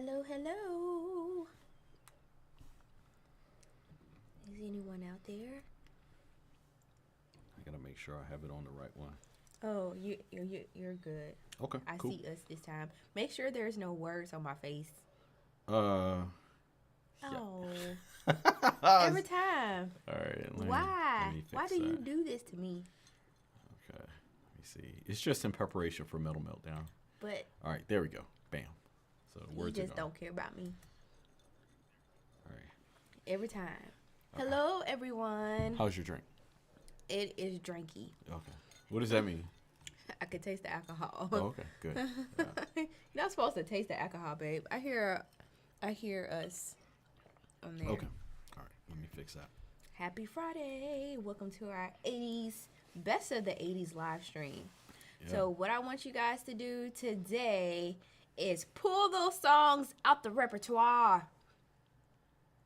Hello, hello. Is anyone out there? I gotta make sure I have it on the right one. Oh, you're good. Okay, I cool. see us this time. Make sure there's no words on my face. Yeah. Oh, every time. All right. Why? Let me fix Why do you that. do this to me? Okay. Let me see. It's just in preparation for Metal Meltdown. But All right. There we go. Bam. So the you words just are gone. don't care about me. All right. Every time. Okay. Hello, everyone. How's your drink? It is drinky. Okay. What does that mean? I could taste the alcohol. Oh, okay. Good. Yeah. You're not supposed to taste the alcohol, babe. I hear us on there. Okay. All right. Let me fix that. Happy Friday. Welcome to our 80s, best of the 80s live stream. Yeah. So what I want you guys to do today is pull those songs out the repertoire.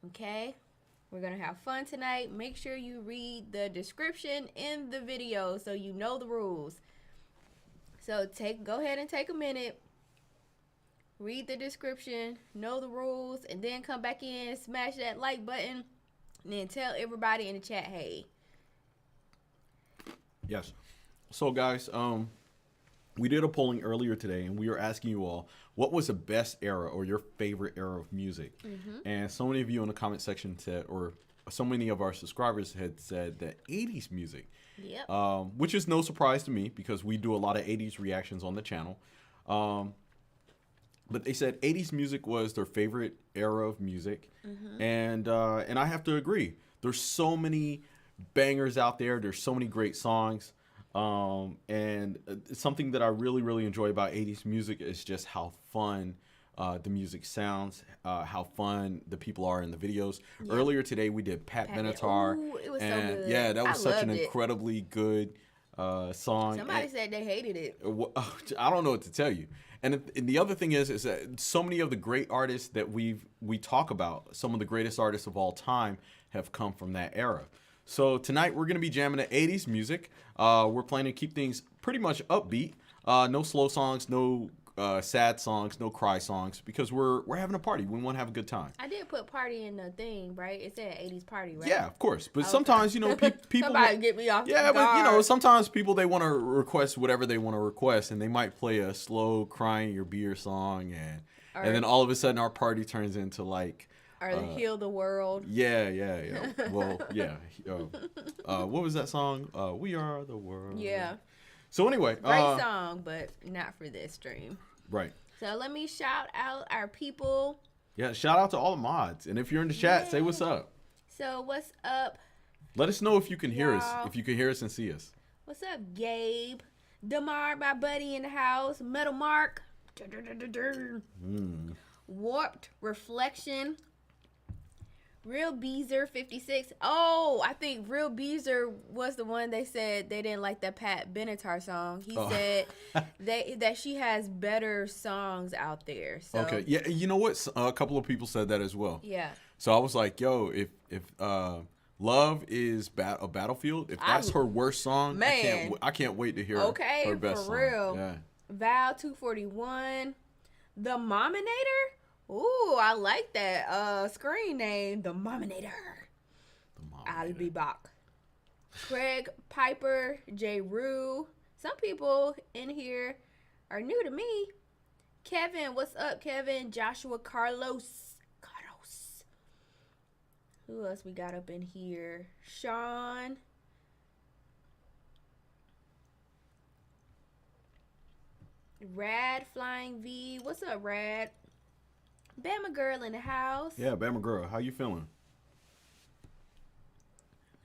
Okay? We're going to have fun tonight. Make sure you read the description in the video so you know the rules. So go ahead and take a minute. Read the description, know the rules, and then come back in, smash that like button, and then tell everybody in the chat, hey. Yes. So, guys, we did a polling earlier today, and we were asking you all, what was the best era or your favorite era of music? Mm-hmm. And so many of you in the comment section said, or so many of our subscribers had said that 80s music, Yep. which is no surprise to me because we do a lot of 80s reactions on the channel. But they said 80s music was their favorite era of music. Mm-hmm. And I have to agree. There's so many bangers out there. There's so many great songs. And something that I really, really enjoy about 80s music is just how fun the music sounds, how fun the people are in the videos. Yeah. Earlier today, we did Pat Benatar. Ooh, it was so and good. yeah, that was such an loved it. incredibly good song. Somebody said they hated it. I don't know what to tell you. And the other thing is that so many of the great artists that we talk about, some of the greatest artists of all time, have come from that era. So tonight we're going to be jamming the 80s music. We're planning to keep things pretty much upbeat. No slow songs, no sad songs, no cry songs, because we're having a party. We want to have a good time. I did put party in the thing, right? It said 80s party, right? Yeah, of course. But Okay. sometimes, people... Somebody get me off Yeah, the but, guard. sometimes people, they want to request whatever they want to request, and they might play a slow crying your beer song, and then all of a sudden our party turns into like... Or Heal the World. Yeah. Well, yeah. What was that song? We Are the World. Yeah. So anyway. Great song, but not for this stream. Right. So let me shout out our people. Yeah, shout out to all the mods. And if you're in the chat, say what's up. So what's up? Let us know if you can hear us. Y'all. If you can hear us and see us. What's up, Gabe? Damar, my buddy in the house. Metal Mark. Warped Reflection. Real Beezer 56. Oh, I think Real Beezer was the one they said they didn't like that Pat Benatar song. He said that she has better songs out there. So, Okay. Yeah, you know what? A couple of people said that as well. yeah. So I was like, yo, if Love is a Battlefield, if that's her worst song, Man. I can't wait to hear her best for song. real. Yeah. Val 241. The Mominator. Ooh, I like that screen name. The Mominator. I'll be back. Craig Piper, J. Rue. Some people in here are new to me. Kevin, what's up, Kevin? Joshua Carlos. Who else we got up in here? Sean. Rad Flying V. What's up, Rad? Bama Girl in the house. Yeah, Bama Girl, how you feeling?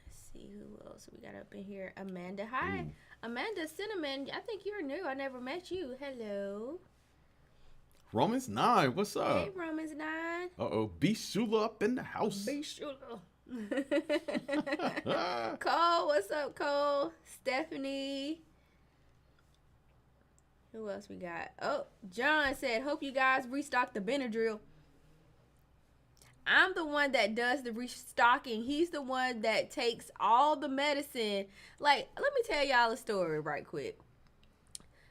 Let's see who else we got up in here. Amanda. Hi. Amanda Cinnamon. I think you're new. I never met you. Hello. Romans 9, what's up? Hey, Romans 9. Uh-oh, B. Shula up in the house. Be sure. Cole, what's up, Cole? Stephanie. Who else we got? Oh, John said, hope you guys restock the Benadryl. I'm the one that does the restocking. He's the one that takes all the medicine. Like, let me tell y'all a story right quick.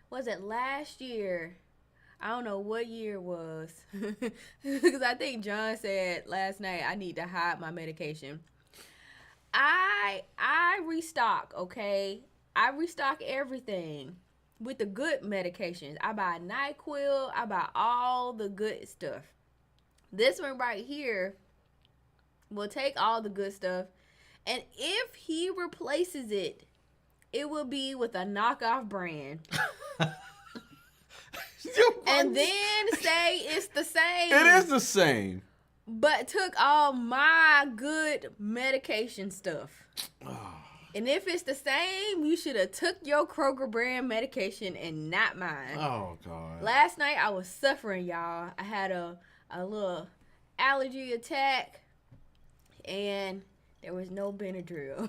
Was it last year? I don't know what year it was. Because I think John said last night I need to hide my medication. I restock, okay? I restock everything with the good medications. I buy NyQuil. I buy all the good stuff. This one right here will take all the good stuff. And if he replaces it, it will be with a knockoff brand. And then say it's the same. It is the same. But took all my good medication stuff. And if it's the same, you should have took your Kroger brand medication and not mine. Oh, God. Last night I was suffering, y'all. I had a little allergy attack, and there was no Benadryl.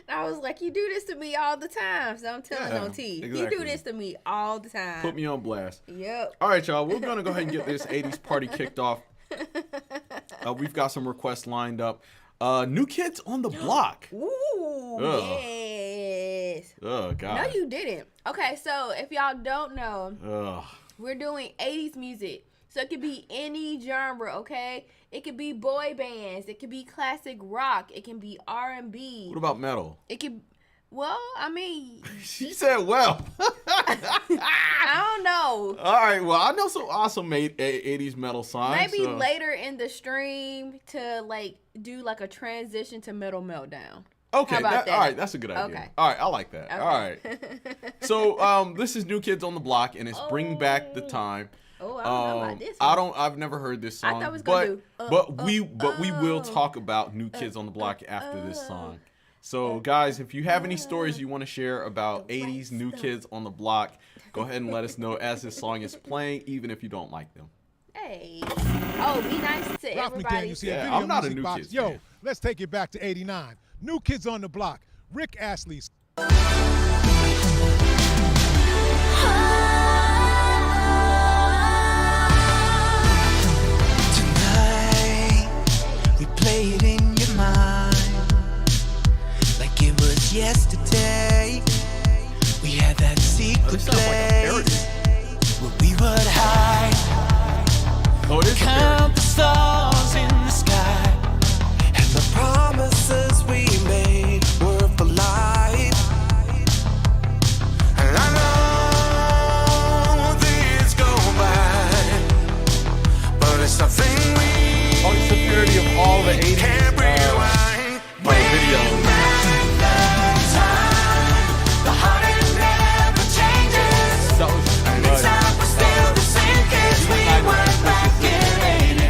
And I was like, you do this to me all the time. So I'm telling on T. Exactly. You do this to me all the time. Put me on blast. Yep. All right, y'all. We're going to go ahead and get this 80s party kicked off. We've got some requests lined up. New Kids on the Block. Ooh, Ugh. yes. Oh, God. No, you didn't. Okay, so if y'all don't know, Ugh. we're doing 80s music. So it could be any genre, okay? It could be boy bands. It could be classic rock. It can be R&B. What about metal? It could, well, I mean. She said, well. I don't know. All right, well, I know some awesome 80s metal songs. Maybe later in the stream to, like, do, like, a transition to Metal Meltdown. Okay, How about that? All right, that's a good idea. Okay. All right, I like that. Okay. All right. So, this is New Kids on the Block, and it's Bring Back the Time. Oh, I don't know about this one. I've never heard this song. I thought it was gonna but we will talk about New Kids on the Block after this song. So, guys, if you have any stories you want to share about 80s New Kids on the Block, go ahead and let us know as this song is playing, even if you don't like them. Hey. Oh, be nice to everybody. Yeah, I'm not a New Kids Yo, fan. let's take it back to 89. New Kids on the Block. Rick Astley's. Play it in your mind like it was yesterday. We had that secret place where we would hide. Oh, it is count the stars in the sky, and the promises we made were for life. And I know these go by, but it's something we. Oh, it's a parody of all the 80s videos. The heart never changes. That was And it's not we're still the same kids we were back in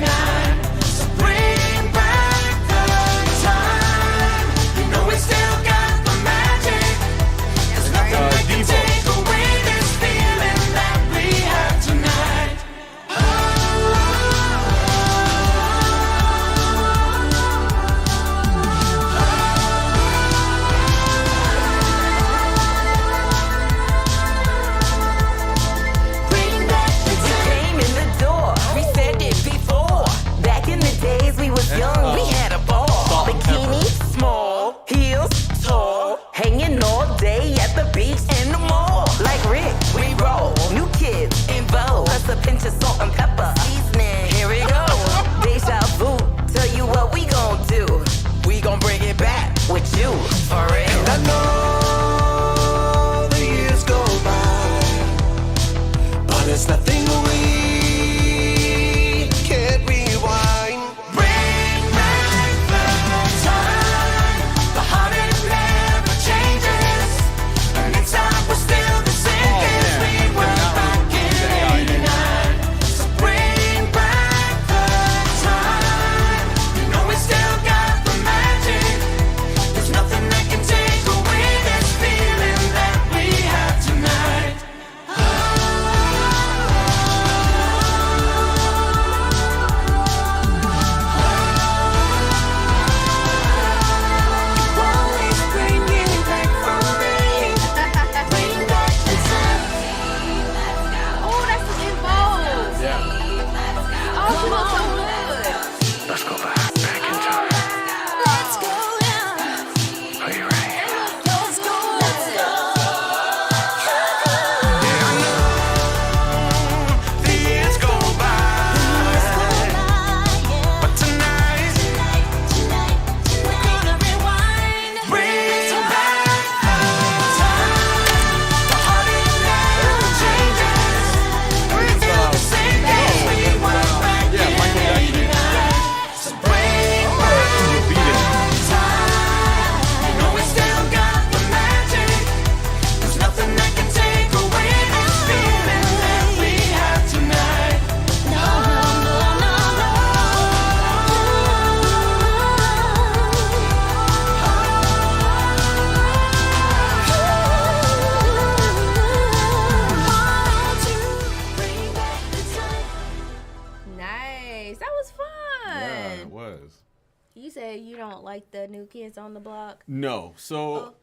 say you don't like the New Kids on the Block? No. So,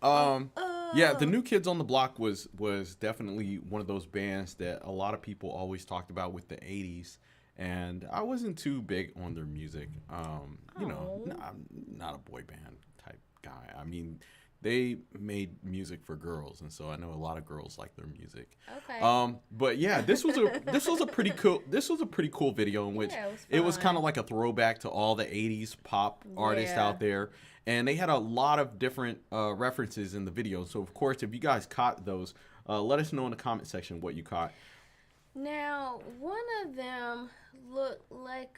yeah, the New Kids on the Block was definitely one of those bands that a lot of people always talked about with the 80s. And I wasn't too big on their music. You know, I'm not a boy band type guy. I mean, they made music for girls, and so I know a lot of girls like their music. Okay. But yeah, this was a pretty cool video in which it was kind of like a throwback to all the 80s pop artists out there. And they had a lot of different references in the video. So of course, if you guys caught those, let us know in the comment section what you caught. Now, one of them looked like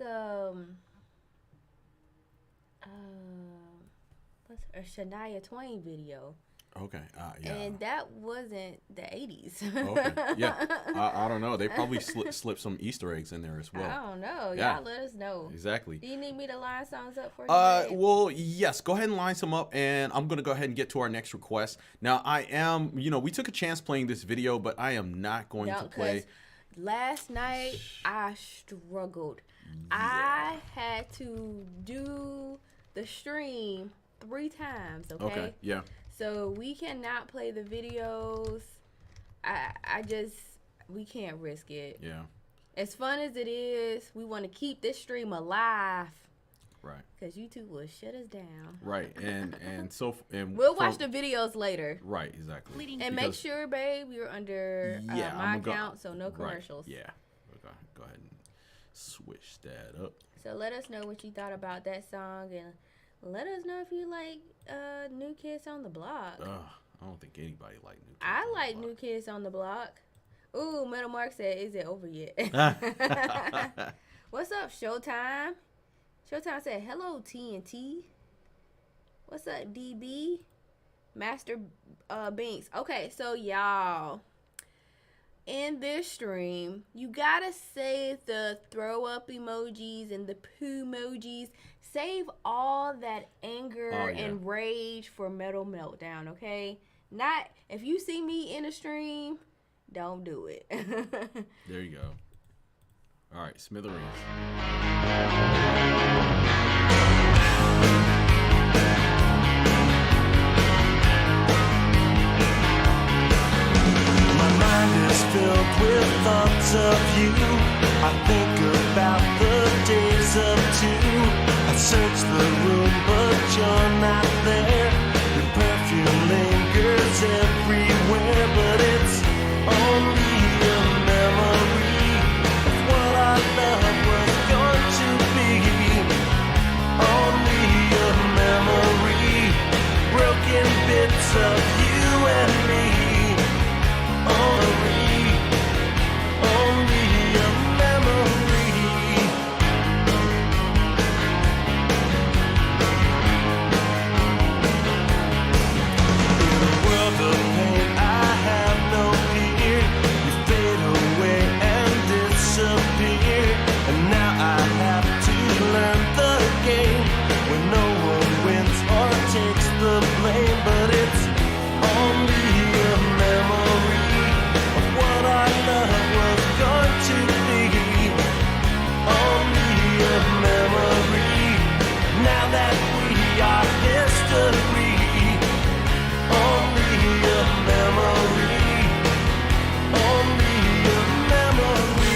what's a Shania Twain video. Okay. Yeah. And that wasn't the 80s. Okay. Yeah. I don't know. They probably slipped some Easter eggs in there as well. I don't know. Yeah. Y'all let us know. Exactly. Do you need me to line songs up for you? Well, yes. Go ahead and line some up, and I'm gonna go ahead and get to our next request. Now, I am, we took a chance playing this video, but I am not going to play. Last night I struggled. Yeah. I had to do the stream 3 times. Okay. Yeah. So we cannot play the videos. We can't risk it. Yeah. As fun as it is, we want to keep this stream alive. Right. Because YouTube will shut us down. Right. And we'll watch the videos later. Right. Exactly. And make sure, babe, you're under my account, so no commercials. Right. Yeah. Go ahead and switch that up. So let us know what you thought about that song, and let us know if you like New Kids on the Block. I don't think anybody like New Kids. I like New Kids on the Block. Ooh, Metal Mark said, "Is it over yet?" What's up, Showtime? Showtime said, "Hello, TNT." What's up, DB? Master Binks. Okay, so y'all, in this stream, you gotta save the throw up emojis and the poo emojis. Save all that anger and rage for Metal Meltdown, okay? Not if you see me in a stream, don't do it. There you go. All right, Smithereens. Filled with thoughts of you. I think about the days of 2. I search the room, but you're not there. Your perfume lingers everywhere, but it's only a memory of what our love was going to be. Only a memory, broken bits of you and me. Only a memory. In a world of pain, I have no fear. You fade away and disappear, and now I have to learn the game when no one wins or takes the blame. But it's only a memory of what our love was going to be. Only a memory, now that we are history. Only a memory, only a memory.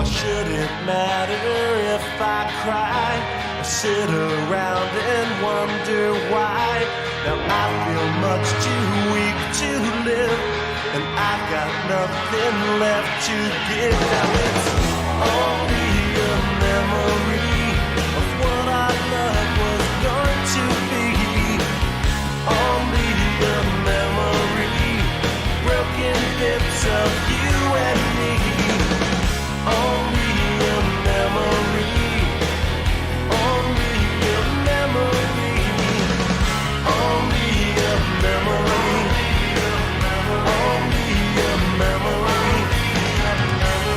Should it matter if I cry or sit around and wonder why? Now I feel much too weak to live, and I've got nothing left to give. Now it's only a memory of what our love was going to be. Only a memory, broken bits of you and me. Only a memory, only a memory, only a memory, only a memory, only a memory,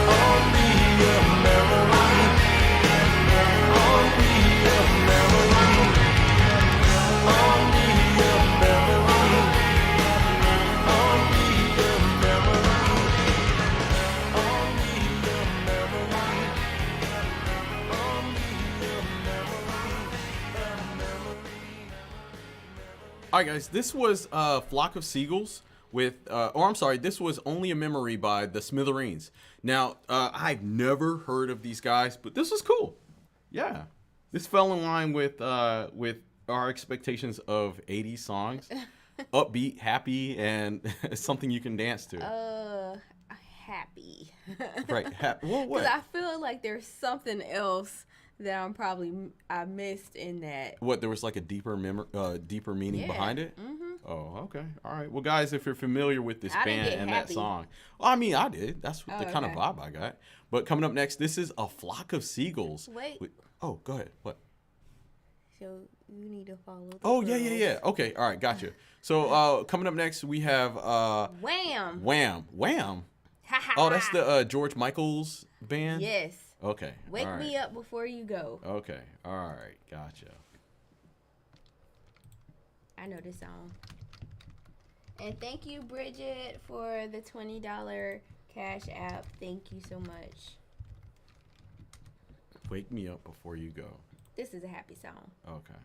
only a memory, only a memory, only a memory, only a memory, All right, guys, this was Flock of Seagulls with, or I'm sorry, this was Only a Memory by the Smithereens. Now, I've never heard of these guys, but this was cool. Yeah, this fell in line with our expectations of 80s songs. Upbeat, happy, and something you can dance to. Happy. Right. Well, what? Because I feel like there's something else that I missed in that. What, there was like a deeper meaning behind it? Mm-hmm. Oh, okay. All right. Well, guys, if you're familiar with this I didn't band get and happy. that song. Well, I mean, I did. That's the kind of okay. vibe I got. But coming up next, this is A Flock of Seagulls. Wait. Oh, go ahead. What? So you need to follow the Oh, yeah. rules. Okay. All right. Gotcha. So coming up next, we have Wham! Wham. Ha ha. Oh, that's the George Michael's band? Yes. Okay. Wake all right. me up before you go. Okay. All right. Gotcha. I know this song. And thank you, Bridget, for the $20 Cash App. Thank you so much. Wake me up before you go. This is a happy song. Okay.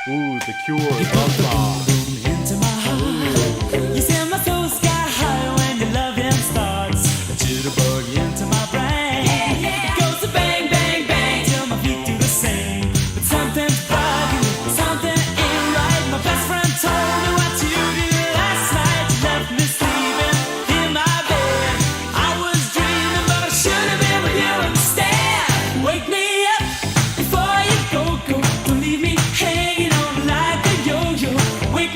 Ooh, The Cure, Love Song. Into my heart. You send my soul sky high when your loving starts. A jitterbug into my brain. It goes to bang, bang, bang till my feet do the same. But something's bugging, something ain't right. My best friend told me what you did last night. You left me sleeping in my bed. I was dreaming, but I should have been with you instead. Wake me up before you go. Don't leave me hanging on like a yo-yo. Wake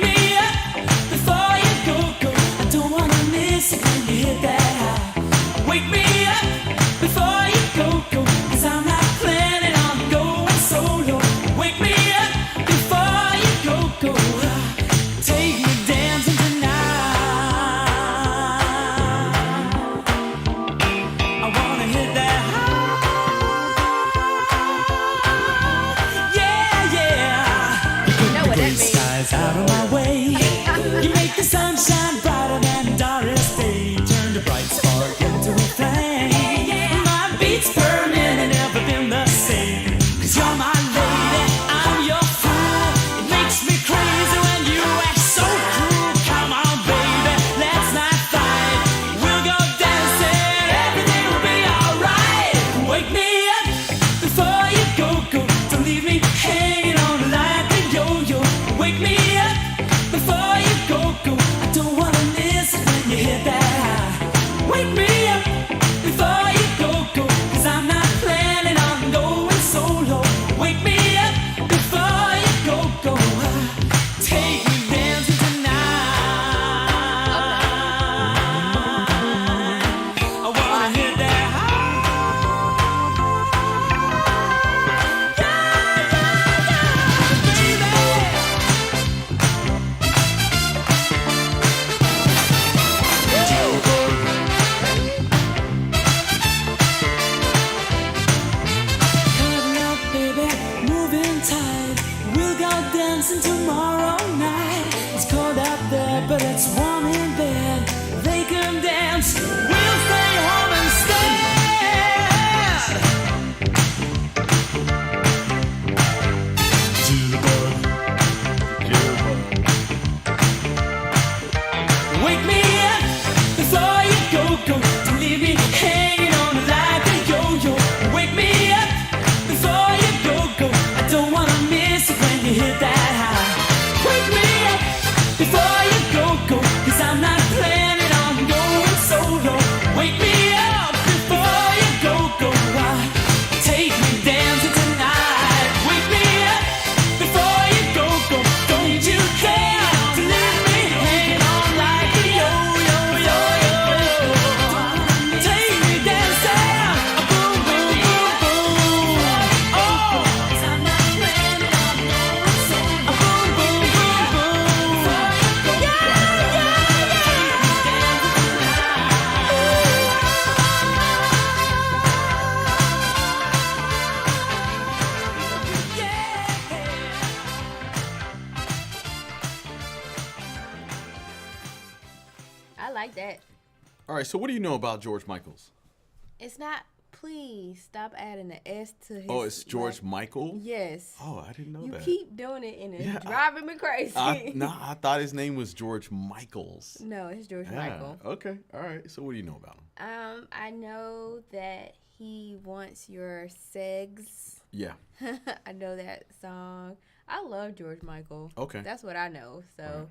I like that. All right. So what do you know about George Michaels? It's not. Please stop adding the S to his. Oh, it's George like, Michael? Yes. Oh, I didn't know You that. keep doing it and it's Yeah, driving me crazy. I thought his name was George Michaels. No, it's George Yeah, Michael. okay. All right. So what do you know about him? I know that he wants your segs. Yeah. I know that song. I love George Michael. Okay. That's what I know. So Right.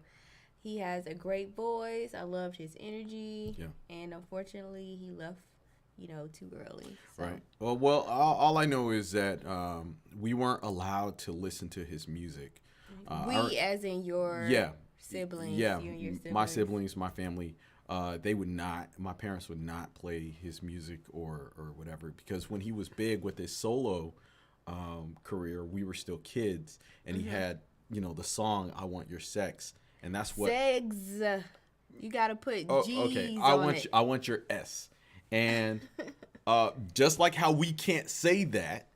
he has a great voice. I loved his energy. Yeah. And unfortunately, he left, too early. So. Right. Well, all I know is that we weren't allowed to listen to his music. As in your siblings. Yeah. You and your siblings. My siblings, my family, they would not. My parents would not play his music or whatever, because when he was big with his solo career, we were still kids, and he had the song "I Want Your Sex," and that's what. Segs. You gotta put G's okay. on it. I want your S. And just like how we can't say that,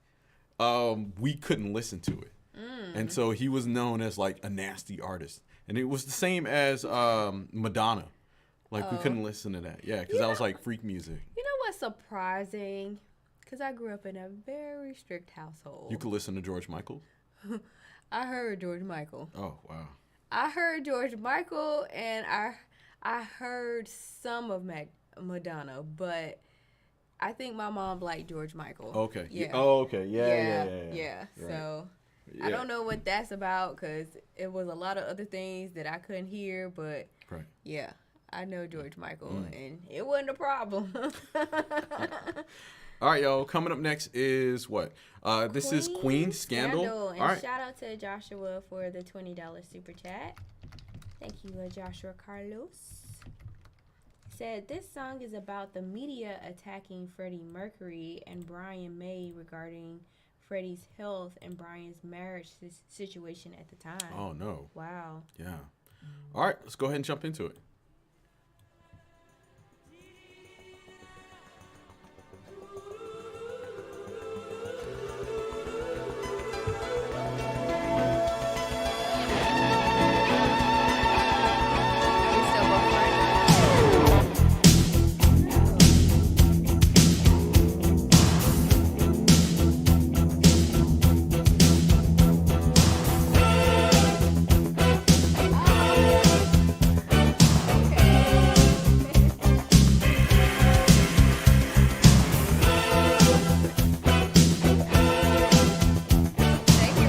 we couldn't listen to it. And so he was known as like a nasty artist. And it was the same as Madonna. Like we couldn't listen to that. Yeah, because that was like freak music. You know what's surprising? Because I grew up in a very strict household. You could listen to George Michael? I heard George Michael. Oh, wow. I heard George Michael, and I heard some of Madonna, but I think my mom liked George Michael. Okay. Yeah. Oh, okay. Yeah. Right. So Yeah. I don't know what that's about, because it was a lot of other things that I couldn't hear, but Right. yeah, I know George Michael, and it wasn't a problem. All right, y'all. Coming up next is what? This is Queen Scandal. And All right. shout out to Joshua for the $20 super chat. Thank you, Joshua Carlos. Said this song is about the media attacking Freddie Mercury and Brian May regarding Freddie's health and Brian's marriage situation at the time. Oh, no. Wow. Yeah. All right. Let's go ahead and jump into it. It's still going. Thank you,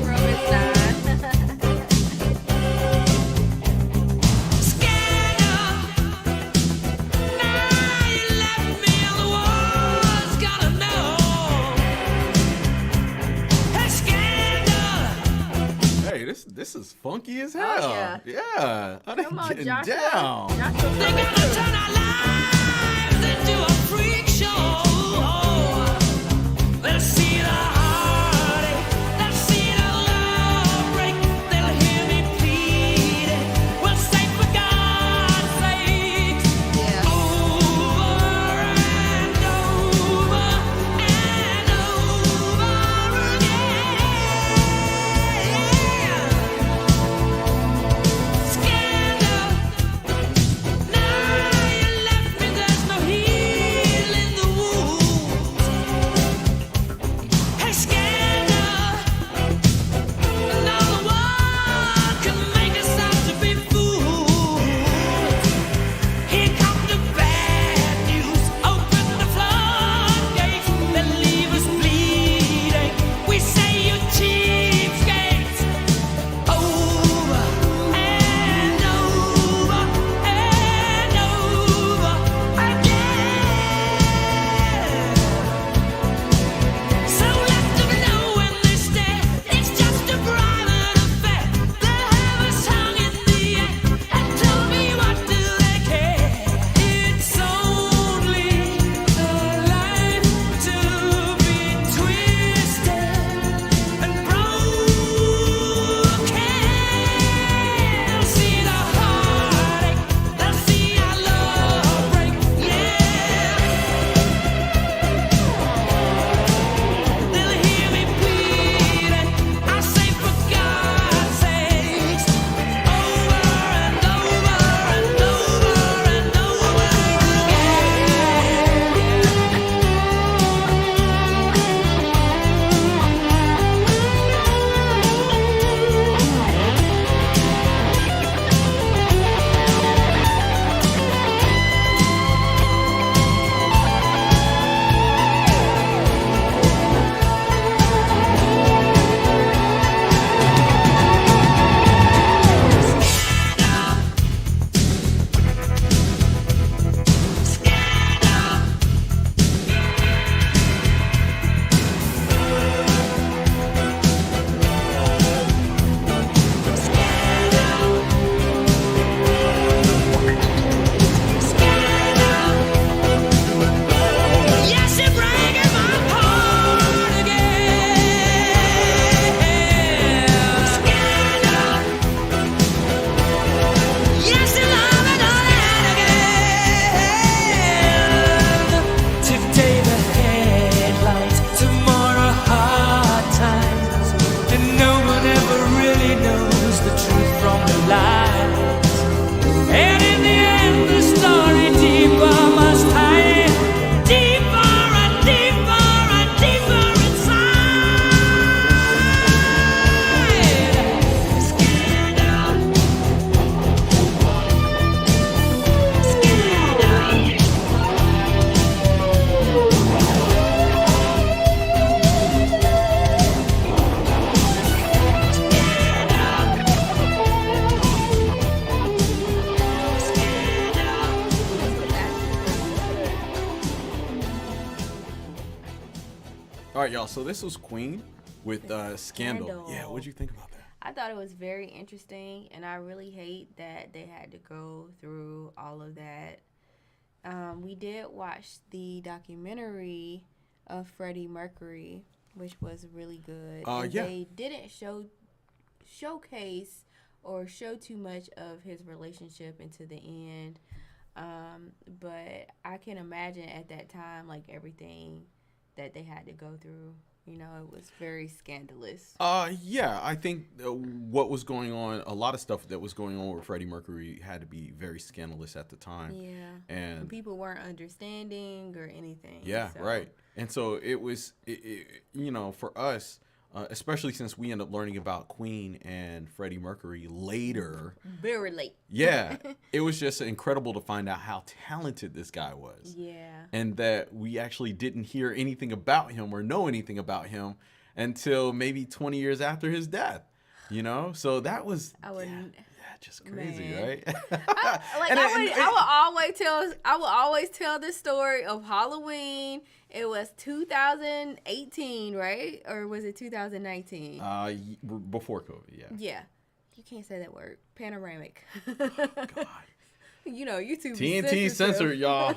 Hey, this is funky as hell. Oh, yeah. Yeah. I Come on, getting Joshua. down. Joshua. Scandal. All right, y'all. So this was Queen with Scandal. Scandal. Yeah, what'd you think about that? I thought it was very interesting, and I really hate that they had to go through all of that. We did watch the documentary of Freddie Mercury, which was really good. And yeah. They didn't showcase or show too much of his relationship into the end. But I can imagine at that time, like, everything that they had to go through. You know, it was very scandalous. Yeah, I think what was going on, a lot of stuff that was going on with Freddie Mercury had to be very scandalous at the time. Yeah. And people weren't understanding or anything. yeah, so. right. And so it was, you know, for us, especially since we end up learning about Queen and Freddie Mercury later. Very late. Yeah, it was just incredible to find out how talented this guy was. Yeah. And that we actually didn't hear anything about him or know anything about him until maybe 20 years after his death, you know? So that was just crazy, Man. right? I would always tell the story of Halloween. It was 2018, right? Or was it 2019? Before COVID, yeah. Yeah. You can't say that word. Panoramic. God. You know, YouTube TNT censored, y'all.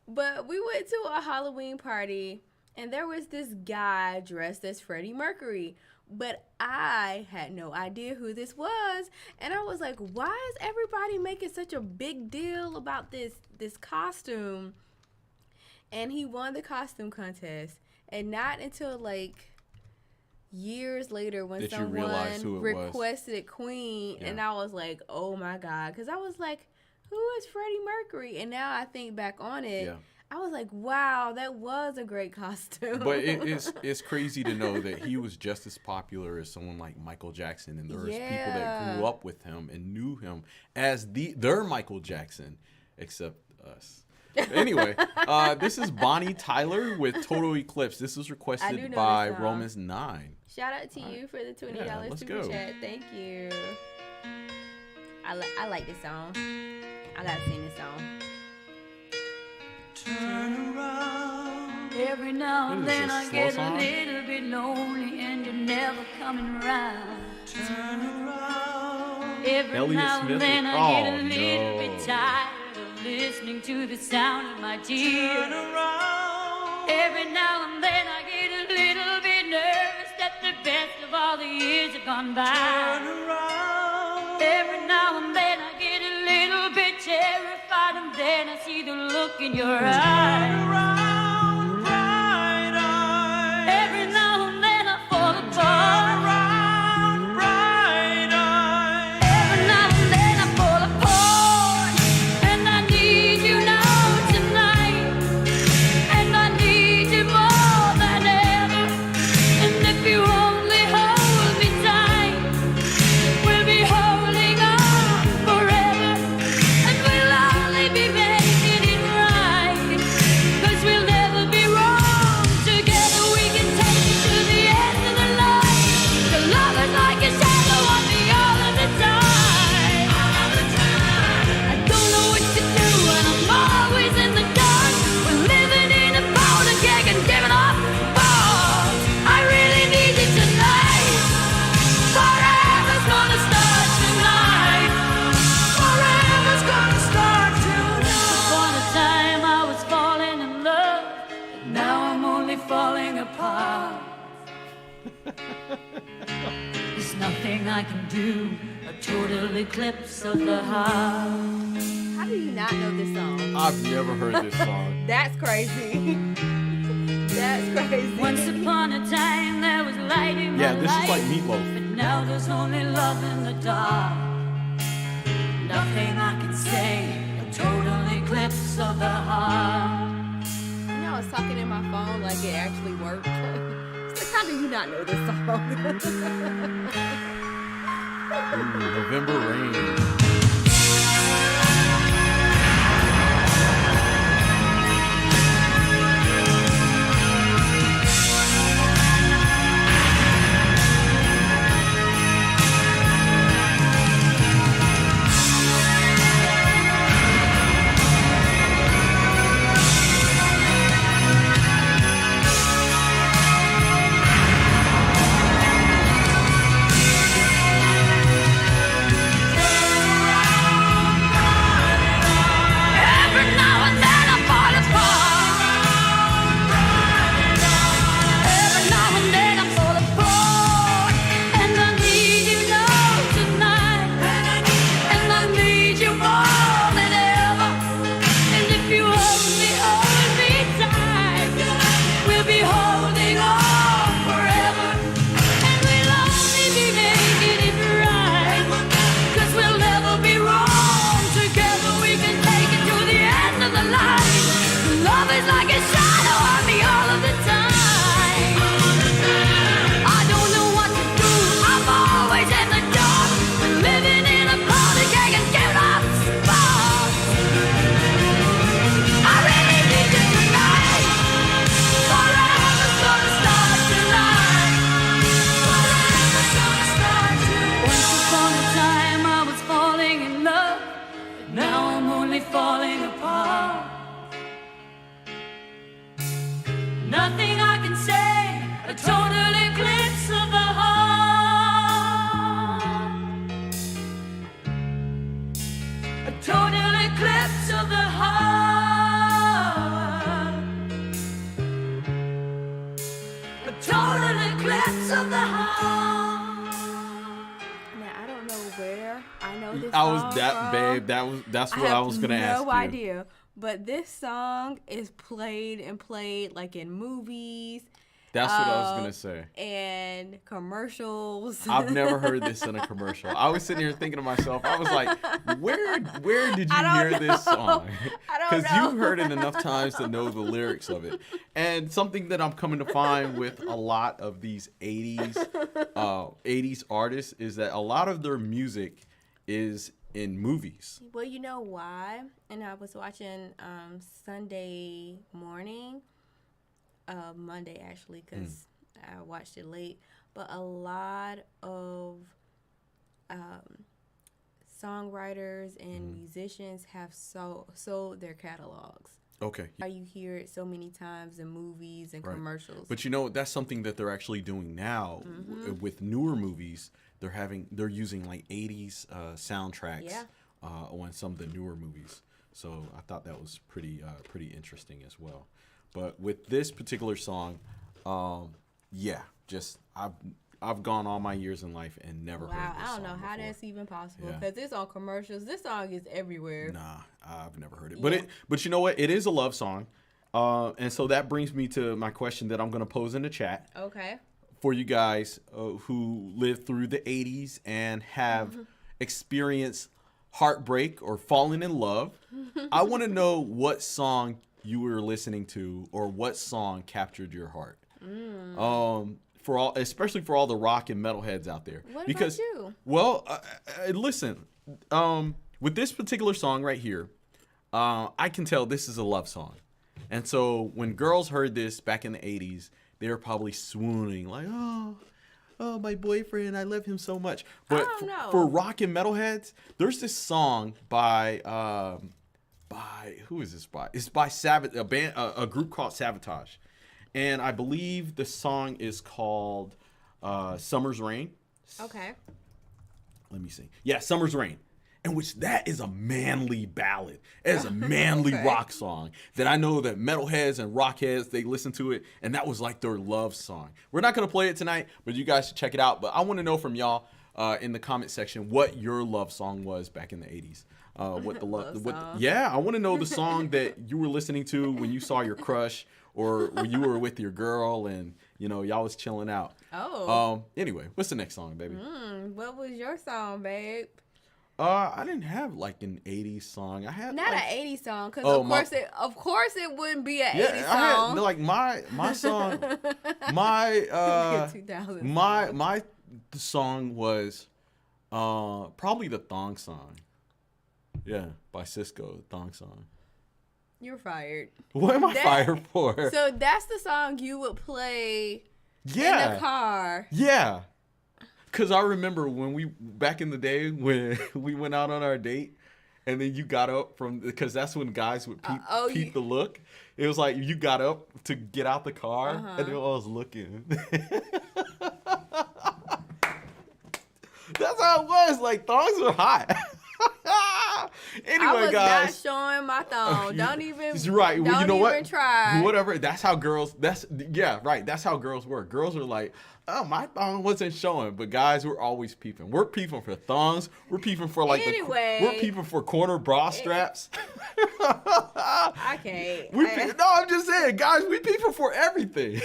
But we went to a Halloween party, and there was this guy dressed as Freddie Mercury. But I had no idea who this was. And I was like, why is everybody making such a big deal about this costume? And he won the costume contest. And not until, like, years later when Did you realize who someone it was? requested Queen. Yeah. And I was like, oh, my God. Because I was like, who is Freddie Mercury? And now I think back on it. Yeah. I was like, wow, that was a great costume. But it's crazy to know that he was just as popular as someone like Michael Jackson, and there was people that grew up with him and knew him as their Michael Jackson, except us. Anyway, this is Bonnie Tyler with Total Eclipse. This was requested know by this song. Romans 9. Shout out to you for the $20 Yeah, let's super go. chat. Thank you. I like this song. I gotta sing this song. Turn around. Every now What and is then this, I slow get song? a little bit lonely and you're never coming around. Turn around. Every Elliott now Smith and then with- I get oh, a little no. bit tired of listening to the sound of my Turn tears. around. Every now and then I get a little bit nervous that the best of all the years have gone by. Turn around. Every now and then I get a little bit terrified, and then I see the look in your eyes. Around, bright eyes. Every now and then I fall Turn apart. around, bright eyes. Every now and then I fall apart, and I need you now tonight, and I need you more than ever. And if you only hold me tight, we'll be holding on forever, and we'll only be making it right, 'cause we'll never be wrong. Together we can take it to the end of the line. The love is like a shadow on me all of the time. I don't know what to do, and I'm always in the dark. We're living in a powder keg and giving up balls. I really need you tonight. Forever's gonna start tonight. Forever's gonna start tonight. Upon a time I was falling in love, but now I'm only falling apart. There's nothing I can do, a total eclipse of the heart. How do you not know this song? I've never heard this song. That's crazy. That's crazy. Once upon a time there was light in my Yeah, this life, is like Meatloaf. but now there's only love in the dark. Nothing I can say, a total eclipse of the heart. You know, I was talking in my phone like it actually worked. It's like, how do you not know this song? Ooh, November Rain. of the heart. A total eclipse of the heart. Now I don't know where I know this I song was that from. babe. That's what I was gonna ask you. No idea. But this song is played like in movies. That's what I was gonna say. And commercials. I've never heard this in a commercial. I was sitting here thinking to myself, I was like, where did you I hear don't this know. song? I don't Because know. you've heard it enough times to know the lyrics of it. And something that I'm coming to find with a lot of these 80s artists is that a lot of their music is in movies. Well, you know why? And I was watching Sunday morning, Monday actually, because I watched it late. But a lot of songwriters and musicians have sold their catalogs. Okay. How you hear it so many times in movies and Right. commercials. But you know, that's something that they're actually doing now with newer movies. They're using like 80s soundtracks on some of the newer movies. So I thought that was pretty interesting as well. But with this particular song, just I've gone all my years in life and never heard Wow, this I don't know song how before. that's even possible Yeah. because it's on commercials. This song is everywhere. Nah, I've never heard it. Yeah. But you know what? It is a love song. And so that brings me to my question that I'm going to pose in the chat Okay. for you guys who lived through the 80s and have experienced heartbreak or fallen in love. I want to know what song you were listening to or what song captured your heart. Especially for all the rock and metal heads out there. What because, about you? Well, listen, with this particular song right here, I can tell this is a love song. And so when girls heard this back in the 80s, they were probably swooning like, oh, my boyfriend, I love him so much. But Oh, no. for rock and metal heads, there's this song by who is this by? It's by a group called Sabotage. And I believe the song is called Summer's Rain. Okay. Let me see. Yeah, Summer's Rain. In which that is a manly ballad. It is a manly Okay. rock song that I know that metalheads and rockheads, they listen to it, and that was like their love song. We're not going to play it tonight, but you guys should check it out. But I want to know from y'all in the comment section what your love song was back in the 80s. What the Love song. Yeah, I want to know the song that you were listening to when you saw your crush or when you were with your girl and, y'all was chilling out. Oh. Anyway, what's the next song, baby? What was your song, babe? I didn't have like an 80s song. I had Not like, an 80s song, because Oh, of course it wouldn't be an 80s yeah, I had song. like my song, my 2000s. my song was probably the Thong Song. Yeah, by Cisco, the Thong Song. You're fired. What am I That- fired for? So that's the song you would play in Yeah, the car. yeah. Cause I remember when back in the day when we went out on our date, and then you got up because that's when guys would peep the look. It was like you got up to get out the car, and then I was looking. That's how it was. Like thongs were hot. Anyway, I was guys. not showing my thong. Don't even. He's right. Well, Don't you know what? even try. Whatever. That's how girls. That's how girls work. Girls are like, oh, my thong wasn't showing, but guys, we're always peeping. We're peeping for thongs. We're peeping for like Anyway. we're peeping for corner bra straps. I can't. No, I'm just saying, guys, we peeping for everything.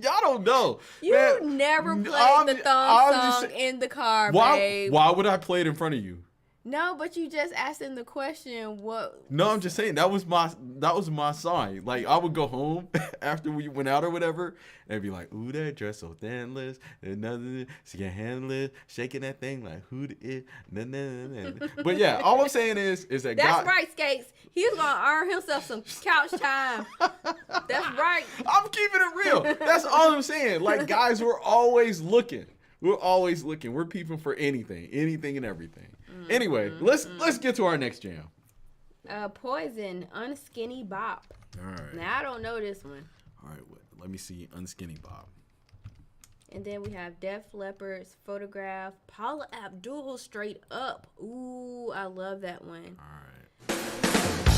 Y'all don't know. You Man, never played I'm the just thong song saying- in the car, Why? babe. Why would I play it in front of you? No, but you just asked him the question. What? No, I'm just saying that was my song. Like I would go home after we went out or whatever, and be like, "Ooh, that dress so thinless, another she can handle it, shaking that thing like who it." But yeah, all I'm saying is that That's God, right, Skates. He's gonna earn himself some couch time. That's right. I'm keeping it real. That's all I'm saying. Like guys, we're always looking. We're always looking. We're peeping for anything and everything. Anyway, let's get to our next jam. Poison, Unskinny Bop. All right. Now I don't know this one. All right. Let me see. Unskinny Bob. And then we have Def Leppard's Photograph, Paula Abdul, Straight Up. Ooh, I love that one. All right.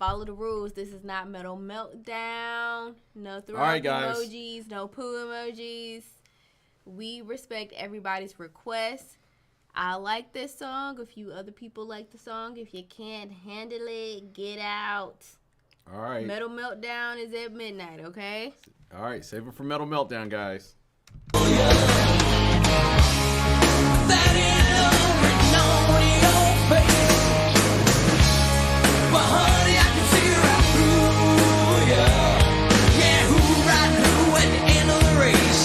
Follow the rules. This is not Metal Meltdown. No throw All right, guys. emojis. No poo emojis. We respect everybody's requests. I like this song. A few other people like the song. If you can't handle it, get out. All right. Metal Meltdown is at midnight, okay? All right. Save it for Metal Meltdown, guys. That ain't love written on your face. Well, honey, I can see right through ya. Yeah, who right who at the end of the race?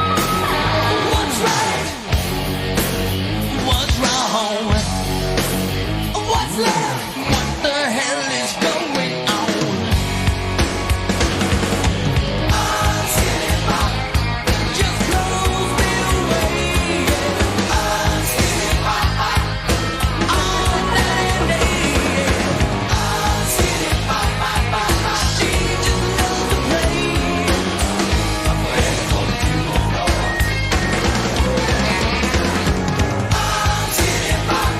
What's right? What's wrong? What's left? What the hell is going on? I'm sitting back, just close me away. I'm sitting back, all night and day. I'm sitting back, she just loves to play. I'm sitting back,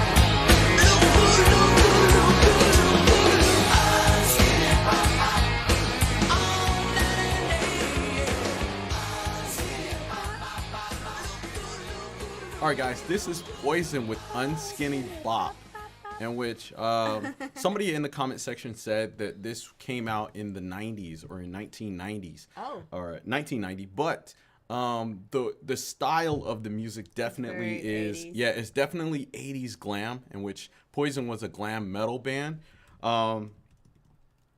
look good, look good, look good, look good. I'm sitting back, all night and day. I'm sitting back, All right, guys. This is Poison with Unskinny Bop, in which somebody in the comment section said that this came out in the 90s or in 1990s. Oh. Or 1990, but the style of the music definitely Very is 80s. yeah, it's definitely 80s glam, in which Poison was a glam metal band.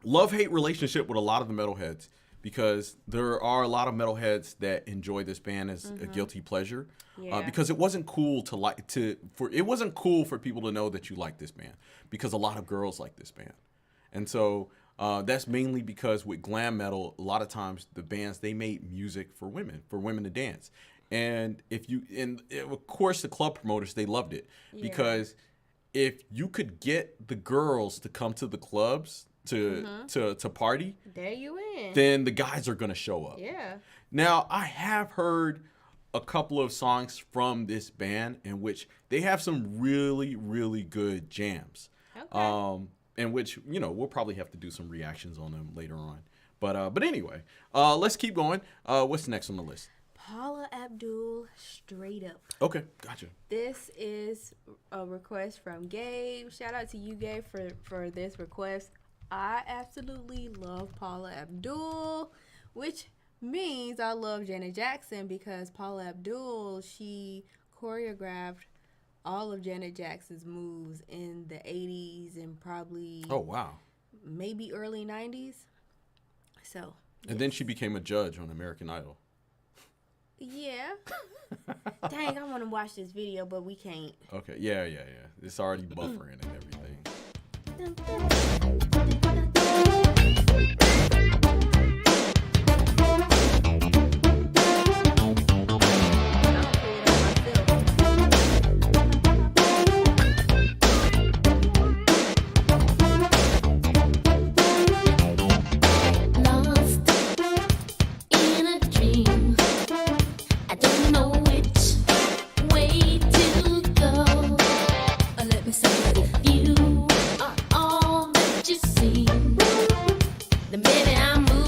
Love-hate relationship with a lot of the metalheads, because there are a lot of metalheads that enjoy this band as a guilty pleasure. Yeah. Because it wasn't cool it wasn't cool for people to know that you like this band, because a lot of girls like this band. And so that's mainly because with glam metal, a lot of times the bands, they made music for women to dance. And of course the club promoters, they loved it, because if you could get the girls to come to the clubs to party, There you win. then the guys are going to show up. Yeah. Now, I have heard a couple of songs from this band in which they have some really, really good jams. Okay. In which, we'll probably have to do some reactions on them later on. But anyway, let's keep going. What's next on the list? Paula Abdul, Straight Up. Okay, gotcha. This is a request from Gabe. Shout out to you, Gabe, for this request. I absolutely love Paula Abdul, which means I love Janet Jackson, because Paula Abdul, she choreographed all of Janet Jackson's moves in the 80s and probably Oh, wow. maybe early 90s. So, And then she became a judge on American Idol. yeah. Dang, I want to watch this video, but we can't. Okay, yeah. It's already buffering and everything. Lost in a dream. I don't know which way to go. Let me say it. If you are all that you seem, then baby I'm moving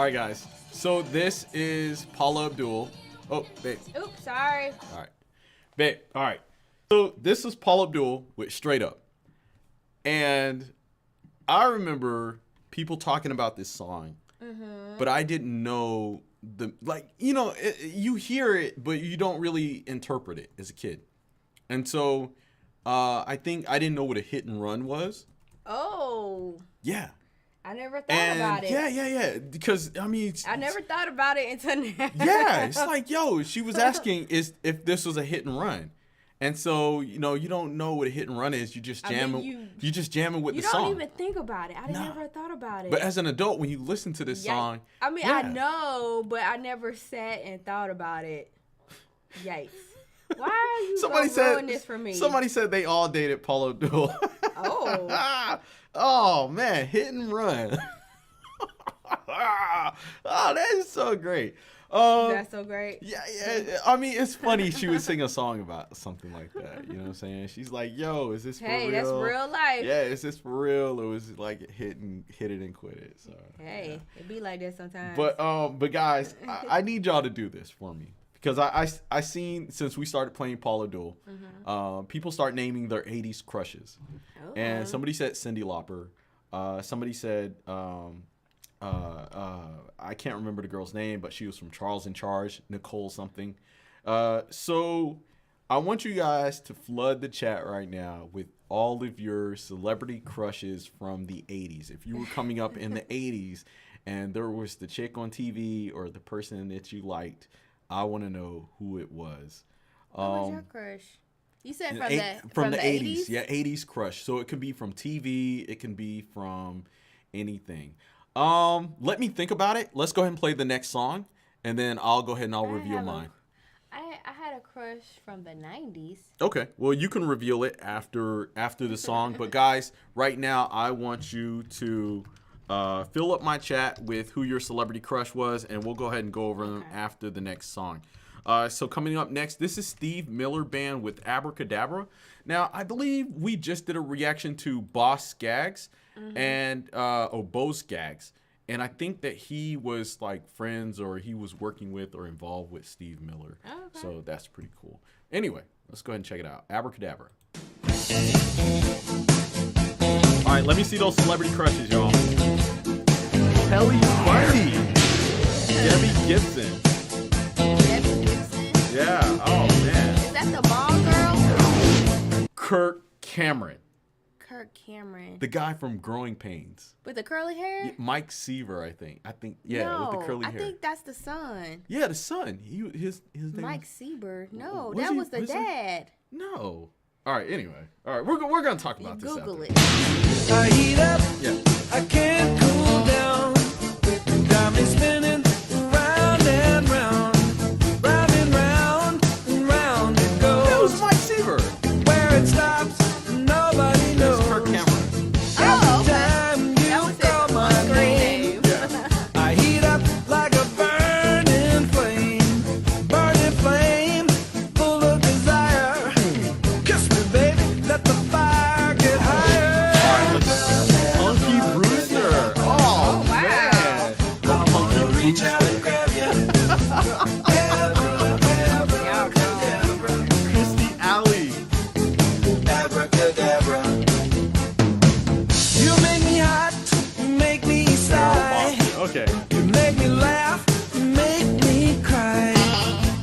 right, guys. So this is Paula Abdul. Oh, babe. Oops, sorry. All right. Babe, all right. So this is Paula Abdul with Straight Up. And I remember people talking about this song, but I didn't know you hear it, but you don't really interpret it as a kid. And so I think I didn't know what a hit and run was. Oh. Yeah. I never thought about it. Yeah. Because, I mean... I never thought about it until now. Yeah. It's like, yo, she was asking if this was a hit and run. And so, you don't know what a hit and run is. You just jamming, you just jamming with the song. You don't even think about it. I never thought about it. But as an adult, when you listen to this song... I mean, I know, but I never sat and thought about it. Yikes. Why are you ruin this for me? Somebody said they all dated Paula Abdul. Oh. Oh, man. Hit and run. Oh, that is so great. That's so great. Yeah. I mean, it's funny she would sing a song about something like that. You know what I'm saying? She's like, yo, is this for real? Hey, that's real life. Yeah, is this for real? Or was it like hit it and quit it? So, hey, it be like that sometimes. But guys, I need y'all to do this for me. Because I seen, since we started playing Paula Abdul, people start naming their 80s crushes. Oh. And somebody said Cyndi Lauper. Somebody said, I can't remember the girl's name, but she was from Charles in Charge, Nicole something. So I want you guys to flood the chat right now with all of your celebrity crushes from the 80s. If you were coming up in the 80s and there was the chick on TV or the person that you liked, I want to know who it was. What was your crush? You said from the 80s? Yeah, 80s crush. So it can be from TV. It can be from anything. Let me think about it. Let's go ahead and play the next song, and then I'll go ahead and I'll reveal mine. I had a crush from the 90s. Okay. Well, you can reveal it after the song. But guys, right now I want you to fill up my chat with who your celebrity crush was, and we'll go ahead and go over them after the next song. So coming up next, this is Steve Miller Band with Abracadabra. Now, I believe we just did a reaction to Boss Skaggs and Bo Skaggs. And I think that he was like friends, or he was working with or involved with Steve Miller. Oh, okay. So that's pretty cool. Anyway, let's go ahead and check it out. Abracadabra. All right, let me see those celebrity crushes, y'all. Kelly Bundy. Debbie Gibson. Debbie Gibson? Yeah. Oh, man. Is that the ball girl? Kirk Cameron. Kirk Cameron. The guy from Growing Pains. With the curly hair? Mike Seaver, I think. Yeah, no, with the curly hair. I think that's the son. Yeah, the son. His name Mike Seaver. No, was that was the dad. No. All right, anyway. All right, we're going to talk about this Google after. it. I heat up, Yeah. I can't cool down. Got me spinning round and round, round and round and round it goes. That was Mike Seaver. Where it stops, nobody knows. That's Kirk Cameron. Oh, okay. Time you That was call his my on-screen name. name. I heat up like a burning flame, full of desire. Kiss me, baby, let the fire get higher. Funky Brewster. Oh, wow. man. I wanna reach out and grab you. Christy Alley. Abracadabra. You make me hot, you make me sigh. Okay. You make me laugh, you make me cry.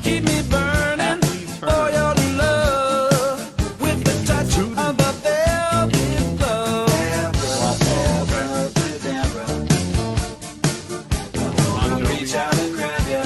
Keep me burning for your love with the touch of a velvet glove. Abracadabra. I wanna reach out and grab you.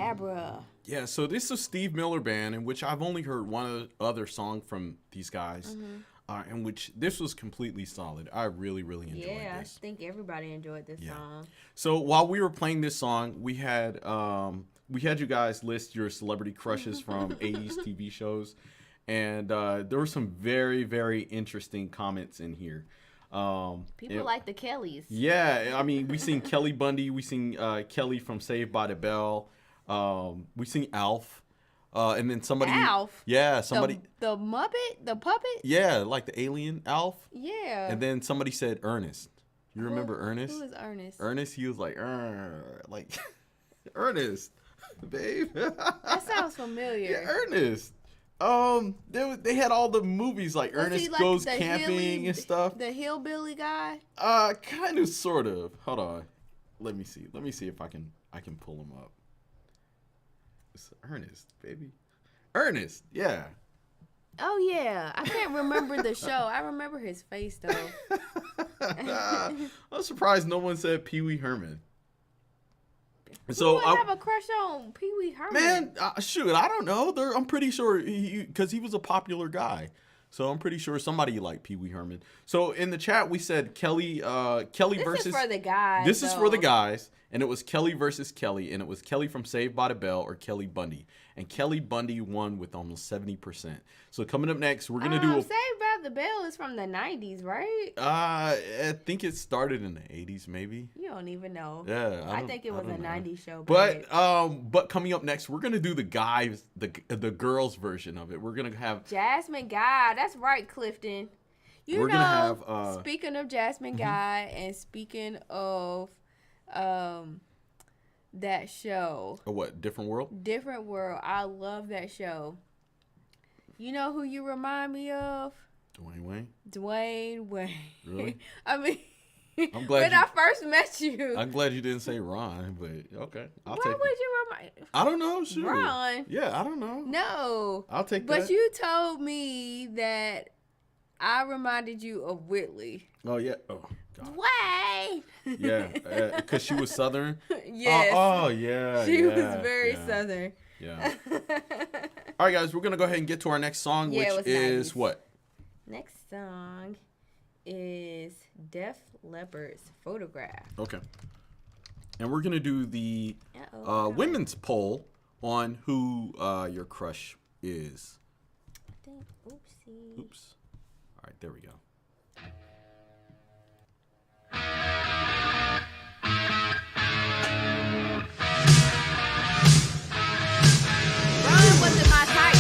Abracadabra. Yeah, so this is Steve Miller Band, in which I've only heard one other song from these guys, in which this was completely solid. I really, really enjoyed Yeah, this. I think everybody enjoyed this song. So while we were playing this song, we had you guys list your celebrity crushes from 80s TV shows, and there were some very, very interesting comments in here. People like the Kellys. Yeah, I mean, we seen Kelly Bundy, we seen Kelly from Saved by the Bell, we seen Alf, and then somebody. Alf? Yeah, somebody. The Muppet? The puppet? Yeah, like the alien Alf. Yeah. And then somebody said Ernest. You remember Ernest? Who is Ernest? Ernest, he was like Ernest, babe. That sounds familiar. Yeah, Ernest. They had all the movies like Was Ernest he like Goes the Camping and stuff. The hillbilly guy? Kind of, sort of. Hold on. Let me see. Let me see if I can pull him up. It's Ernest, baby. Ernest, yeah. Oh yeah, I can't remember the show. I remember his face though. I'm surprised no one said Pee Wee Herman. So I have a crush on Pee Wee Herman. Man, shoot, I don't know. I'm pretty sure because he was a popular guy. So I'm pretty sure somebody liked Pee Wee Herman. So in the chat we said Kelly versus. This is for the guys. This is for the guys, and it was Kelly versus Kelly, and it was Kelly from Saved by the Bell or Kelly Bundy, and Kelly Bundy won with almost 70%. So coming up next, we're gonna do Saved by the Bell is from the 90s, right? I think it started in the 80s, maybe. You don't even know. Yeah, I think it was a 90s show. But coming up next, we're gonna do the guys, the girls version of it. We're gonna have Jasmine Guy. That's right, Clifton. We're gonna have speaking of Jasmine Guy and speaking of that show. A what? Different World? Different World. I love that show. You know who you remind me of? Dwayne Wayne. Dwayne Wayne. Really? I mean, I'm glad when I first met you. I'm glad you didn't say Ron, but okay. Why would you remind? I don't know. Sure. Ron. Yeah, I don't know. No. I'll take but that. You told me that I reminded you of Whitley. Oh yeah. Oh God. Wayne. Yeah, because she was Southern. Yes. Oh yeah. She was very Southern. Yeah. All right, guys, we're gonna go ahead and get to our next song, which is 90s. What? Next song is Def Leppard's Photograph. Okay. And we're gonna do the women's poll on who your crush is. I think. Oopsie. Oops. All right, there we go. Ron wasn't my type.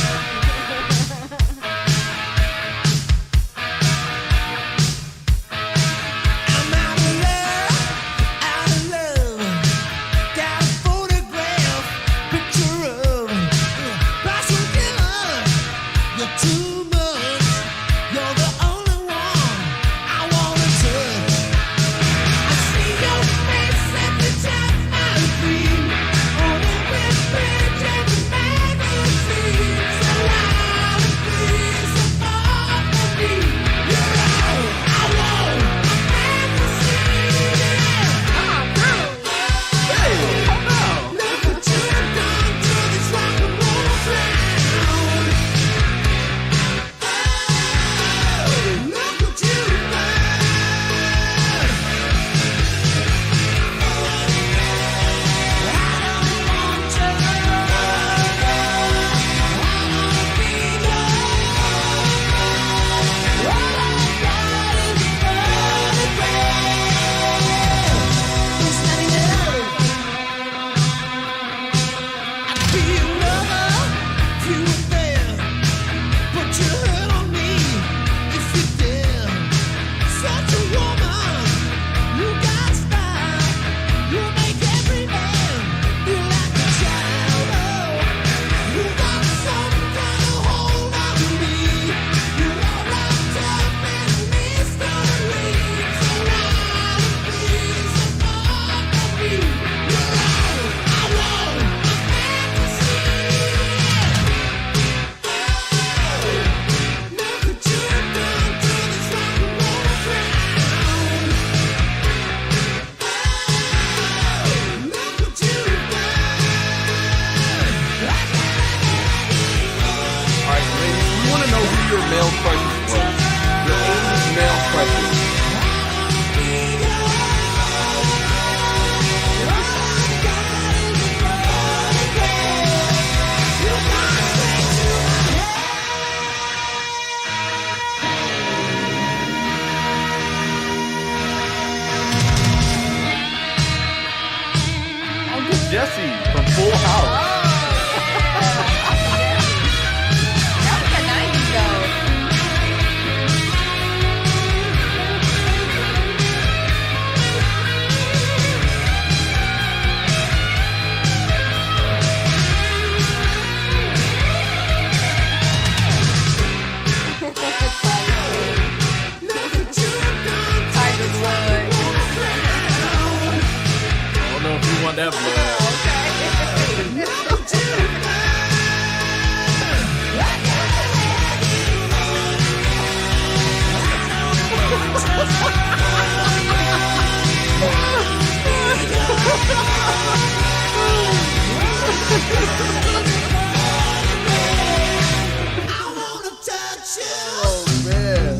I'm out of love, got a photograph, picture of passion killer. You're too much, you're the only one I wanna touch. I see your face every time I dream, on the web page of the magazine. So loud and clear, so far from me. You're all I want, a fantasy. Look what you have done to this rock and roll town. want to know who your male crushes were. Your 80s male crushes. Jesse from Full House. That was the 90s though. Tiger blood. I don't know if you want that blood. Oh man.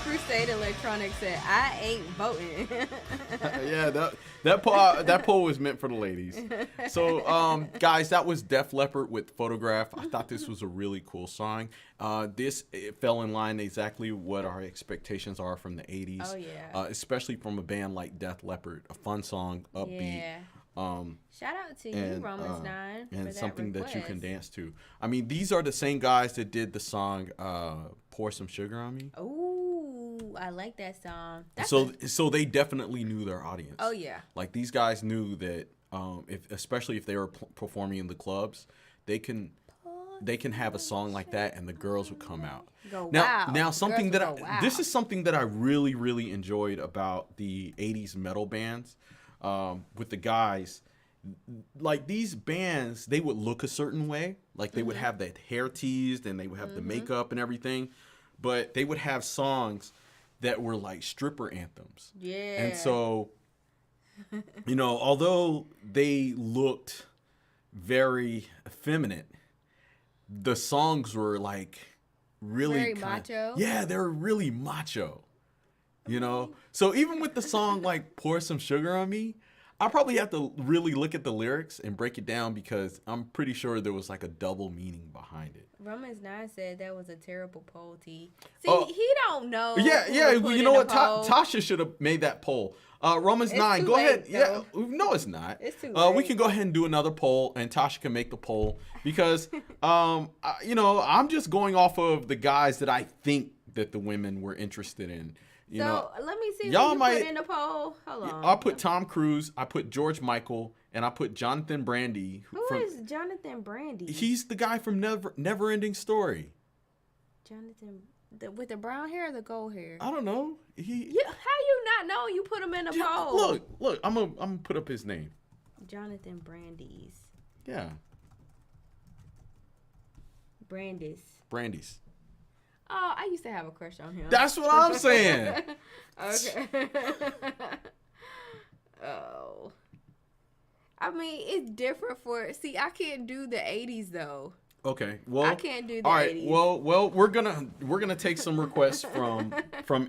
Crusade Electronics said, "I ain't voting." Yeah, that poll was meant for the ladies. So, guys, that was Def Leppard with Photograph. I thought this was a really cool song. It fell in line exactly what our expectations are from the 80s. Oh, yeah. Especially from a band like Def Leppard. A fun song, upbeat. Yeah. Shout out to you, And, Romans 9. and for something that you can request. dance to. I mean, these are the same guys that did the song "Pour Some Sugar on Me." Ooh, I like that song. That's So they definitely knew their audience. oh yeah. Like these guys knew that especially if they were performing in the clubs, they can have a song like that and the girls would come out. Go Now wow. now something Girls that would go, wow. this is something that I really really enjoyed about the 80s metal bands with the guys. Like these bands, they would look a certain way. Like they would have that hair teased and they would have the makeup and everything, but they would have songs that were like stripper anthems. Yeah. And so, although they looked very effeminate, the songs were like really Very macho? Yeah, they were really macho. So even with the song like "Pour Some Sugar on Me," I probably have to really look at the lyrics and break it down because I'm pretty sure there was like a double meaning behind it. Romans 9 said that was a terrible poll, T. See, Oh. he don't know. Yeah, who yeah. to put You in know the what? poll. Tasha should have made that poll. Romans It's 9. too Go ahead. late, Yeah. though. No, it's not. It's too We late. can go ahead and do another poll, and Tasha can make the poll because, I'm just going off of the guys that I think that the women were interested in. So let me see y'all what you might- put in the poll. Hold on. I put Tom Cruise, I put George Michael, and I put Jonathan Brandy. Who is Jonathan Brandy? He's the guy from Never Ending Story. Jonathan with the brown hair or the gold hair? I don't know. How you not know? You put him in the poll. Look. I'm gonna put up his name. Jonathan Brandy's. Yeah, Brandy's. Oh, I used to have a crush on him. That's what I'm saying. Okay. Oh. I mean, it's different for. See, I can't do the 80s though. Okay. Well, I can't do the all right. 80s. Well, we're gonna take some requests from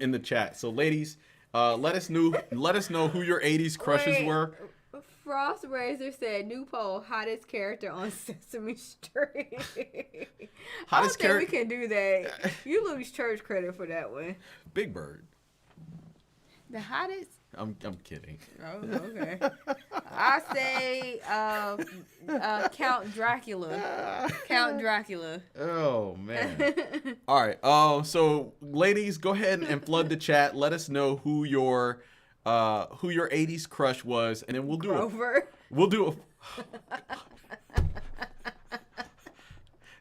in the chat. So, ladies, let us know who your 80s crushes Wait. were. Frost Razor said, new poll, hottest character on Sesame Street. I don't think we can do that. You lose church credit for that one. Big Bird. The hottest? I'm kidding. Oh, okay. I say Count Dracula. Count Dracula. Oh man. All right. So ladies, go ahead and flood the chat. Let us know who your 80s crush was, and then we'll do Grover. We'll do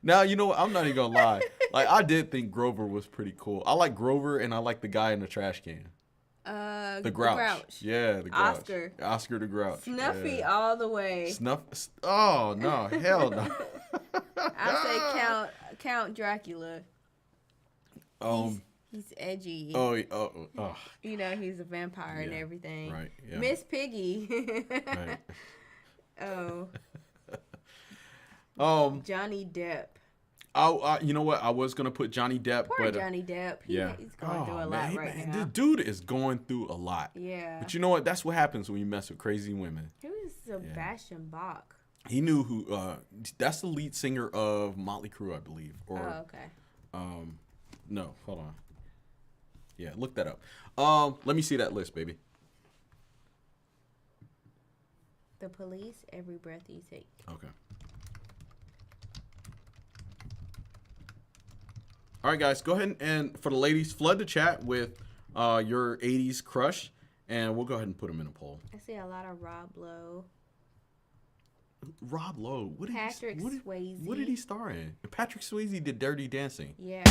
Now, you know what? I'm not even gonna lie. Like, I did think Grover was pretty cool. I like Grover, and I like the guy in the trash can. The Grouch. Yeah, the Grouch. Oscar the Grouch. Snuffy yeah. all the way. Oh no, hell no. I say Count Dracula. He's edgy. Oh. You know, he's a vampire and everything. Right. Yeah. Miss Piggy. Right. Oh. Johnny Depp. You know what? I was gonna put Johnny Depp, Poor Johnny Depp. He's going through a lot right now. This dude is going through a lot. Yeah. But you know what? That's what happens when you mess with crazy women. Who is Sebastian Bach? He knew who. That's the lead singer of Motley Crue, I believe. Or, okay. No, hold on. Yeah, look that up. Let me see that list, baby. The Police, Every Breath You Take. Okay. All right, guys, go ahead and for the ladies, flood the chat with your 80s crush, and we'll go ahead and put them in a poll. I see a lot of Rob Lowe. Rob Lowe. Patrick Swayze. What did he star in? Patrick Swayze did Dirty Dancing. Yeah.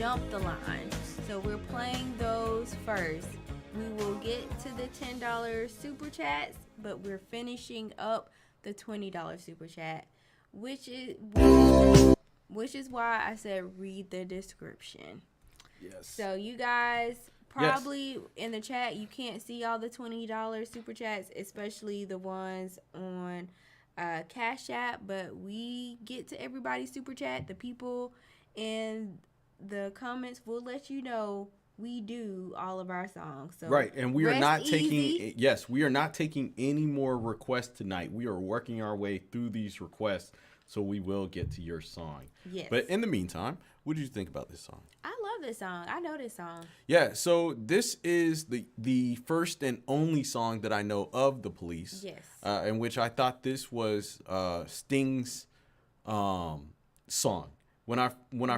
jumped the line. So we're playing those first. We will get to the $10 super chats, but we're finishing up the $20 super chat, which is why I said read the description. Yes. So you guys probably in the chat, you can't see all the $20 super chats, especially the ones on Cash App, but we get to everybody's super chat. The people in the comments will let you know we do all of our songs. So right, and we are not easy. taking. Yes, we are not taking any more requests tonight. We are working our way through these requests, so we will get to your song. Yes. But in the meantime, what did you think about this song? I love this song. I know this song. Yeah, so this is the first and only song that I know of the Police. Yes. In which I thought this was Sting's song. When I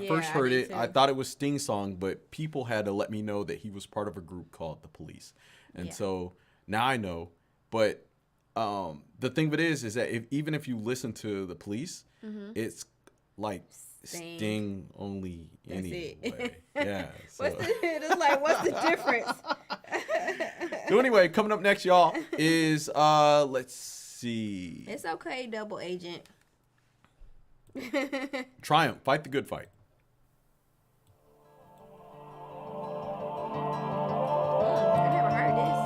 first heard it, I thought it was Sting's song, but people had to let me know that he was part of a group called the Police, and so now I know. But the thing of it is that even if you listen to the Police, it's like Sting only anyway. Yeah. So. What's the difference? So anyway, coming up next, y'all, is let's see. It's okay, Double Agent. Triumph, Fight the Good Fight. I never heard this.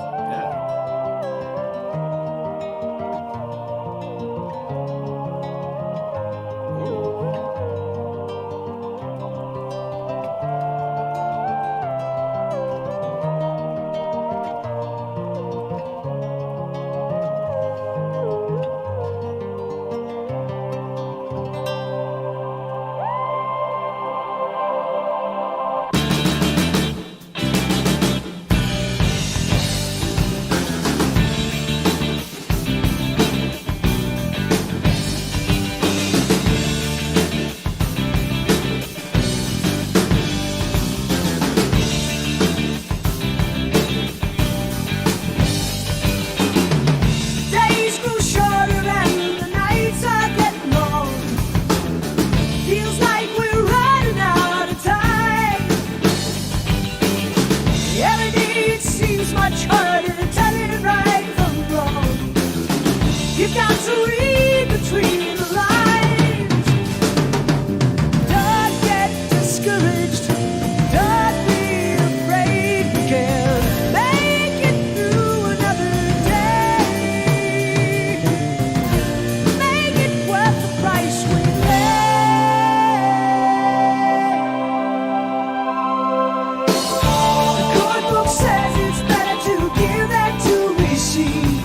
Days grew shorter and the nights are getting long. Feels like we're running out of time. Every day it seems much harder to tell it right from wrong. You've got to read between the lines. Don't get discouraged. Don't be afraid. We can make it through another day. Make it worth the price we pay. The good book says it's better to give than to receive.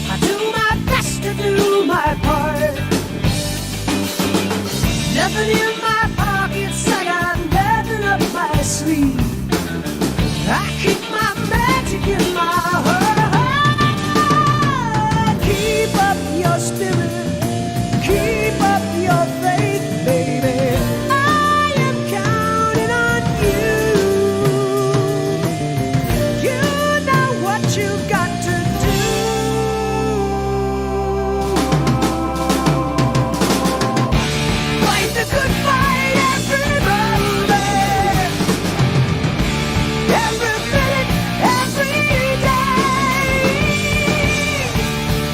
I do my best to do my part. Nothing in my pockets, I got nothing up my sleeve. I keep my magic in my heart. Keep up your spirit, keep up your faith, baby. I am counting on you. You know what you've got to do. Fight the good fight every moment, every minute, every day.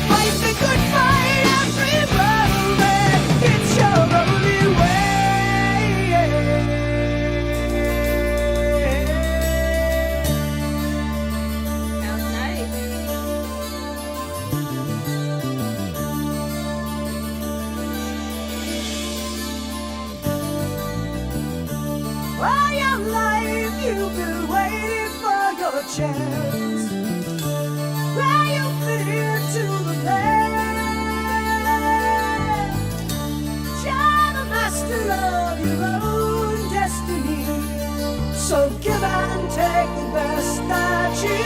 Fight the good fight every moment. It's your only way. Sounds nice. All your life you've been waiting for your chance. Where you fit into the plan. You're the master of your own destiny. So give and take the best that you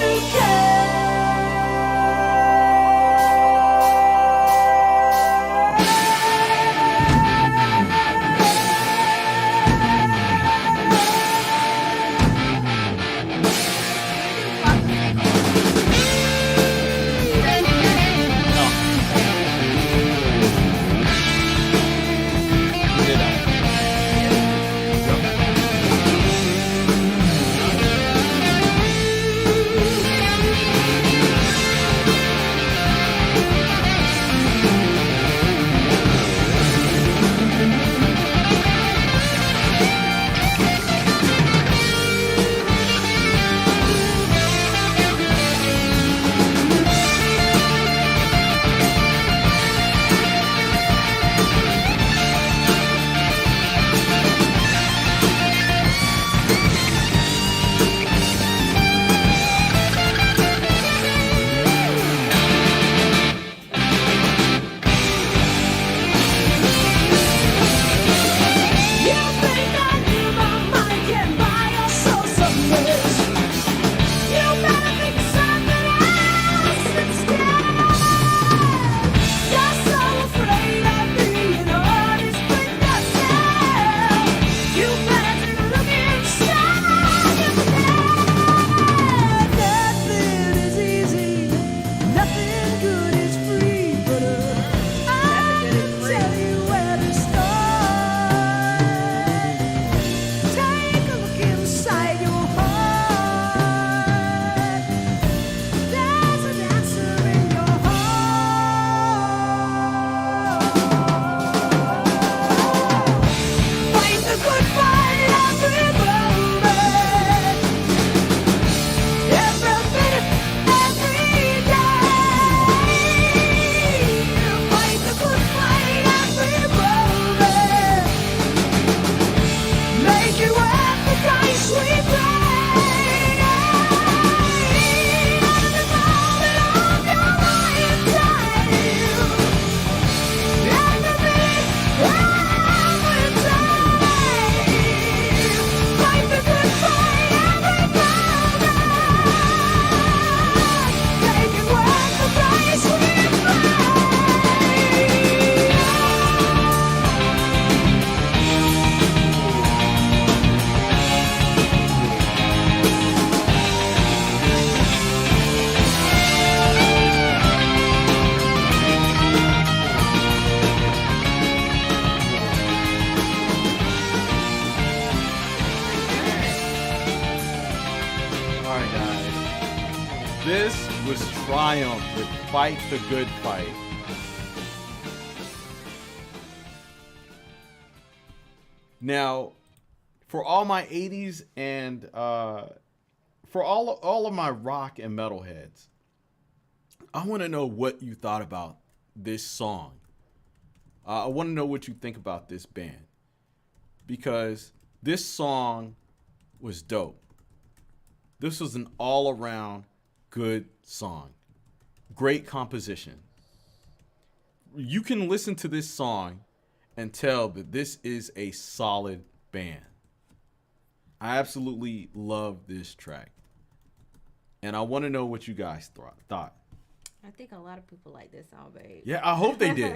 was Triumph with Fight the Good Fight. Now, for all my 80s and for all of my rock and metal heads, I want to know what you thought about this song. I want to know what you think about this band, because this song was dope. This was an all-around good song. Great composition. You can listen to this song and tell that this is a solid band. I absolutely love this track. And I want to know what you guys thought. I think a lot of people like this song, babe. Yeah, I hope they did.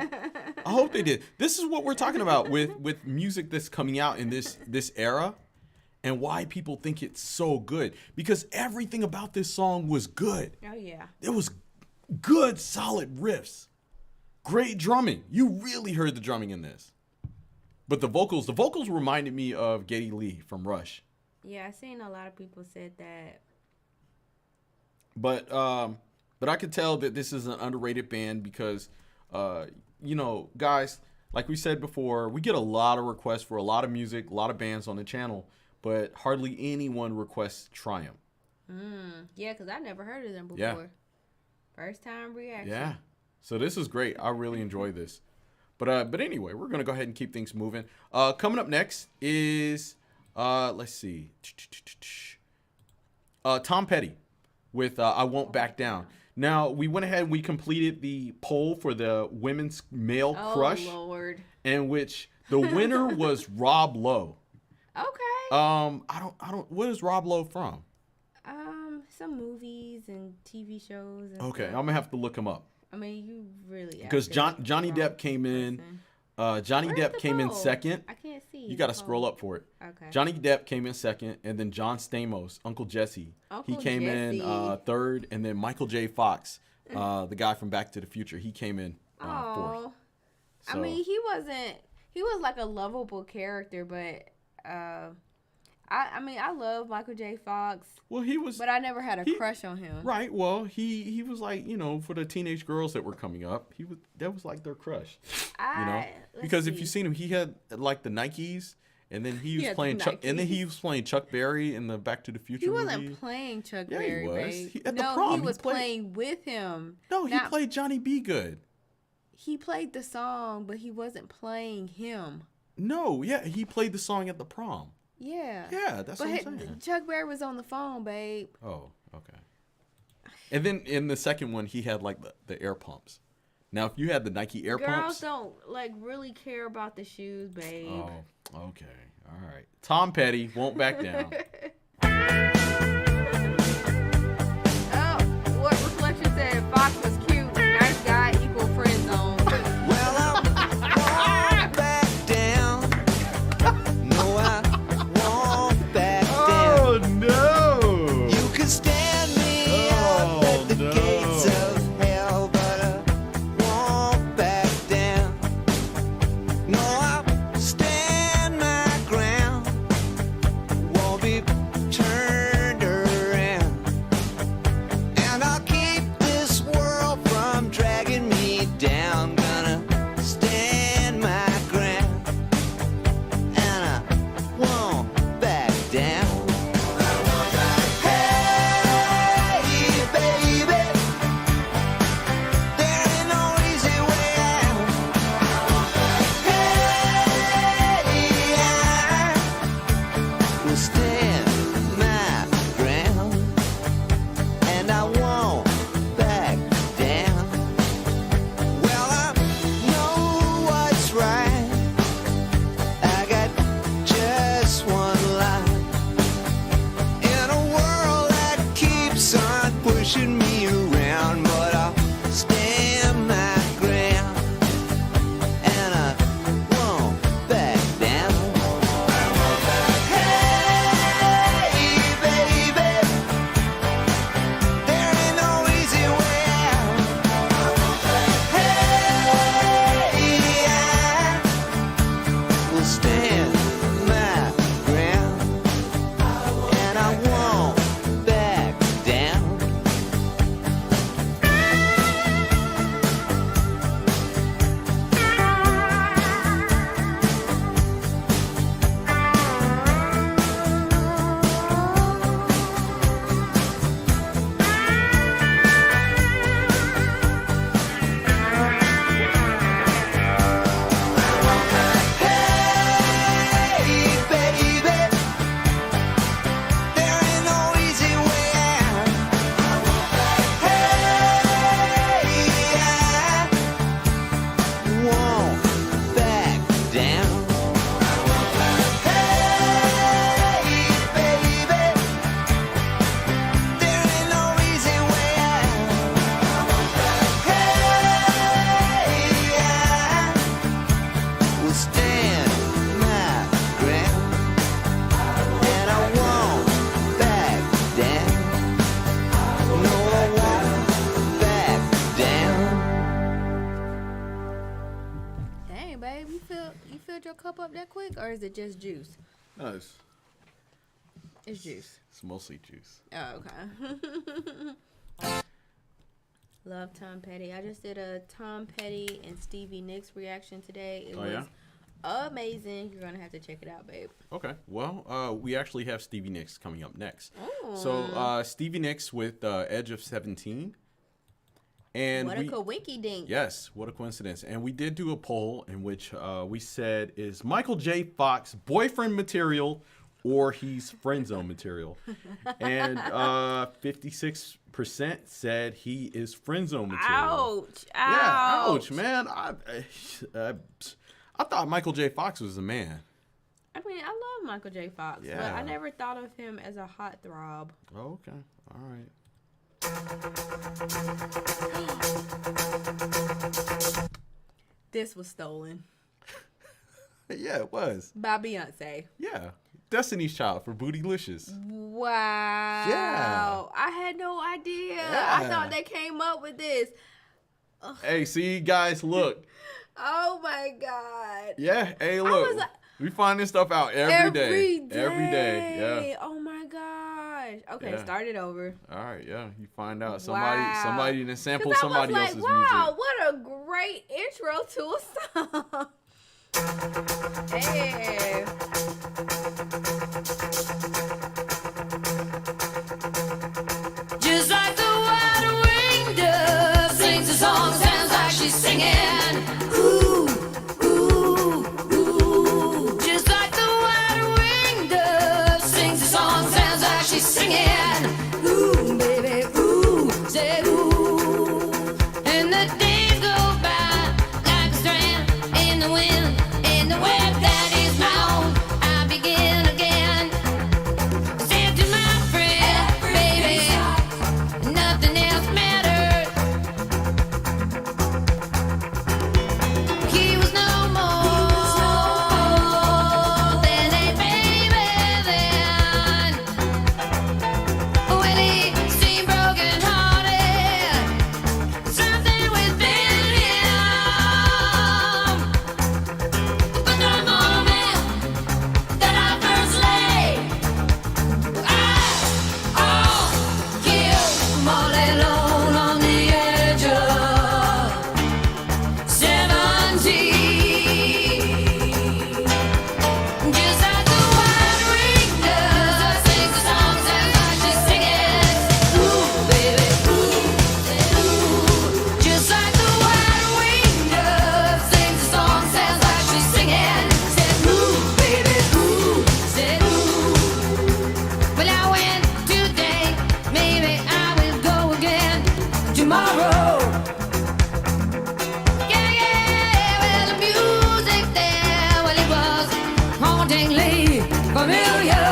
I hope they did. This is what we're talking about with music that's coming out in this era, and why people think it's so good. Because everything about this song was good. Oh, yeah. It was good, solid riffs. Great drumming. You really heard the drumming in this. But the vocals reminded me of Geddy Lee from Rush. Yeah, I seen a lot of people said that. But I could tell that this is an underrated band because, you know, guys, like we said before, we get a lot of requests for a lot of music, a lot of bands on the channel, but hardly anyone requests Triumph. Yeah, because I never heard of them before. Yeah. First time reaction. Yeah. So this is great. I really enjoy this. But anyway, we're going to go ahead and keep things moving. Coming up next is, let's see, Tom Petty with I Won't Back Down. Now, we went ahead and we completed the poll for the women's male crush. Oh, Lord. In which the winner was Rob Lowe. Okay. I don't, what is Rob Lowe from? Some movies and TV shows. And Okay, stuff. I'm gonna have to look him up. I mean, you really. Because Johnny Depp came in. Johnny Where's Depp the came in poll? second. I can't see. You got to scroll up for it. Okay. Johnny Depp came in second, and then John Stamos, Uncle Jesse, he came in third, and then Michael J. Fox, the guy from Back to the Future, he came in fourth. Oh. I So- mean, he was like a lovable character, but I mean, I love Michael J. Fox, Well, he was. but I never had a he- crush on him. Right. Well, he was like, you know, for the teenage girls that were coming up, that was like their crush. You know, because if you seen him, he had like the Nikes, and then he was had the playing Chuck, and then Nikes. he was playing Chuck Berry in the Back to the Future He movie. wasn't playing Chuck Yeah, he Berry, was. babe. At the No, prom, he he was played- playing with him. No, he Not- played Johnny B. Good. He played the song, but he wasn't playing him. No, yeah, he played the song at the prom. Yeah. Yeah, that's But what I'm saying. Chuck Berry was on the phone, babe. Oh, okay. And then in the second one, he had like the air pumps. Now, if you had the Nike air Girls pumps. don't like really care about the shoes, babe. Oh, okay. All right. Tom Petty won't back down. Oh, what Reflection said, Fox was cute. Nice guy, equal friend zone. Well, I won't back down. No, I won't back down. Oh no! You can stand me up at the gates of hell, but I won't back down. No, I'll stand my ground. Won't be turned around. stand my ground, and I won't back down. No, I won't back down. Dang, babe, you filled your cup up that quick, or is it just juice? No, It's juice. it's mostly juice. Oh, okay. Love Tom Petty. I just did a Tom Petty and Stevie Nicks reaction today. It was amazing. You're gonna have to check it out, babe. Okay. Well, we actually have Stevie Nicks coming up next. Ooh. So Stevie Nicks with Edge of 17. And What a kawinky dink. Yes, what a coincidence. And we did do a poll in which we said, is Michael J. Fox boyfriend material or he's friend zone material? And 56% said he is friend zone material. Ouch. Yeah, ouch, man. I thought Michael J. Fox was the man. I mean, I love Michael J. Fox, but Yeah. I never thought of him as a hot throb. Oh, okay. All right. This was stolen Yeah, it was. by Beyonce. Yeah. Destiny's Child for Bootylicious. Wow. Yeah. I had no idea. Yeah. I thought they came up with this. Hey, see, guys, look. Oh my God. Yeah, hey, look. was like- we find this stuff out every day. Every day. Yeah. Oh my gosh. Okay, Yeah. start it over. All right, yeah. You find out Wow. somebody didn't sample 'Cause I somebody was like, else's wow, music. what a great intro to a song. Hey. Just like the white-winged dove sings a song, sounds like she's singing. Ooh, ooh, ooh. Just like the white-winged dove sings a song, sounds like she's singing. Ooh, baby, ooh, say ooh. And the days go by like a strand in the wind, in the web that is my own. I begin again. Said to my friend, baby, nothing else matters. He was no more than a baby then. When he seemed broken hearted, something within him. But the moment that I first laid all alone on the edge of 17. Just like the white-winged dove sings a song, sounds like she's singing. Ooh, baby, ooh, ooh. Just like the white-winged dove sings a song, sounds like she's singing. Said ooh, baby, ooh, said ooh. Well, I went today, maybe I will go again tomorrow. Yeah, yeah, well, the music there, well, it was hauntingly familiar.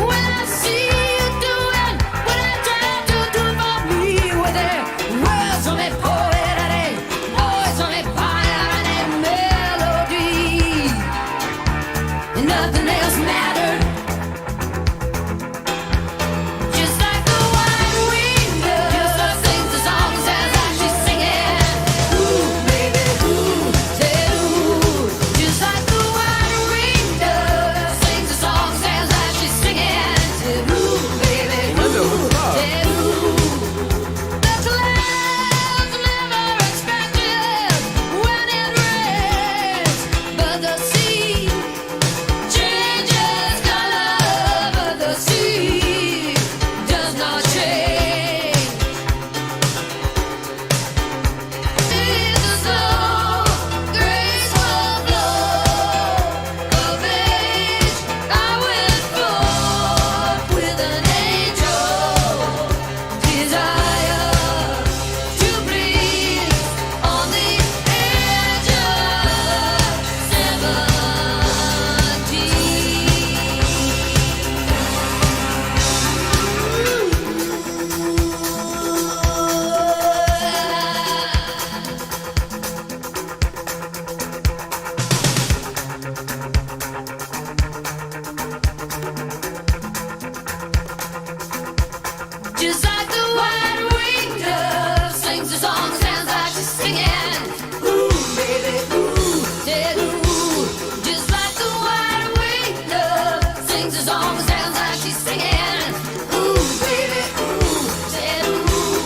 When I see you doing what I tried to do for me with it, words on that poetry, voice on that fire and that melody, and nothing else mattered. Just like the white-winged dove sings the song, sounds like she's singing. Ooh, baby, ooh, say ooh. Just like the white-winged said ooh, just like the wide awake dove sings a song that sounds like she's singing. Ooh, baby, ooh, said ooh.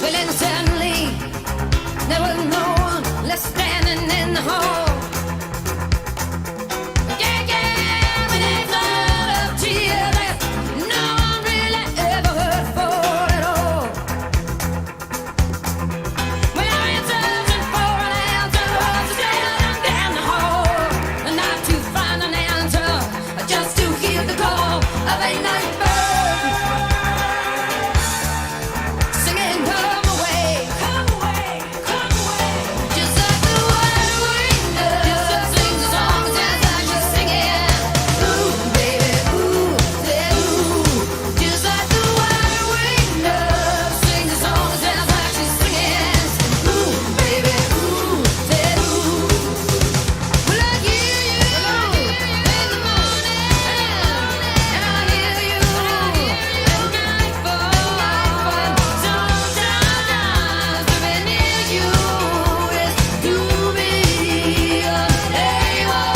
Well, then suddenly there was no one left standing in the hall. Yeah, yeah, but it's not up to you that no one really ever heard for at all. Well, I'm searching for an answer to stand down the hall, and not to find an answer, just to hear the call of a night bird singing, come away, come away, come away. Just like the wide awake dove sings a song that sounds like she's singing. Ooh, baby, ooh, said ooh. Just like the wide awake dove sings a song that sounds like she's singing. Ooh, baby, ooh, said ooh. Well, I hear you in the morning, and I hear you at nightfall. Sometimes to be near you is to be unable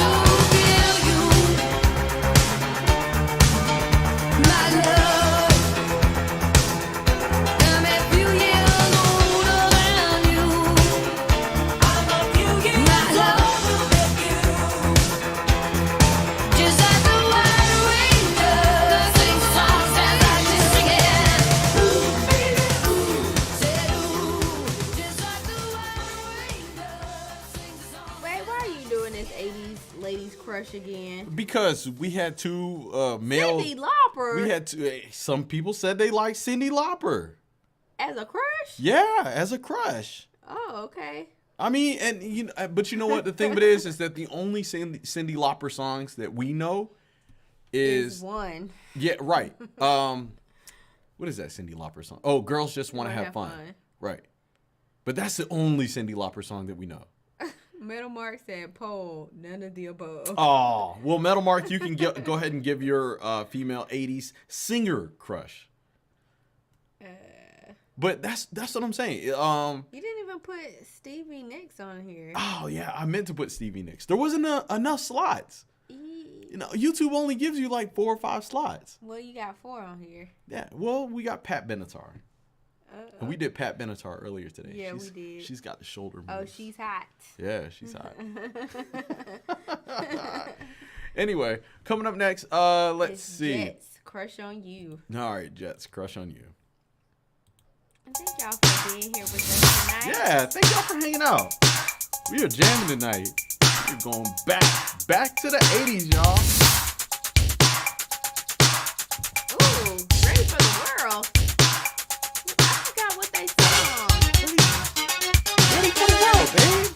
to feel you, my love. I'm a few years older than you. I'm a few years older than you. Just like the wide awake dove sings a song that sounds like she's singing. Ooh, baby, ooh, said ooh. Just like the wide awake dove sings a song. Wait, why are you doing this 80s ladies crush again? Because we had two male. Cyndi Lauper We had two. Some people said they like Cyndi Lauper. as a crush? Yeah, as a crush. Oh, okay. I mean, and you know, but you know what the thing of it is that the only Cyndi Lauper songs that we know Is is one. yeah, right. What is that Cyndi Lauper song? Oh, Girls Just Want to Wanna Have Fun. Right. But that's the only Cyndi Lauper song that we know. Metal Mark said, "Poll, none of the above." Oh, well, Metal Mark, you can go ahead and give your female 80s singer crush. But that's what I'm saying. You didn't even put Stevie Nicks on here. Oh yeah, I meant to put Stevie Nicks. There wasn't enough slots. You know, YouTube only gives you like 4 or 5 slots. Well, you got 4 on here. Yeah, well, we got Pat Benatar. And we did Pat Benatar earlier today. Yeah, we did. She's got the shoulder moves. Oh, she's hot. Yeah, she's hot. Anyway, coming up next, let's It's see. Jets, crush on you. All right, Jets, crush on you. And thank y'all for being here with us tonight. Yeah, thank y'all for hanging out. We are jamming tonight. We're going back to the 80s, y'all. Ooh, ready for the world. I forgot what they song. Ready for the world, babe.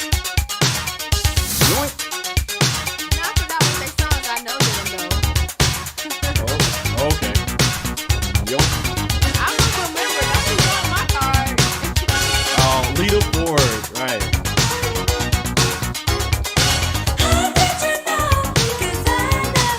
Joint. No, I forgot what they song. I know them though. Oh, okay. Yo. I don't remember. Don't be on my card. Oh, Lita Ford, right. How did you know? 'Cause I know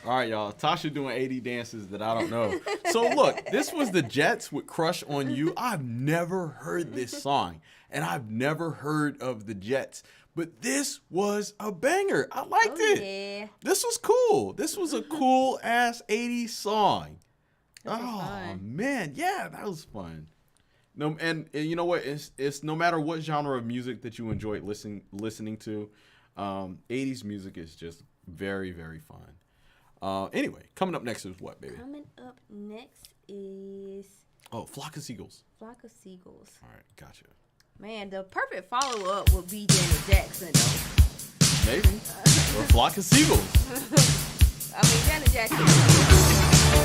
All right, y'all. Tasha doing 80 dances that I don't know. So look, this was the Jets with Crush on You. I've never heard this song, and I've never heard of the Jets. But this was a banger. I liked it. Yeah. This was cool. This was a cool ass 80s song. was Oh fun. man, yeah, that was fun. No, and you know what? It's no matter what genre of music that you enjoy listening to, 80s music is just very, very fun. Anyway, coming up next is what, baby? Coming up next is Oh, Flock of Seagulls. Flock of Seagulls. All right, gotcha. Man, the perfect follow-up would be Janet Jackson, though. Maybe. Or Flock of Seagulls. I mean, Janet Jackson.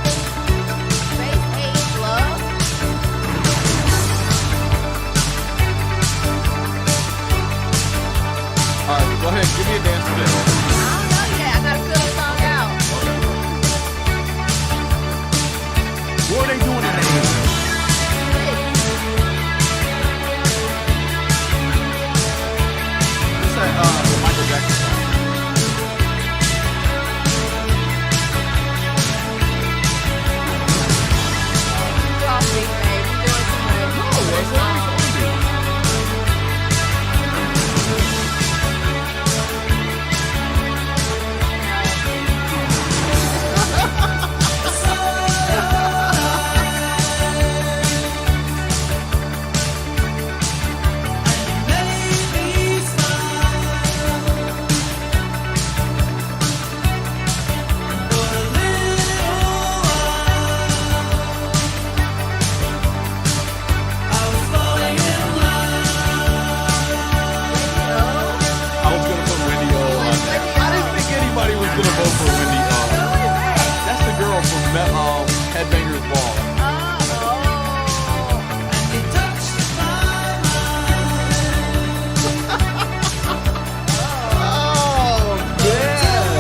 Space Age Love. All right, go ahead. Give me a dance today. I don't know yet. I gotta fill the song out. What are they doing in the 80s? What's that, the Michael Jackson song? Coffee, babe. You doing too much. Oh, what's that? I was gonna put Wendy O on there. I didn't think anybody was gonna vote for Wendy O. That's the girl from Headbangers Ball. Oh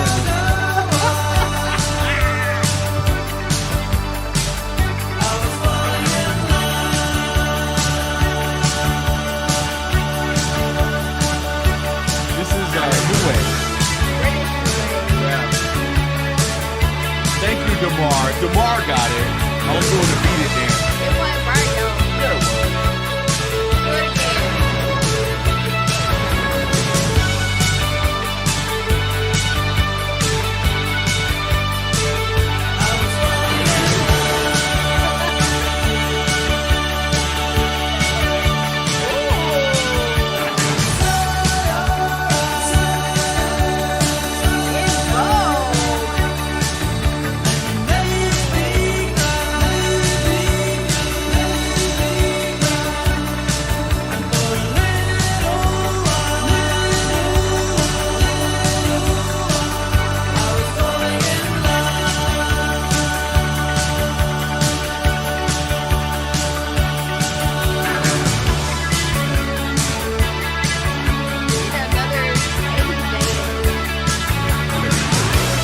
This is New Wave. Yeah. Thank you, Damar. Damar got it. I was doing the beat it dance. It wasn't right, though. Yeah, it was. Do it again.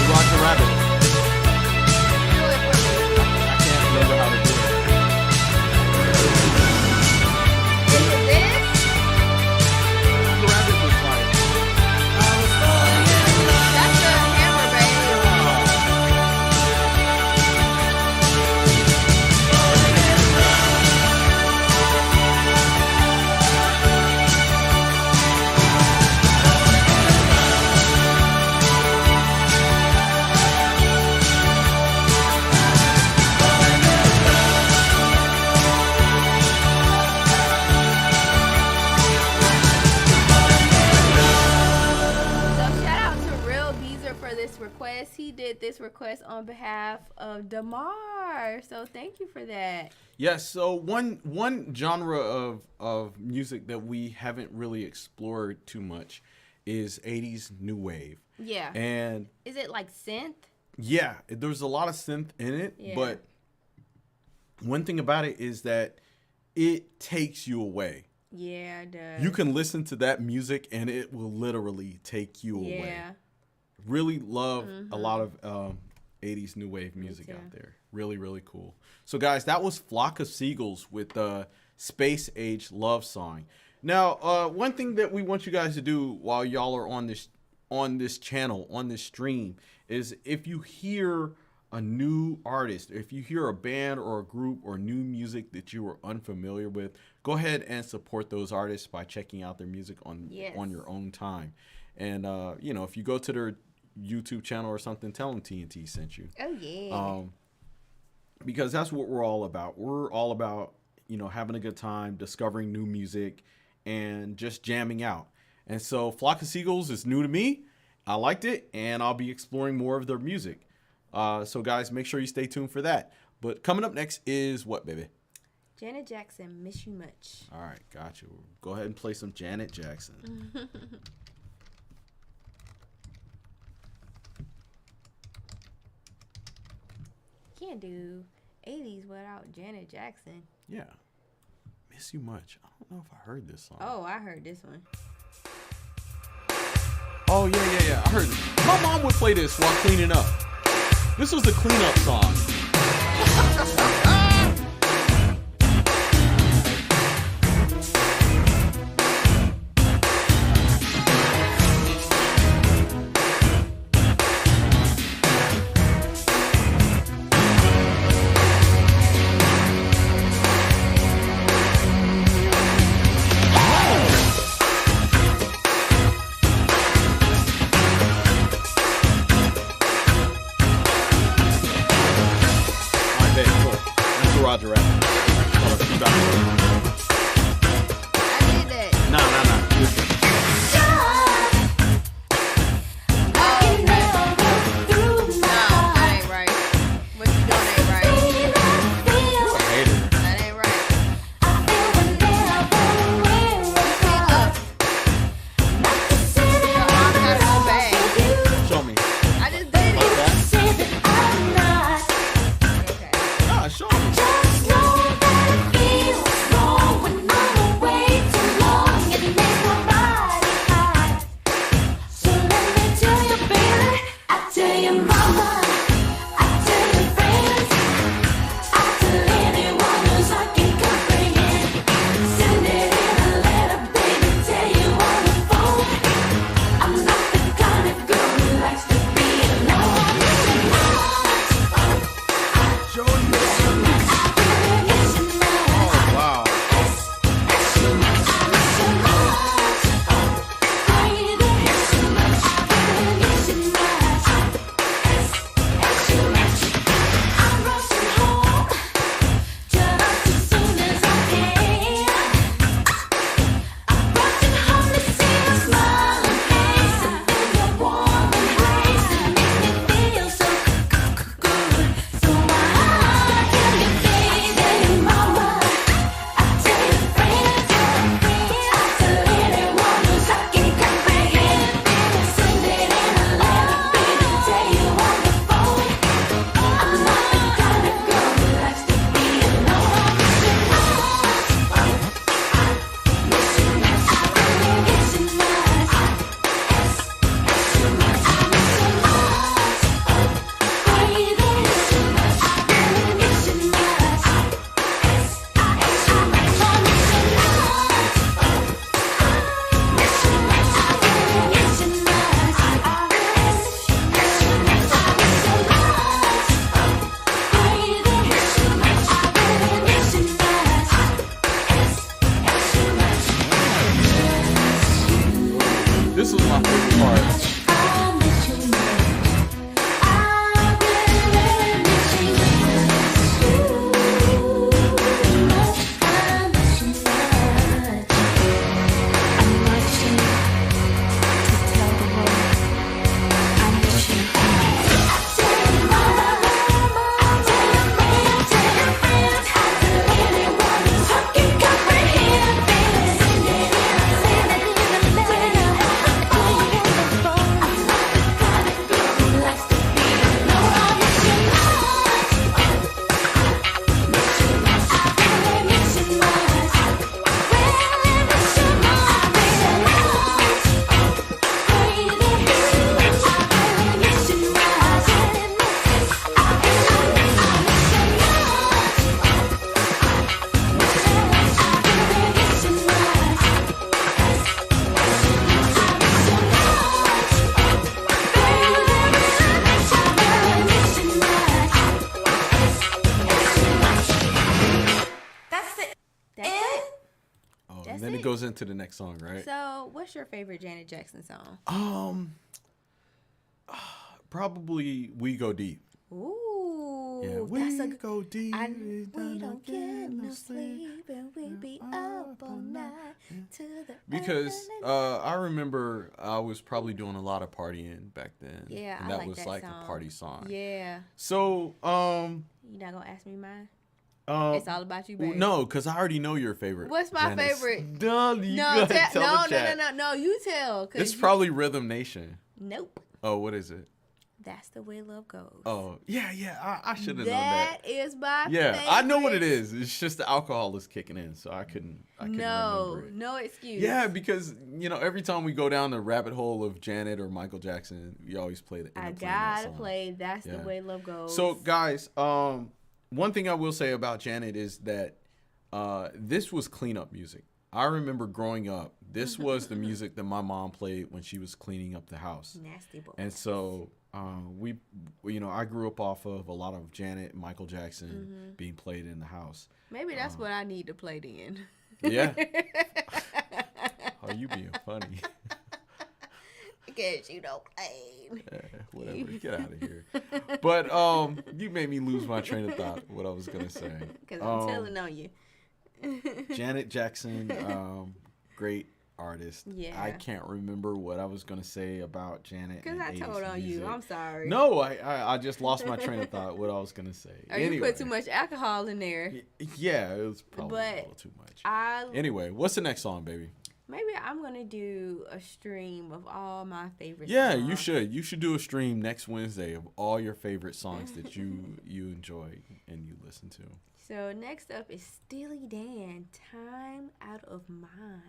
Roger Rabbit. I can't remember how to do it. Roger Rabbit was like, request. He did this request on behalf of Damar. So thank you for that. yes. So one genre of music that we haven't really explored too much is 80s new wave. Yeah. And Is it like synth? yeah, there's a lot of synth in it, Yeah. but one thing about it is that it takes you away. Yeah, it does. You can listen to that music and it will literally take you away. Yeah. Really love a lot of 80s new wave music too. out there. Really, really cool. So guys, that was Flock of Seagulls with Space Age Love Song. Now, one thing that we want you guys to do while y'all are on this channel, on this stream, is if you hear a new artist, if you hear a band or a group or new music that you are unfamiliar with, go ahead and support those artists by checking out their music on your own time. And you know, if you go to their YouTube channel or something, tell them TNT sent you. Oh yeah. Because that's what we're all about. We're all about, you know, having a good time, discovering new music, and just jamming out. And so Flock of Seagulls is new to me. I liked it, and I'll be exploring more of their music. So guys, make sure you stay tuned for that. But coming up next is what, baby? Janet Jackson, Miss You Much. All right, got you. Go ahead and play some Janet Jackson. Can't do 80s without Janet Jackson. Yeah. Miss You Much. I don't know if I heard this song. Oh, I heard this one. Oh, yeah. I heard it. My mom would play this while cleaning up. This was the cleanup song. Roger Rabbit. I did that. Nah. Listen. That ain't right. What you doing ain't right. You a hater. That ain't right. Your arm got so bad. Show me. I just did Like it. that? Okay. Nah, show me. goes into the next song, right? So, what's your favorite Janet Jackson song? Probably We Go Deep. Ooh, Yeah, that's we go deep. we don't get no sleep, and we be up all night to the Because I remember I was probably doing a lot of partying back then. Yeah, and I that like was that like song. a party song. Yeah, So, you not gonna ask me mine? It's all about you, baby. no, because I already know your favorite. What's my Janet. favorite? Duh, you No, gotta tell the chat. no. You tell. 'Cause It's you- probably Rhythm Nation. Nope. Oh, what is it? That's the way love goes. Oh, yeah. I should have known that. That is my Yeah, favorite. I know what it is. It's just the alcohol is kicking in, so I couldn't remember it. No excuse. Yeah, because every time we go down the rabbit hole of Janet or Michael Jackson, we always play the. I end up playing that gotta song. play That's the Yeah. Way Love Goes. So guys, one thing I will say about Janet is that this was cleanup music. I remember growing up, this was the music that my mom played when she was cleaning up the house. Nasty boy. And so I grew up off of a lot of Janet and Michael Jackson being played in the house. Maybe that's what I need to play then. Yeah. Oh, you being funny. Because you don't play. Whatever. Get out of here. But you made me lose my train of thought. What I was gonna say. Because I'm telling on you. Janet Jackson, great artist. Yeah. I can't remember what I was gonna say about Janet. Because I told on you. I'm sorry. No, I just lost my train of thought. What I was gonna say. Or you put too much alcohol in there. Yeah, it was probably But a little too much. Anyway, what's the next song, baby? Maybe I'm gonna do a stream of all my favorite Yeah, songs. you should. You should do a stream next Wednesday of all your favorite songs that you enjoy and you listen to. So next up is Steely Dan, Time Out of Mind.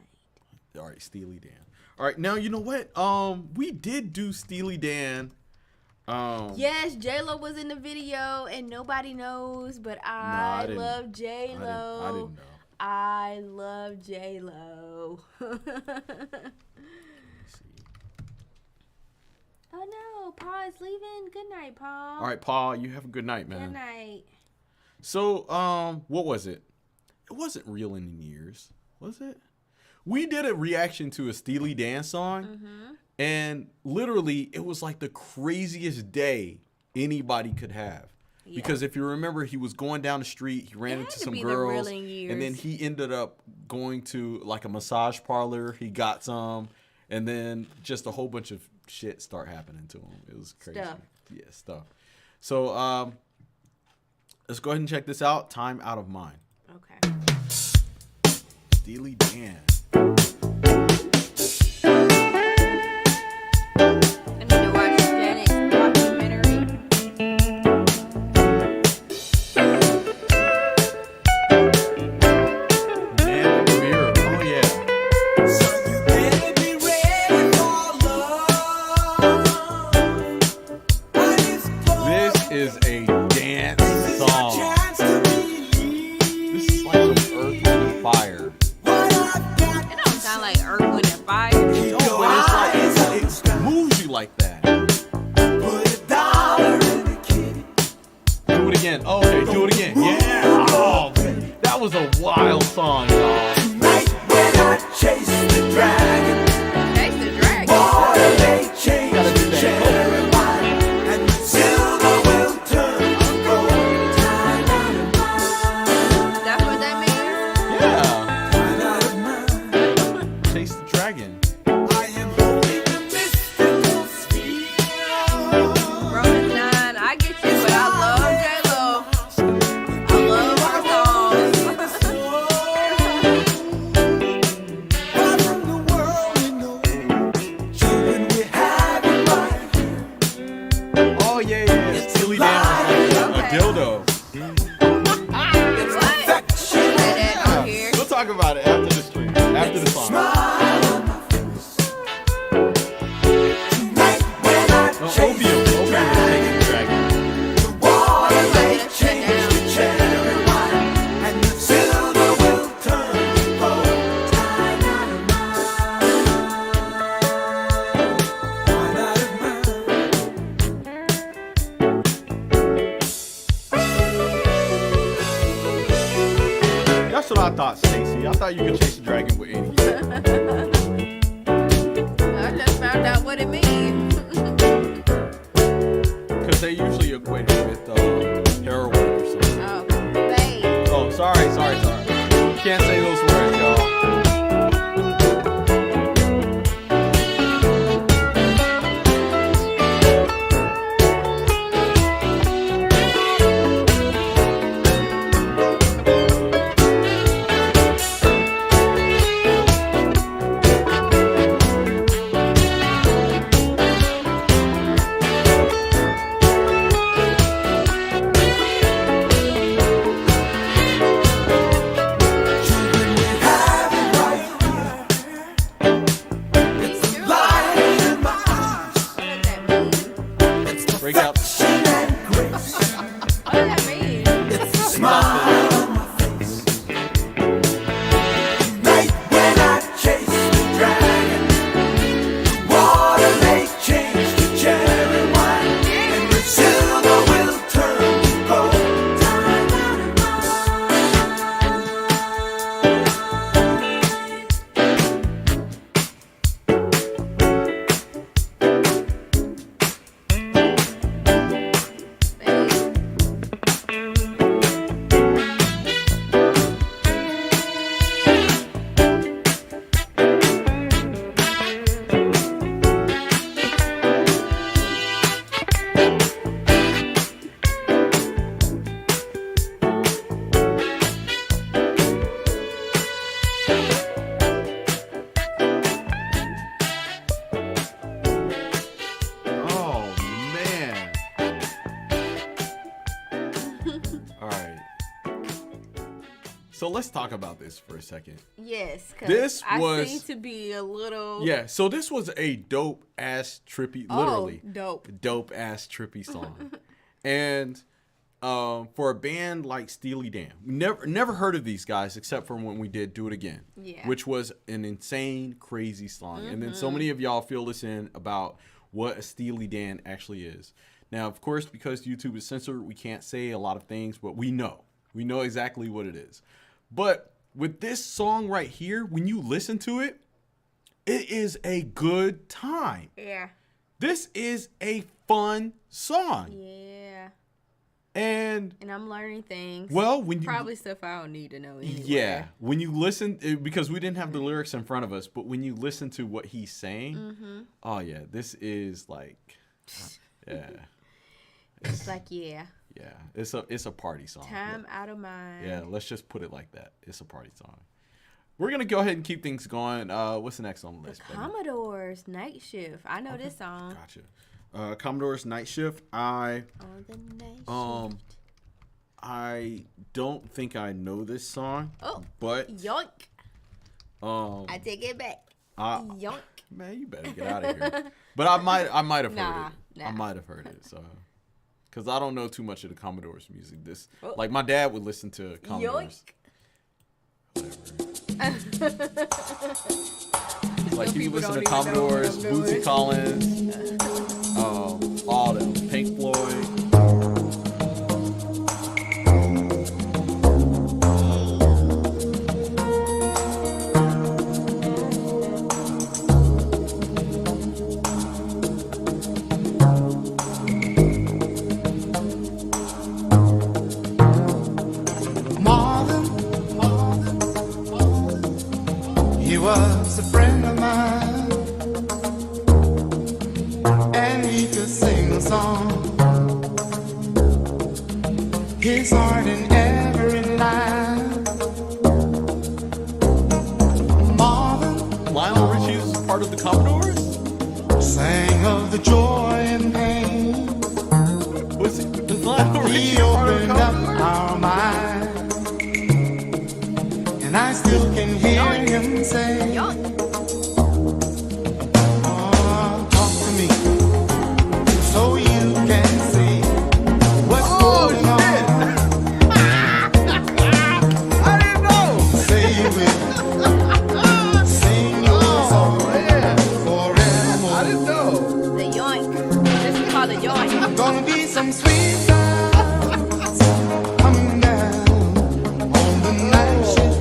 All right, Steely Dan. All right, now you know what? We did do Steely Dan. Yes, J-Lo was in the video and nobody knows, but I didn't. love J-Lo. I didn't know. I love J-Lo. Let's see. Oh no, Paul is leaving. Good night, Paul. All right, Paul, you have a good night, man. Good night. So, what was it? It wasn't Real in Years, was it? We did a reaction to a Steely Dan song, and literally, it was like the craziest day anybody could have. Yeah. Because if you remember, he was going down the street, he ran It into had to some be the girls, Real in Years. and then he ended up going to like a massage parlor. He got some, and then just a whole bunch of shit start happening to him. It was crazy. Stuff. Yeah, stuff. So, let's go ahead and check this out. Time Out of Mind. Okay. Steely Dan. I need to watch Janet's documentary. Man in the Mirror. Oh, yeah. So you better be ready for love. This is a dance song. Chance to believe This is like some Earth, Wind, and Fire. what I've got. It don't sound like Earth, Wind, and Fire. No, but it's like, it moves you like that. Put a dollar in a kitty. Do it again. Oh, okay, do it again. Yeah. Oh, that was a wild song, y'all. Right when I chase the dragon, Chase the Dragon. water may change Gotta do to that. cherry wine, and silver will turn to gold. Time out of mind. That's what that means? Yeah. Time out of mind. Chase the Dragon. I am holding the mystical sphere. Romans 9, I get you, but I love J-Lo. I love her songs. Far from the world we know, children we have in mind. Oh, yeah. Steely Dan was like a dildo. What? Say that on here. We'll talk about it after the stream. After the song. Smile on my face. Tonight when I No, chase Opium. the Opium was dragon, Chasing the Dragon. the water may Shut change down. to cherry wine, and the silver will turn to gold. Time out of mind. Time out of mind. That's what I thought, Stacey. I thought you could chase a dragon with any. I just found out what it means. Because they usually equate it with heroin or something. Oh, babe. Oh, sorry. Can't say those words, y'all. Break out. What does that mean? Night when I chase the dragon, water may change to cherry wine, and the silver will turn to gold. Oh, man. All right. So let's talk about this for a second. Yes, This I was- seem to be a little. Yeah, so this was a dope ass trippy, literally dope. ass trippy song. And for a band like Steely Dan, never heard of these guys except for when we did Do It Again, Yeah. which was an insane, crazy song. And then so many of y'all fill us in about what a Steely Dan actually is. Now, of course, because YouTube is censored, we can't say a lot of things, but we know exactly what it is. But with this song right here, when you listen to it, it is a good time. Yeah. This is a fun song. Yeah. And And I'm learning things. well, when you Probably stuff I don't need to know anyway. yeah, when you listen, because we didn't have the lyrics in front of us, but when you listen to what he's saying, oh yeah, this is like, yeah, It's like, yeah. it's a party song. Time out of mind. Yeah, let's just put it like that. It's a party song. We're gonna go ahead and keep things going. What's the next on the list? baby? Commodores Night Shift. I know this song. Gotcha. Commodore's Night Shift. On the night shift. I don't think I know this song. Oh, but yoink. I take it back. Yoink. Man, you better get out of here. But I might have heard Nah, it. nah. I might have heard it. So, because I don't know too much of the Commodore's music. Oh. Like my dad would listen to Commodore's. Like he would listen to Commodores, Bootsy Collins, all them, Pink Floyd. He was a friend of mine, and he could sing a song. His heart in every line. Marvin Lionel Richie is part of the Commodores? sang of the joy and pain. Is Lionel Richie He part of the opened up Commodores? our minds, and I still can hear him say, "Oh, talk to me, so you can see what's going on." I didn't know. Say you will sing your song forevermore. I didn't know. The yoink. This is called the yoink. Gonna be some sweet sounds coming down on the night shift.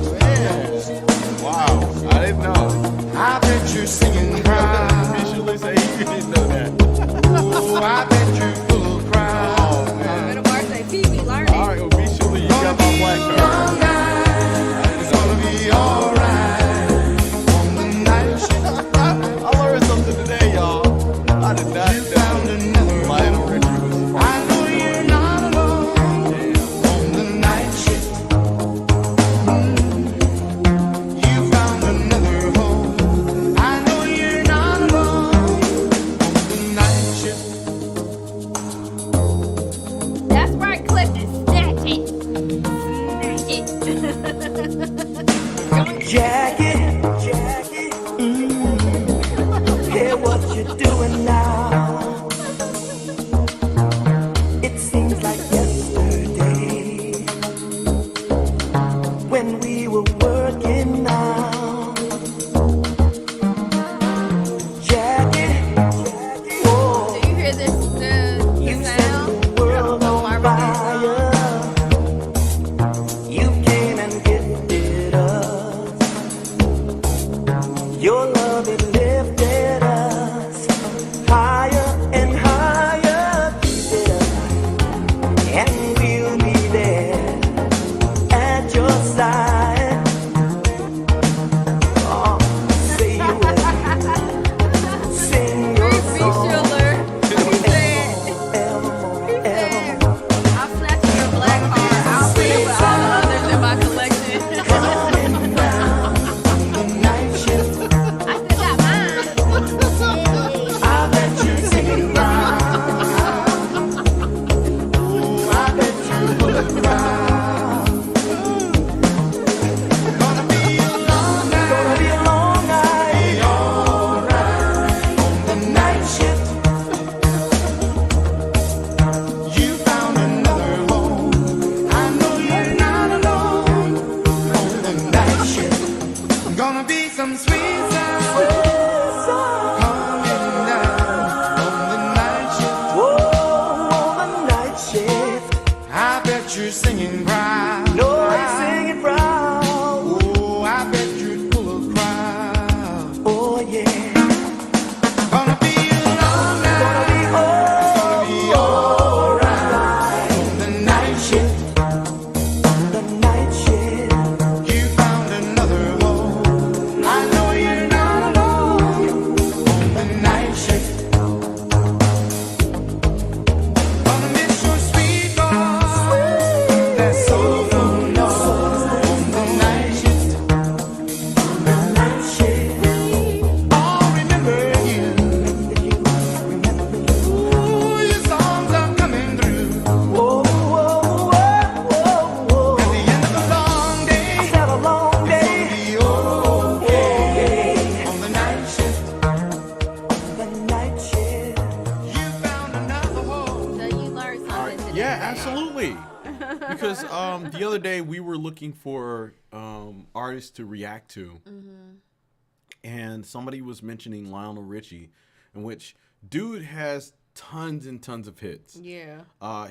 bet you're singing proud. No, I'm singing proud. Oh, I bet you're full of pride. Oh, yeah. Gonna be a long night. Gonna be alright. The night shift, The night shift. you found another home. I know you're not alone. The night shift. Gonna miss your sweet voice. That soulful note. The night shift. The night shift. I'll remember you. Ooh, your songs are coming through. Whoa, whoa, whoa, whoa, whoa. At the end of a long day, It's had a long day. be okay. On the night shift, The night shift. you found another home. So you learned something today. Yeah, absolutely. Because the other day we were looking for artists to react to, and somebody was mentioning Lionel Richie, in which dude has tons and tons of hits. Yeah.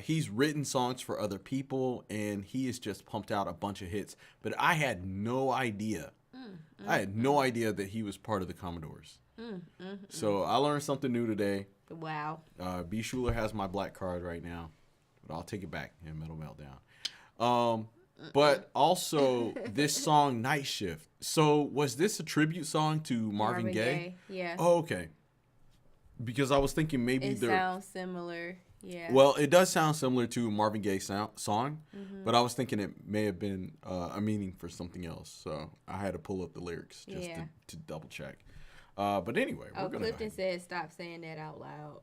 He's written songs for other people, and he has just pumped out a bunch of hits. But I had no idea. I had no idea that he was part of the Commodores. So I learned something new today. Wow. B. Schuler has my black card right now, but I'll take it back in Metal Meltdown. But also this song Night Shift. So was this a tribute song to Marvin Gaye? Yeah. Oh, okay. Because I was thinking maybe It they're sounds similar. Yeah. well, it does sound similar to Marvin Gaye's song, but I was thinking it may have been a meaning for something else. So I had to pull up the lyrics just Yeah. to double check. But anyway, Oh, we're gonna Clifton said stop saying that out loud.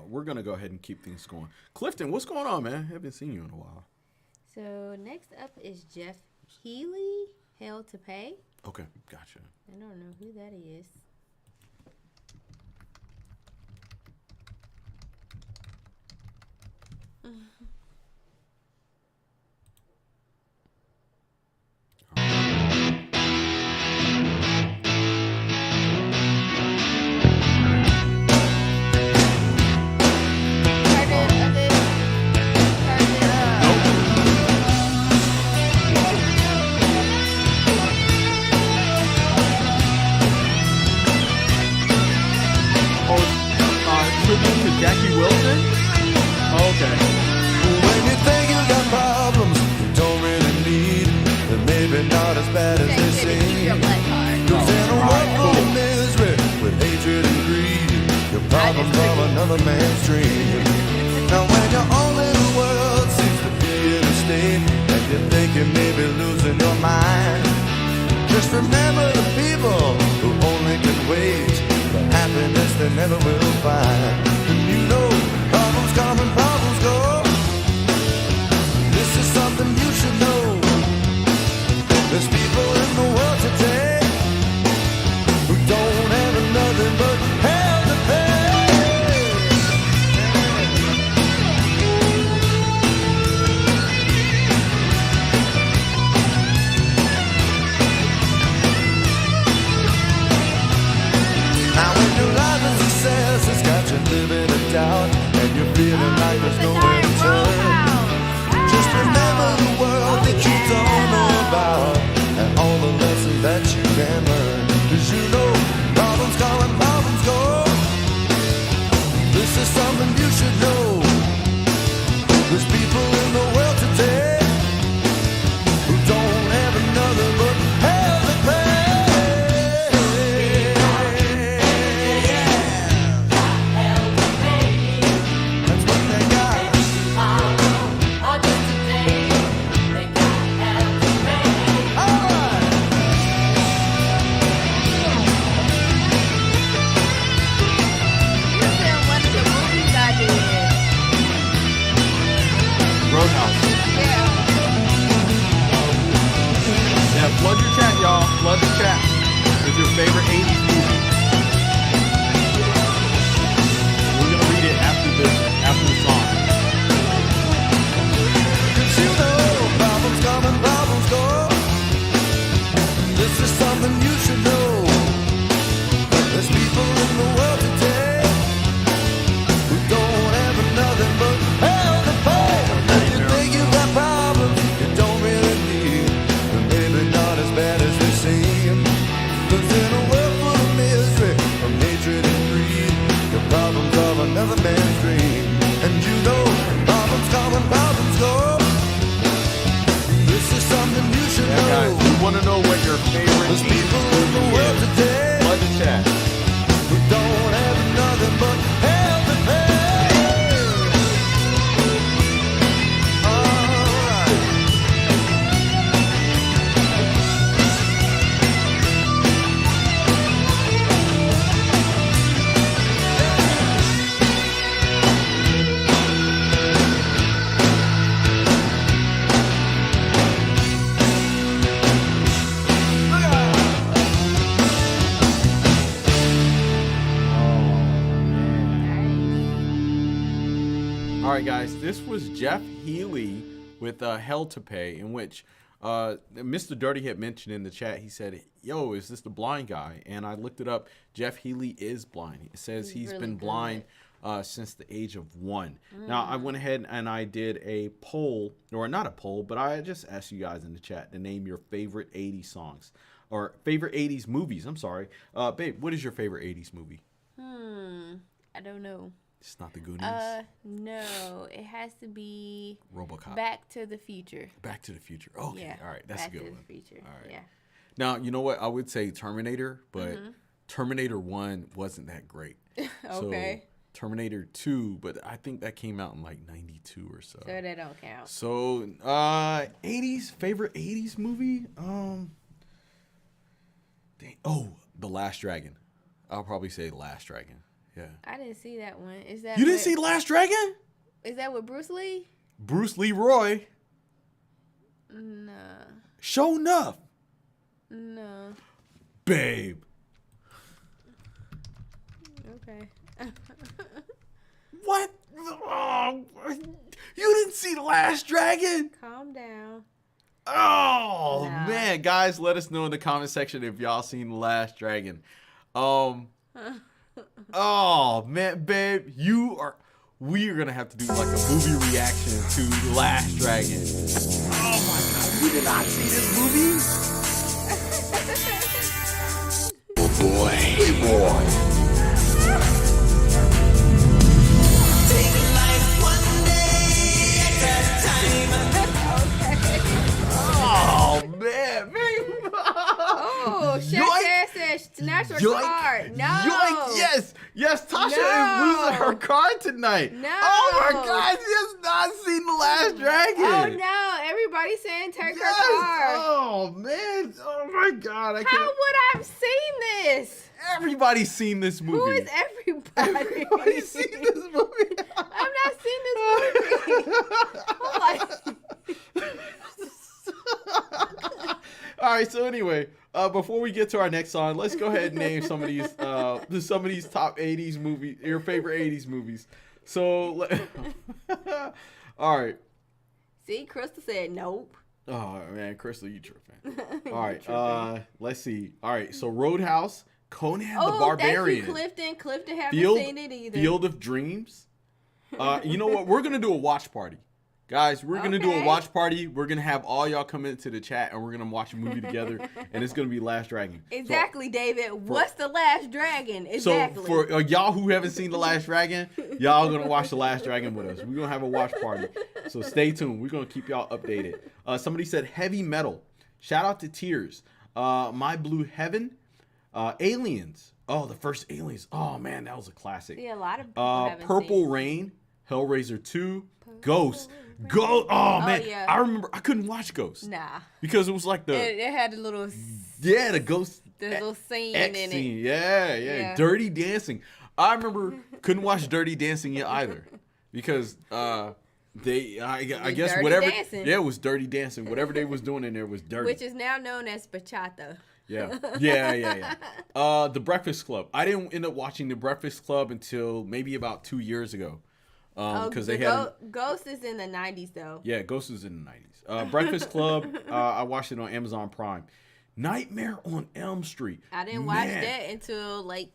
we're gonna go ahead and keep things going. Clifton, what's going on, man? Haven't seen you in a while. So next up is Jeff Healy, Hell to Pay. Okay, gotcha. I don't know who that is. Tribute to Jackie Wilson? Okay. When you think you got problems you don't really need, they're maybe not as bad as they Keep your seem. black card. Cause in a world full of misery, with hatred and greed, your problems are another man's dream. Now when your own little world seems to be in a state, and you think you may be losing your mind, just remember the people who only can wait for happiness they never will find. And you know, problems come and problems go. This is something you should know. There's people in the world today who don't have nothing but hell to pay. Now when your life is success, it's got you living right, guys, this was Jeff Healy with Hell to Pay, in which Mr. Dirty had mentioned in the chat. He said, yo, is this the blind guy? And I looked it up. Jeff Healy is blind. It says he's really been good. blind since the age of 1. Now, I went ahead and I did a poll, or not a poll, but I just asked you guys in the chat to name your favorite 80s songs, or favorite 80s movies. I'm sorry. Babe, what is your favorite 80s movie? I don't know. It's not the Goonies. No, it has to be RoboCop. Back to the Future. Back to the Future. Okay, Yeah, all right, that's Back a good to one. the Future. All right. Yeah. Now, you know what? I would say Terminator, but Terminator 1 wasn't that great. Okay. So, Terminator 2, but I think that came out in like 92 or so. So that don't count. So, 80s, favorite 80s movie? The Last Dragon. I'll probably say Last Dragon. Yeah. I didn't see that one. Is that You didn't with- see Last Dragon? Is that with Bruce Lee? Bruce Leroy. No. Show enough. No. Babe. Okay. What? Oh, you didn't see The Last Dragon? Calm down. Oh, Nah. man. Guys, let us know in the comment section if y'all seen The Last Dragon. Oh, man, babe. We are going to have to do like a movie reaction to The Last Dragon. Oh, my God. You did not see this movie? Take life one day at a time. Oh, man. Babe. Oh, Shaq says snatch her Yoink. card. No. Yoink. Yes, Tasha is No. losing her card tonight. No. Oh my God, she has not seen The Last Dragon. Oh no! Everybody's saying take Yes. her card. Oh man. Oh my God, I How can't. would I have seen this? Everybody's seen this movie. Who is everybody? Everybody's seen this movie. I've not seen this movie. I'm like, All right. So anyway, before we get to our next song, let's go ahead and name some of these top 80s movies, your favorite 80s movies. So, all right. see, Crystal said nope. Oh man, Crystal, you tripping. All right. Let's see. All right. So Roadhouse, Conan the Barbarian, thank you, Clifton. Clifton haven't Field, seen it either. Field of Dreams. You know what? We're gonna do a watch party. Guys, we're going to do a Okay. watch party. We're going to have all y'all come into the chat, and we're going to watch a movie together, and it's going to be Last Dragon. Exactly, David. What's the Last Dragon? Exactly. So for y'all who haven't seen The Last Dragon, y'all going to watch The Last Dragon with us. We're going to have a watch party. So stay tuned. We're going to keep y'all updated. Somebody said Heavy Metal. Shout out to Tears. My Blue Heaven. Aliens. Oh, the first Aliens. Oh, man, that was a classic. See, a lot of people haven't Purple seen. Rain. Hellraiser 2. Ghost. Go! Oh man, yeah. I remember I couldn't watch Ghost Nah. because it was like the It had a little, the Ghost little scene X in scene. it. Yeah, Dirty Dancing. I remember couldn't watch Dirty Dancing yet either because I guess Dirty whatever Dancing. it was Dirty Dancing. Whatever they was doing in there was dirty. Which is now known as bachata. Yeah. The Breakfast Club. I didn't end up watching The Breakfast Club until maybe about 2 years ago. Because they had Ghost is in the 90s though. Yeah, Ghost was in the 90s. Breakfast Club, I watched it on Amazon Prime. Nightmare on Elm Street. I didn't watch that until like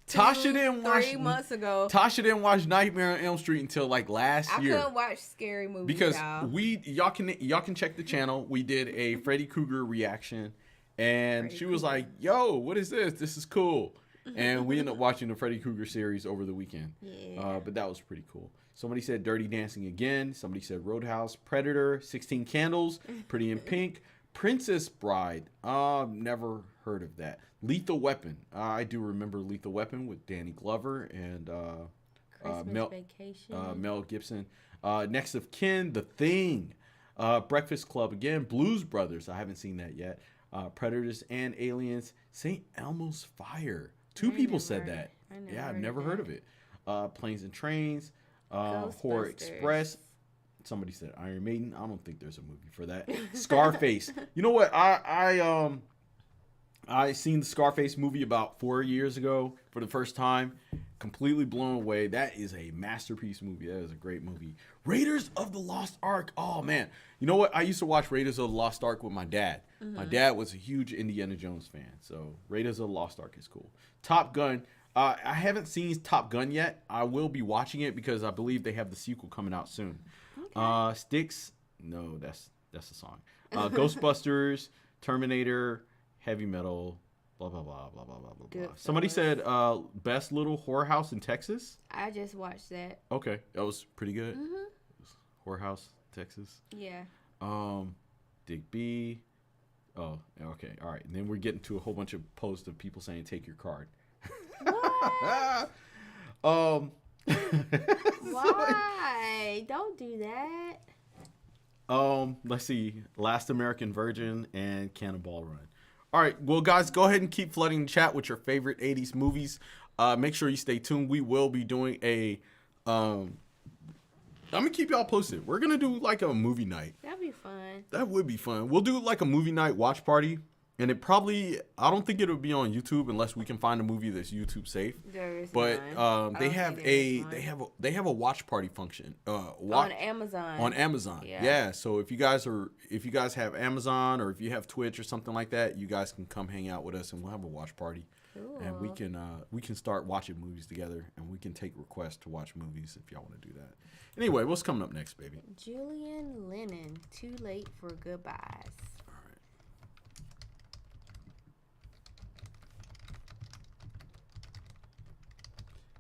Tasha didn't watch 3 months ago. Tasha didn't watch Nightmare on Elm Street until like last I year. couldn't watch scary movies Because y'all. y'all can check the channel. We did a Freddy Krueger reaction, and she was like, "Yo, what is this? This is cool." And we ended up watching the Freddy Krueger series over the weekend. Yeah. But that was pretty cool. Somebody said Dirty Dancing again. Somebody said Roadhouse, Predator, 16 Candles, Pretty in Pink, Princess Bride. Never heard of that. Lethal Weapon. I do remember Lethal Weapon with Danny Glover and Christmas Vacation. Mel Gibson. Next of Kin, The Thing. Breakfast Club again. Blues Brothers. I haven't seen that yet. Predators and Aliens. St. Elmo's Fire. Two people said that. Yeah, I've never heard of it. Planes and Trains. Horror Express. Somebody said Iron Maiden. I don't think there's a movie for that. Scarface. You know what? I seen the Scarface movie about 4 years ago for the first time, completely blown away. That is a masterpiece movie. That is a great movie. Raiders of the Lost Ark. Oh man, you know what? I used to watch Raiders of the Lost Ark with my dad. My dad was a huge Indiana Jones fan, so Raiders of the Lost Ark is cool. Top Gun. I haven't seen Top Gun yet. I will be watching it because I believe they have the sequel coming out soon. Okay. Sticks. No, that's a song. Ghostbusters, Terminator, Heavy Metal. Blah blah blah blah blah blah blah. Good Somebody fellas. said best little whorehouse in Texas. I just watched that. Okay, that was pretty good. Whorehouse, Texas. Yeah. Dig B. Oh, okay, all right. And then we're getting to a whole bunch of posts of people saying take your card. Why? Don't do that. Let's see. Last American Virgin and Cannonball Run. All right, well, guys, go ahead and keep flooding the chat with your favorite 80s movies. Make sure you stay tuned. We will be doing I'm going to keep y'all posted. We're going to do like a movie night. That'd be fun. That would be fun. We'll do like a movie night watch party. And it probably, I don't think it'll be on YouTube unless we can find a movie that's YouTube safe. There is But none. they have a watch party function. On Amazon. On Amazon. Yeah. So if you guys have Amazon or if you have Twitch or something like that, you guys can come hang out with us and we'll have a watch party. Cool. And we can start watching movies together and we can take requests to watch movies if y'all want to do that. Anyway, what's coming up next, baby? Julian Lennon, Too Late for Goodbyes.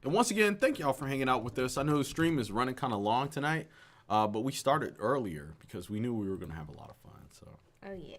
And once again, thank y'all for hanging out with us. I know the stream is running kind of long tonight, but we started earlier because we knew we were going to have a lot of fun. So. Oh, yeah.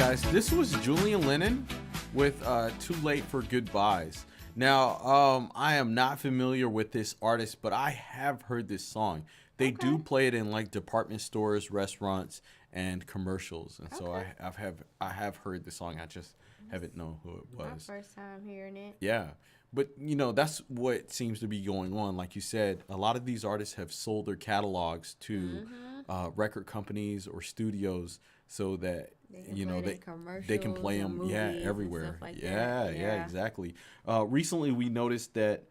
guys, this was Julian Lennon with Too Late for Goodbyes. Now, I am not familiar with this artist, but I have heard this song. They do play it in like department stores, restaurants, and commercials. And so I have heard the song. I just haven't known who it was. My first time hearing it. Yeah. But, you know, that's what seems to be going on. Like you said, a lot of these artists have sold their catalogs to record companies or studios so that, you know, they can play them, everywhere. Like yeah, exactly. Recently, we noticed that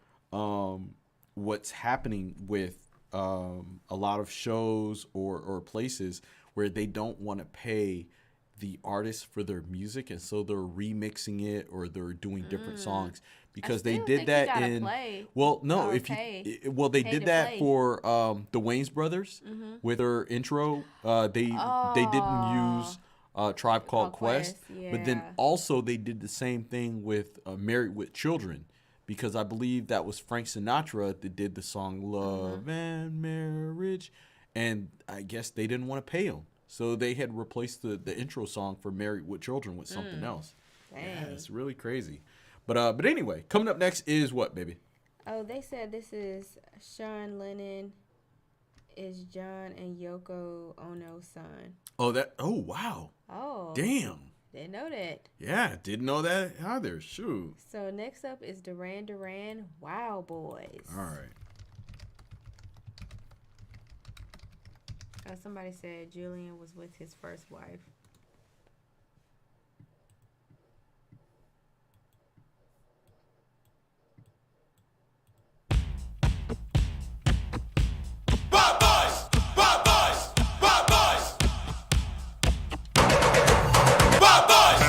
what's happening with a lot of shows or places where they don't want to pay the artists for their music, and so they're remixing it or they're doing different songs because they did that in they did that for the Wayans Brothers with their intro. They didn't use Tribe Called Quest, but then also they did the same thing with Married with Children, because I believe that was Frank Sinatra that did the song Love and Marriage, and I guess they didn't want to pay him. So they had replaced the intro song for Married with Children with something else. Dang. Yeah, it's really crazy. But anyway, coming up next is what, baby? Oh, they said this is Sean Lennon is John and Yoko Ono's son. Oh, wow. Oh. Damn. Didn't know that. Yeah, didn't know that either. Shoot. So next up is Duran Duran, Wow Boys. All right. Somebody said Julian was with his first wife. Wild boys, wild boys, wild boys, wild boys.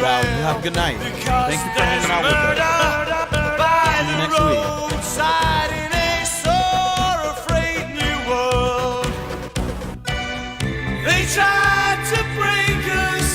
Wow, you have a good night. Thank you for hanging out with us. See you next week. In a sore afraid new world, they tried to break us.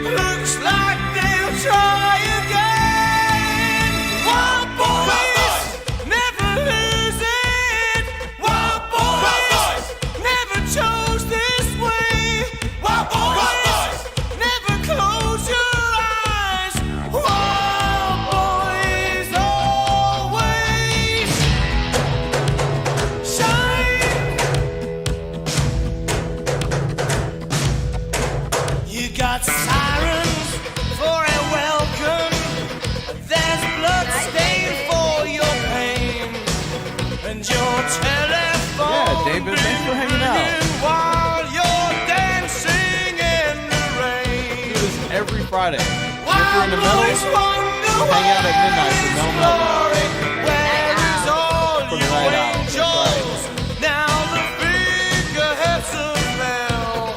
Looks like they'll try again. Wild boys, never lose it. Wild boys, never chose this way. Wild boys, never close your eyes. Wild boys always shine. You got sirens for a welcome. There's blood stain for your pain, and your telephone Yeah, David, thanks for hanging out. ringing while you're dancing in the rain. Do this every Friday. If you're Wild in the middle, boys wonder hang out at midnight for Mel Meltdown. where is all For the you night out. angels? Now the figureheads of hell,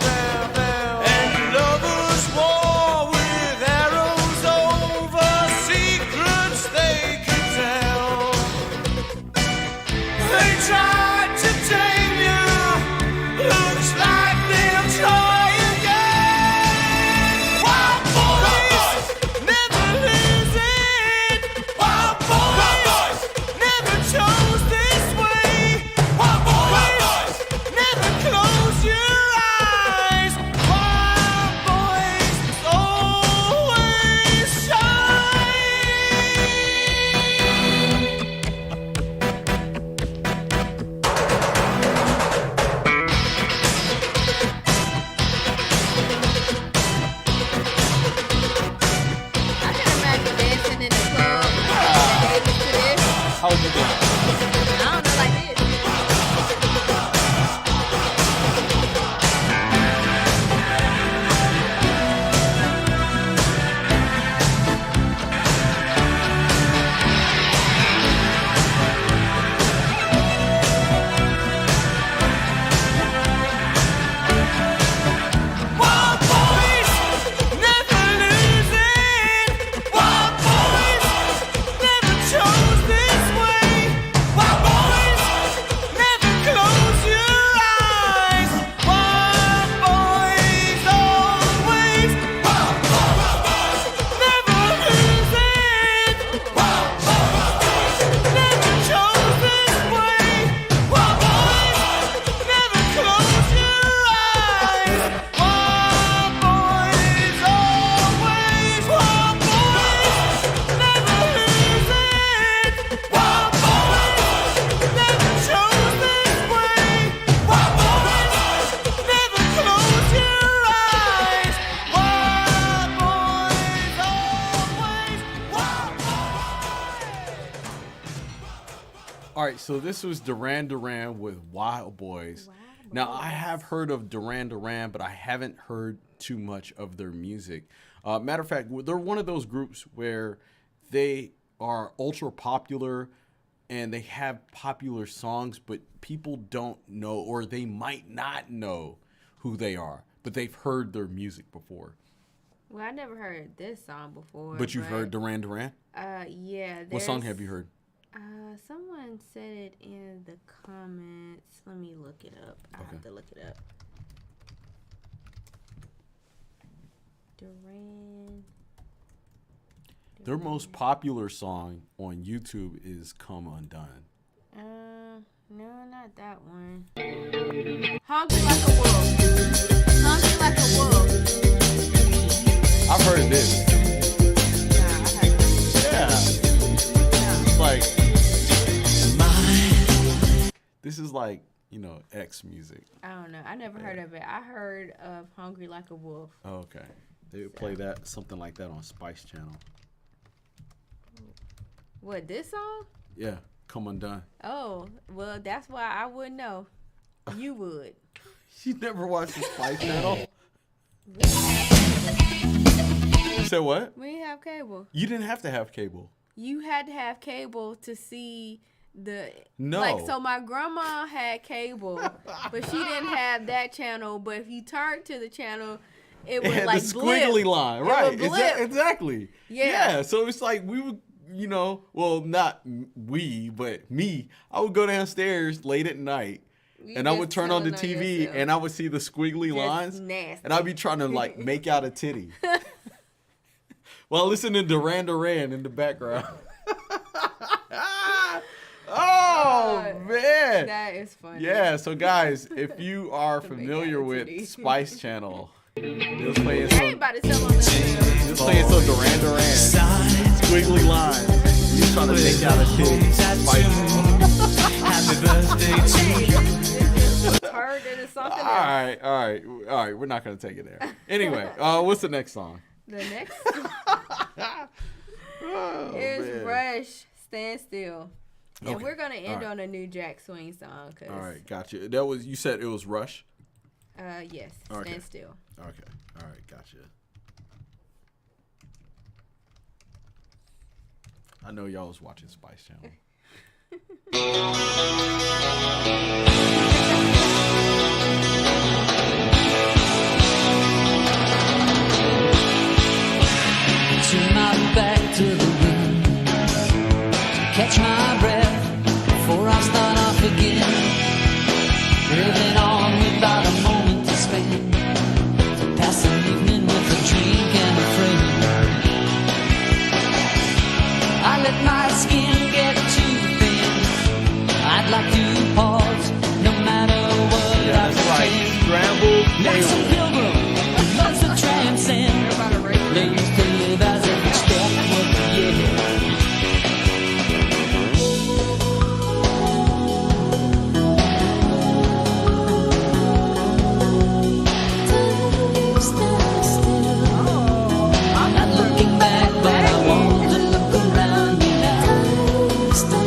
and lovers war with arrows over secrets they could tell. They tried to tame you. Looks like they'll try again. Wild boys, never lose it. Wild boys, never chose this way. Wild boys, never close your eyes. Wild boys always shine. I can imagine dancing in the club. Davis to this. How was your day? I don't know, like this. All right, so this was Duran Duran with Wild Boys. Now, I have heard of Duran Duran, but I haven't heard too much of their music. Matter of fact, they're one of those groups where they are ultra popular and they have popular songs, but people don't know, or they might not know who they are, but they've heard their music before. Well, I never heard this song before. But you've heard Duran Duran? Yeah. What song have you heard? Someone said it in the comments. Let me look it up. I have to look it up. Duran. Their most popular song on YouTube is Come Undone. No, not that one. Hungry Like a Wolf. Hungry Like a Wolf. I've heard this. Nah, I haven't. Yeah. It's like, this is like, you know, X music. I don't know. I never heard of it. I heard of Hungry Like a Wolf. Oh, okay. They would play that, something like that on Spice Channel. What, this song? Yeah, Come Undone. Oh, well, that's why I wouldn't know. You would. You never watched the Spice Channel? You said what? We didn't have cable. You didn't have to have cable. You had to have cable to see the... No. Like, so my grandma had cable, but she didn't have that channel. But if you turned to the channel, it would, like, the squiggly blip. line. It Right. would blip. Exactly. Yeah. So it's like we would, you know, well, not we, but me. I would go downstairs late at night. And I would turn on the TV and I would see the squiggly lines. Nasty. And I'd be trying to like make out a titty. While listening to Duran Duran in the background. Oh, man. That is funny. Yeah, so guys, if you are To make familiar out a with titty. Spice Channel, it was playing some, Everybody tell on this. it was playing some Duran Duran. Squiggly lines. You trying to make out a titty. Spice Channel. Happy birthday to you. Heard it is something else. All right. We're not gonna take it there. Anyway, what's the next song? The next Oh, is man. Rush, Stand Still. And Okay. we're going to end All right. on a New Jack Swing song. Cause, All right, gotcha. That was, you said it was Rush. Yes, Okay. Stand Still. Okay. All right, gotcha. I know y'all was watching Spice Channel. Turn my back to the wind, catch my breath before I start off again. Living on without a moment to spend, to pass an evening with a drink and a friend. I let my skin get too thin. I'd like to pause, no matter what I That's right. pretend. Scrambled Like some eggs. pilgrim who loves to transcend. They used to live as if each step was the end. I'm not looking back, but I want to look around me now. So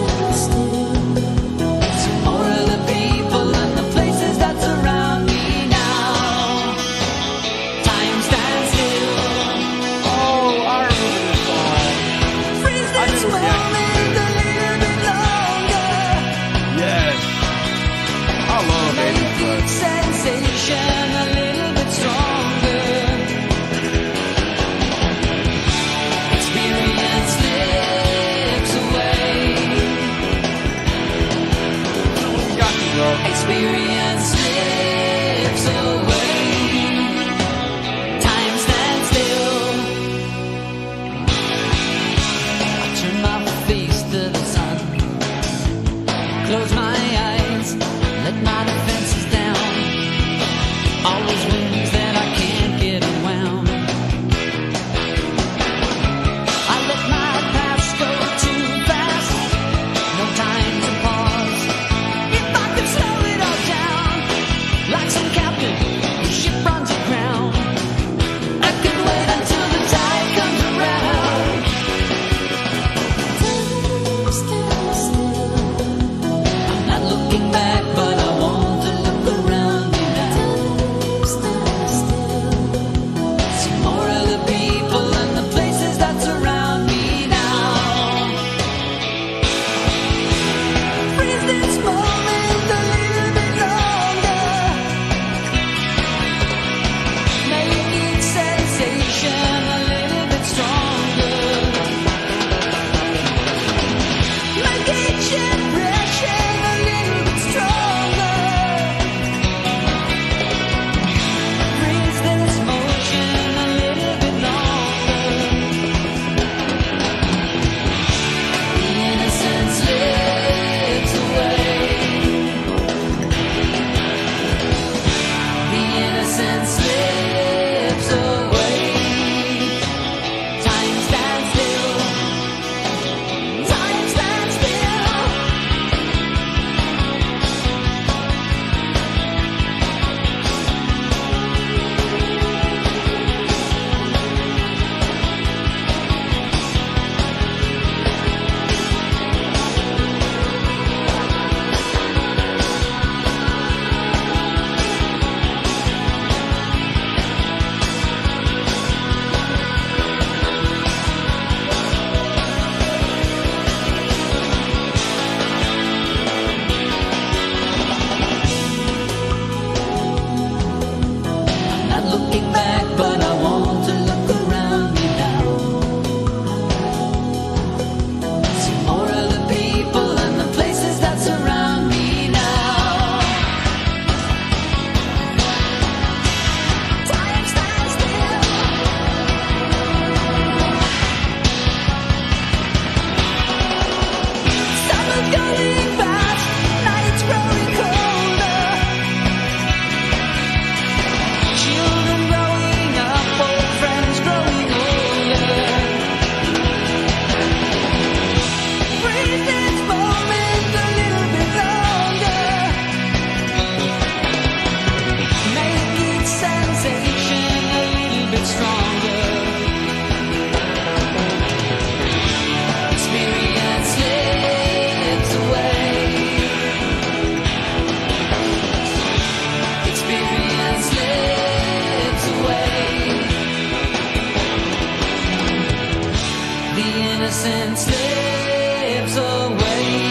the innocent slips away.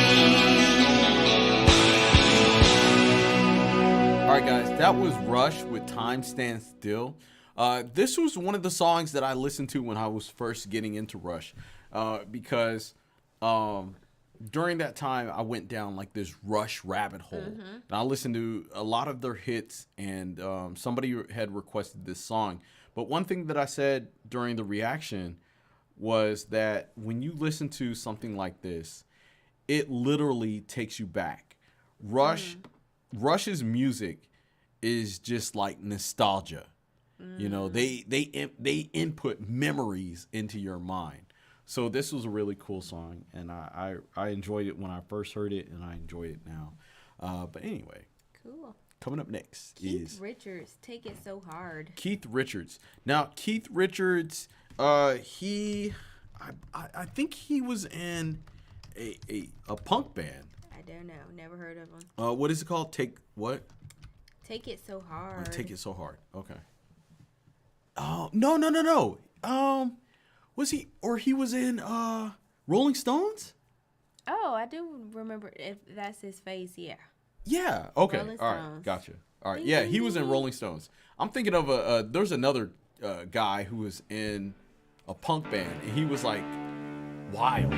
All right, guys, that was Rush with Time Stands Still. This was one of the songs that I listened to when I was first getting into Rush, because during that time I went down like this Rush rabbit hole, and I listened to a lot of their hits, and somebody had requested this song. But one thing that I said during the reaction was that when you listen to something like this, it literally takes you back. Rush's music is just like nostalgia. You know, they input memories into your mind. So this was a really cool song, and I enjoyed it when I first heard it, and I enjoy it now. But anyway, Cool. coming up next Keith is Richards, Take It So Hard. Keith Richards. Now, Keith Richards, I think he was in a punk band. I don't know. Never heard of him. What is it called? Take what? Take It So Hard. Take It So Hard. Okay. Oh, no. Was he, or he was in Rolling Stones? Oh, I do remember if that's his face, yeah. Yeah. Okay. Rolling All right. Stones. Gotcha. All right. Yeah, he was in Rolling Stones. I'm thinking of there's another guy who was in a punk band, and he was like wild.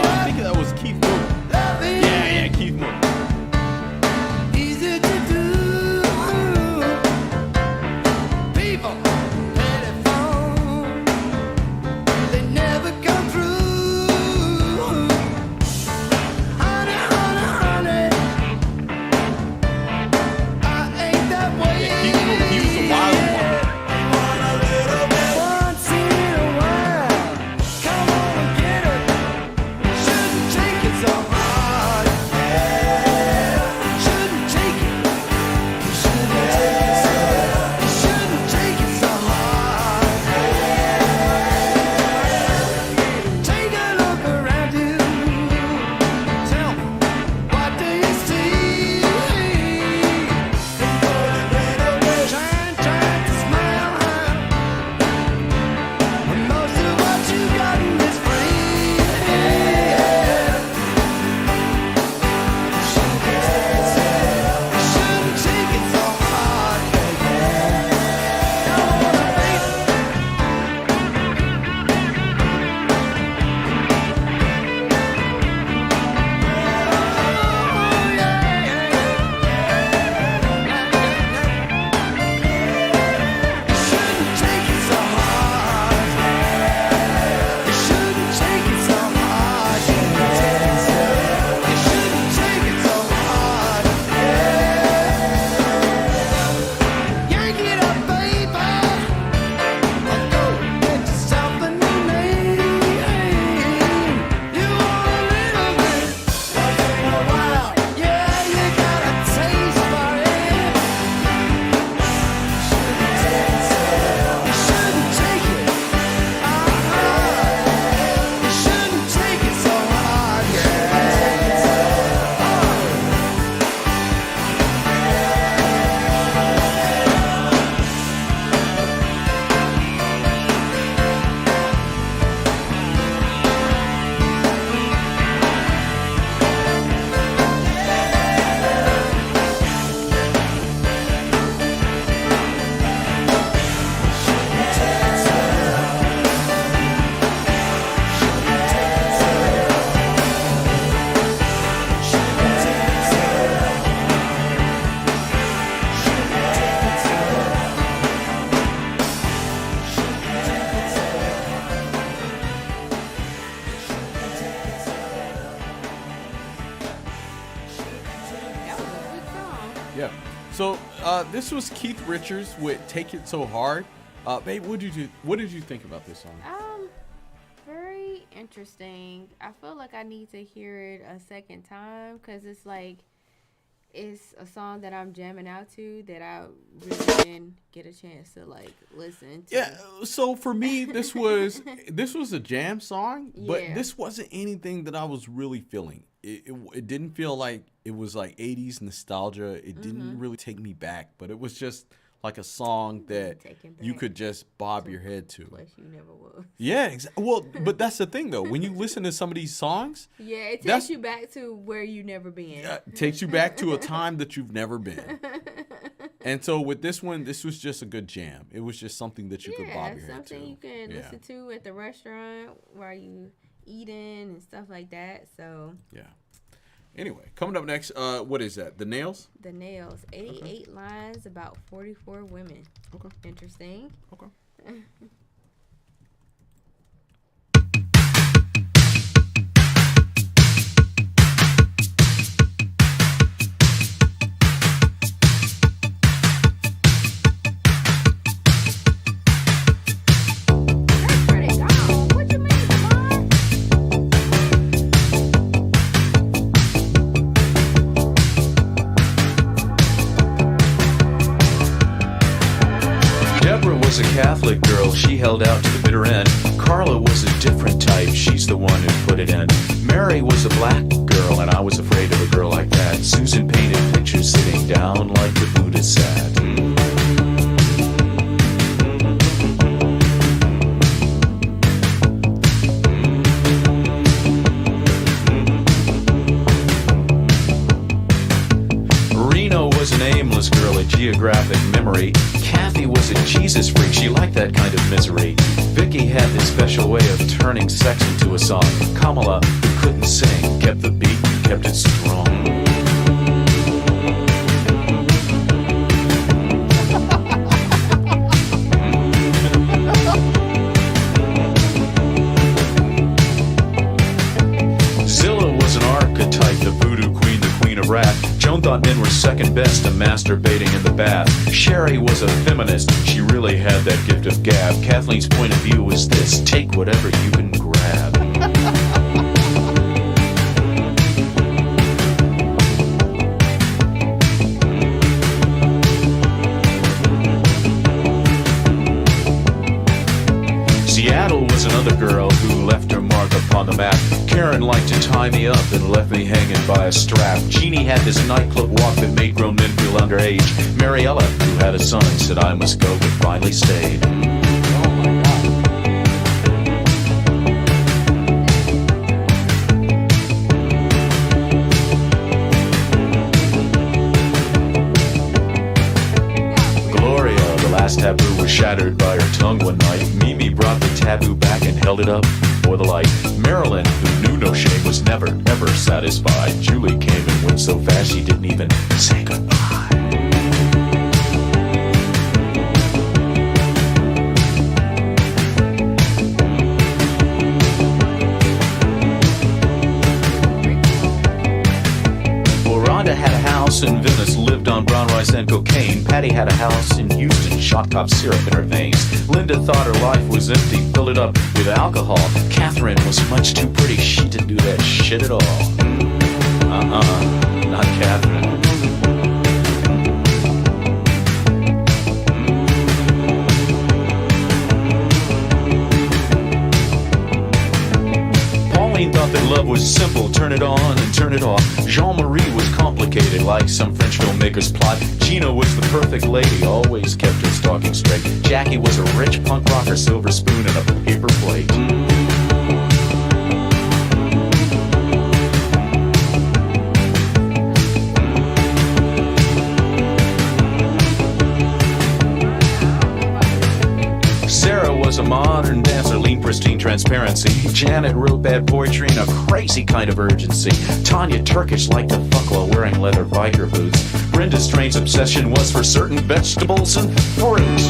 I think that was Keith Moon. Yeah, Keith Moon. Easy to do. People telephone, they never come through. Honey, I ain't that way. Yeah, Keith Moon. He was a wild one. Once in a while, come on and get it. Shouldn't take it so hard. Shouldn't take it. Shouldn't take it so hard. Take a look around you. Tell me, what do you see? Trying to smile. When most of what you got is free. Shouldn't take it so hard, baby. Shouldn't take it so hard. You shouldn't take it so hard. You shouldn't take it so hard. Yank it up, baby. Or go get yourself a new name. You want a little bit once in a while. Yeah, you got a taste for it. You shouldn't take it. You shouldn't take it so hard. That was a good song. Yeah. So this was Keith Richards with "Take It So Hard." Babe, what did you think about this song? Very interesting. I feel like I need to hear it a second time because it's like it's a song that I'm jamming out to that I really didn't get a chance to like listen to. Yeah. So for me, this was a jam song, but Yeah. this wasn't anything that I was really feeling. it didn't feel like it was like 80s nostalgia. It didn't really take me back, but it was just like a song that you could just bob your head to. Plus, you never will. Yeah, well, but that's the thing though. When you listen to some of these songs, Yeah, it takes you back to where you never been. takes you back to a time that you've never been. And so with this one, this was just a good jam. It was just something that you could bob your head to. Something you can listen to at the restaurant while you eating and stuff like that. So Yeah. Anyway, coming up next, what is that? The Nails? The Nails, 88 lines about 44 women. Okay. Interesting. Okay. That's pretty gone. What you mean, Lamar? Deborah was a Catholic girl, she held out to the bitter end. Carla was a different type, she's the one who put it in. Mary was a black girl, and I was afraid of a girl like that. Susan painted pictures sitting down like the Buddha sat. Reno was an aimless girl, a geographic memory. Kathy was a Jesus freak, she liked that kind of misery. Vicky had this special way of turning sex into a song. Kamala, who couldn't sing, kept the beat and kept it strong. Zilla was an archetype, the voodoo queen, the queen of rap. Joan thought men were second best to masturbating in the bath. Sherry was a feminist, she really had that gift of gab. Kathleen's point of view was this: take whatever you can grab. Seattle was another girl who left her mark upon the map. Karen liked to tie me up and left me hanging by a strap. Jeannie had this nightclub walk that made grown men feel underage. Mariella, who had a son, said I must go, but finally stayed. Gloria, the last taboo was shattered by her tongue one night. Mimi brought the taboo back and held it up for the light. Marilyn, who knew no shame, was never, ever satisfied. Julie came and went so fast she didn't even say goodbye. Well, Rhonda had a house in Venice, lived on brown rice and cocaine. Patty had a house in Houston, shot cop syrup in her veins. Linda thought her life was empty, filled it up with alcohol. Catherine was much too pretty, she didn't do that shit at all. Not Catherine. Pauline thought that love was simple, turn it on and turn it off. Jean-Marie was complicated, like some French filmmaker's plot. Gina was the perfect lady, always kept her stalking straight. Jackie was a rich punk rocker, silver spoon and a paper plate. Sarah was a modern dancer, lean, pristine transparency. Janet wrote bad poetry in a crazy kind of urgency. Tanya Turkish liked to fuck while wearing leather biker boots. Brenda Strange's obsession was for certain vegetables and fruits.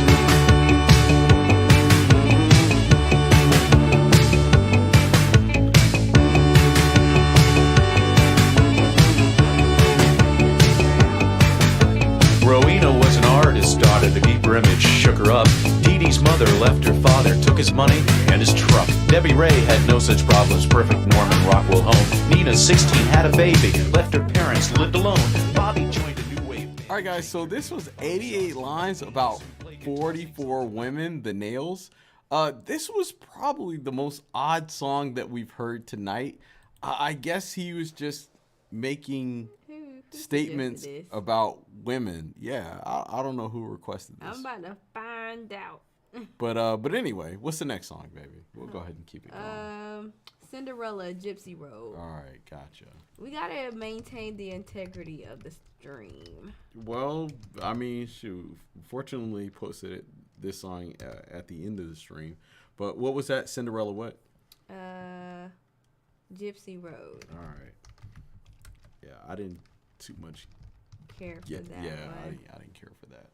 Rowena was an artist's daughter, the deeper image shook her up. Dee Dee's mother left her father, took his money and his truck. Debbie Ray had no such problems, perfect Norman Rockwell home. Nina, 16, had a baby, left her parents, lived alone. Bobby joined a new wave. All right, guys, so this was 88 lines about 44 women, the Nails. This was probably the most odd song that we've heard tonight. I guess he was just making Who statements suggested this? about women. Yeah, I don't know who requested this. I'm about to find out. But anyway, what's the next song, baby? We'll go ahead and keep it going. Cinderella, Gypsy Road. All right, gotcha. We gotta maintain the integrity of the stream. Well, I mean, shoot. Fortunately, posted this song at the end of the stream. But what was that? Cinderella what? Gypsy Road. All right. Yeah, I didn't too much. Care for Yeah, that yeah, one. I didn't care for that.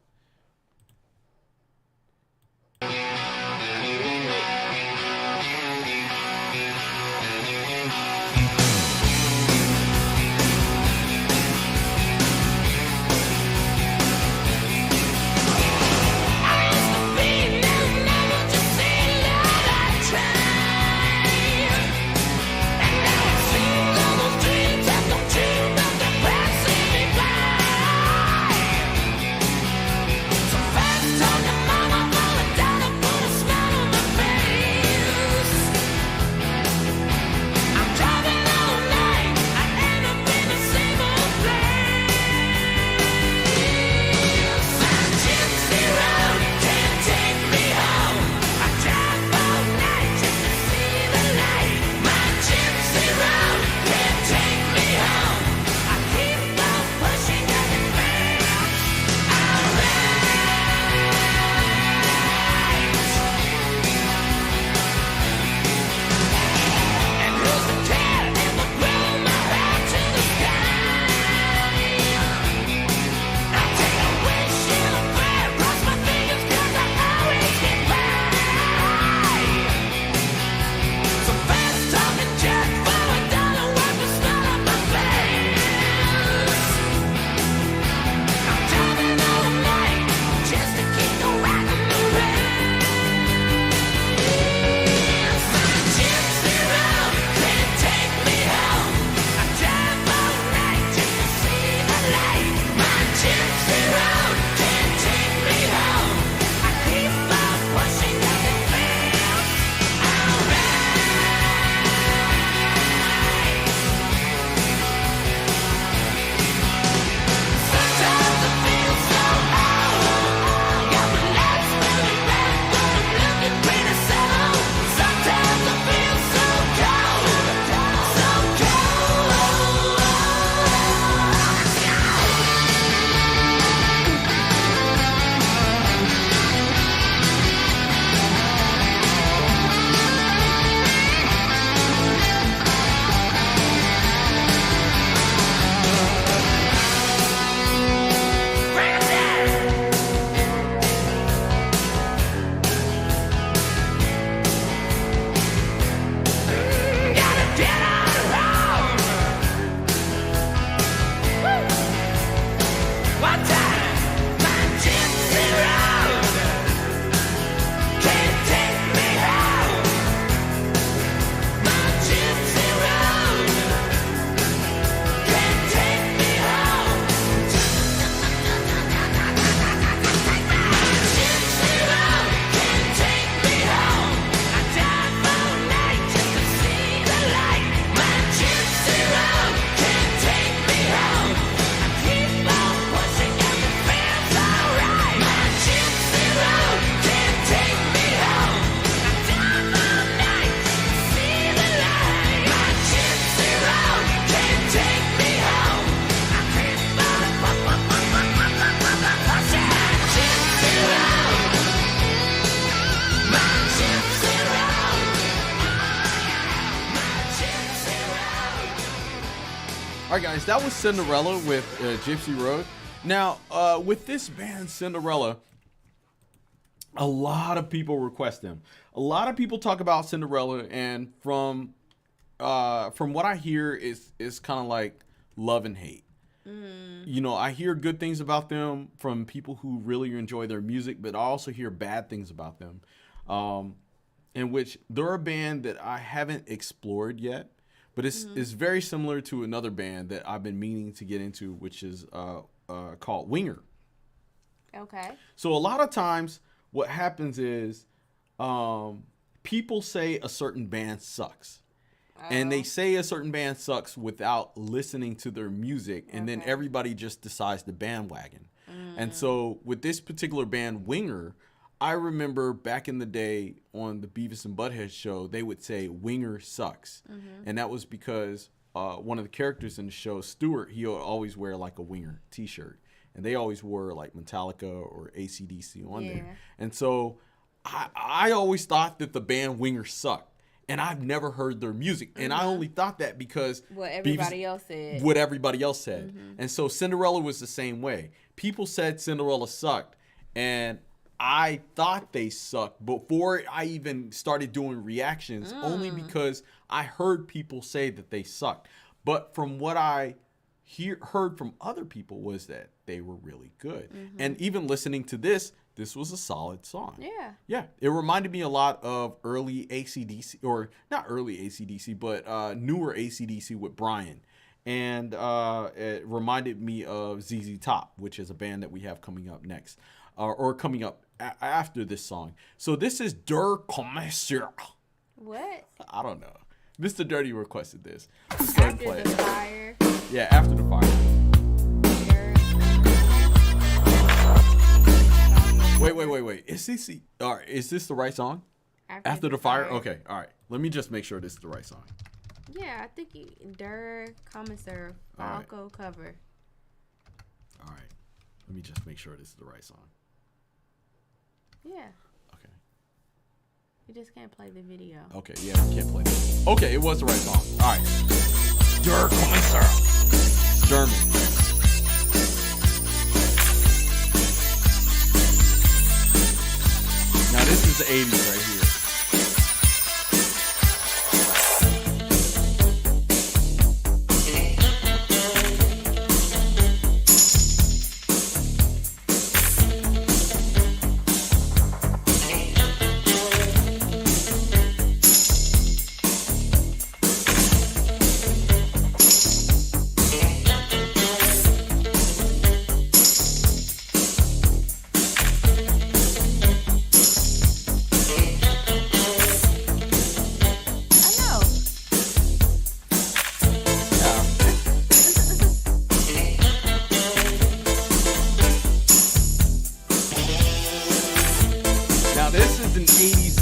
All right, guys, that was Cinderella with Gypsy Road. Now, with this band, Cinderella, a lot of people request them. A lot of people talk about Cinderella, and from what I hear, is kind of like love and hate. You know, I hear good things about them from people who really enjoy their music, but I also hear bad things about them. In which they're a band that I haven't explored yet, but it's very similar to another band that I've been meaning to get into, which is called Winger. Okay. So a lot of times what happens is people say a certain band sucks. And they say a certain band sucks without listening to their music, and then everybody just decides to bandwagon. And so with this particular band, Winger, I remember back in the day on the Beavis and Butthead show, they would say Winger sucks. And that was because one of the characters in the show, Stuart, he would always wear like a Winger t-shirt. And they always wore like Metallica or AC/DC on there. And so I always thought that the band Winger sucked. And I've never heard their music. And I only thought that because what everybody else said. What everybody else said. And so Cinderella was the same way. People said Cinderella sucked. And I thought they sucked before I even started doing reactions, only because I heard people say that they sucked. But from what I heard from other people was that they were really good. And even listening to this was a solid song. Yeah. It reminded me a lot of early AC/DC, or not early AC/DC, but newer AC/DC with Brian. And it reminded me of ZZ Top, which is a band that we have coming up next, or coming up after this song. So this is Der Kommissar. What? I don't know. Mr. Dirty requested this. Let's go ahead and After play the it. fire. Yeah, After the Fire. Wait. Is this the right song? After the Fire? Okay, all right. Let me just make sure this is the right song. Yeah, I think Der Kommissar All right. Falco cover. All right. Let me just make sure this is the right song. Yeah, Okay. you just can't play the video. Okay, yeah, we can't play this. Okay, it was the right song. All right. Der Kommissar. German. Now this is the 80s right here.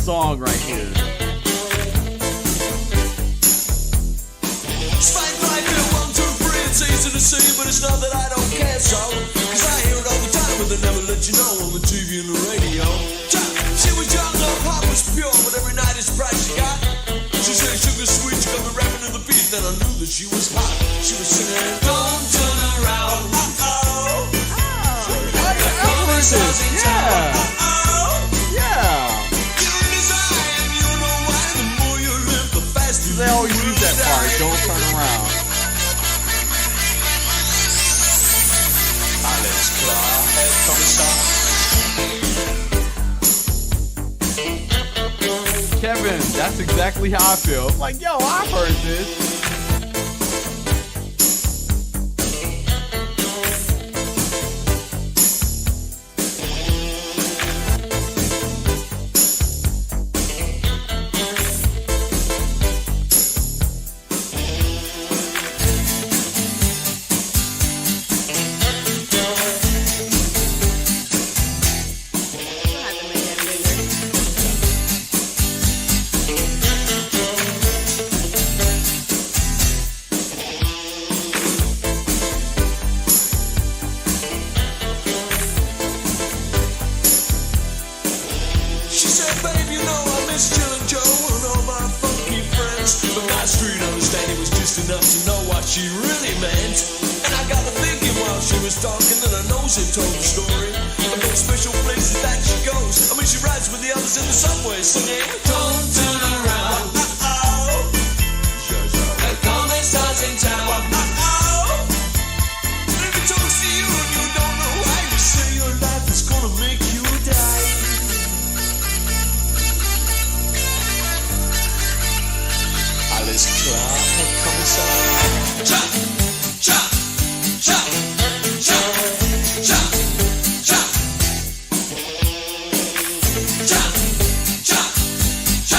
Song right here. Spike right here, 1, 2, 3, it's easy to see, but it's not that I don't care so. Cause I hear it all the time, but they never let you know on the TV and the radio. She was young, her heart was pure, but every night it's price she got. She said sugar sweet, she got me rapping to the beat, then I knew that she was hot. She was singing, don't turn around, uh-oh. They always use that part. Don't turn around. Kevin, that's exactly how I feel. Like, yo, I've heard this. enough to know what she really meant. And I got to thinking while she was talking that I know she told the story of those special places that she goes. I mean, she rides with the others in the subway singing, don't turn around, uh-oh. The comic stars in town, uh-oh. And if it talks to you and you don't know why, you say your life is gonna make you die. Alles klar, Herr Kommissar. Cha, cha, cha, cha, cha, cha. Cha, cha,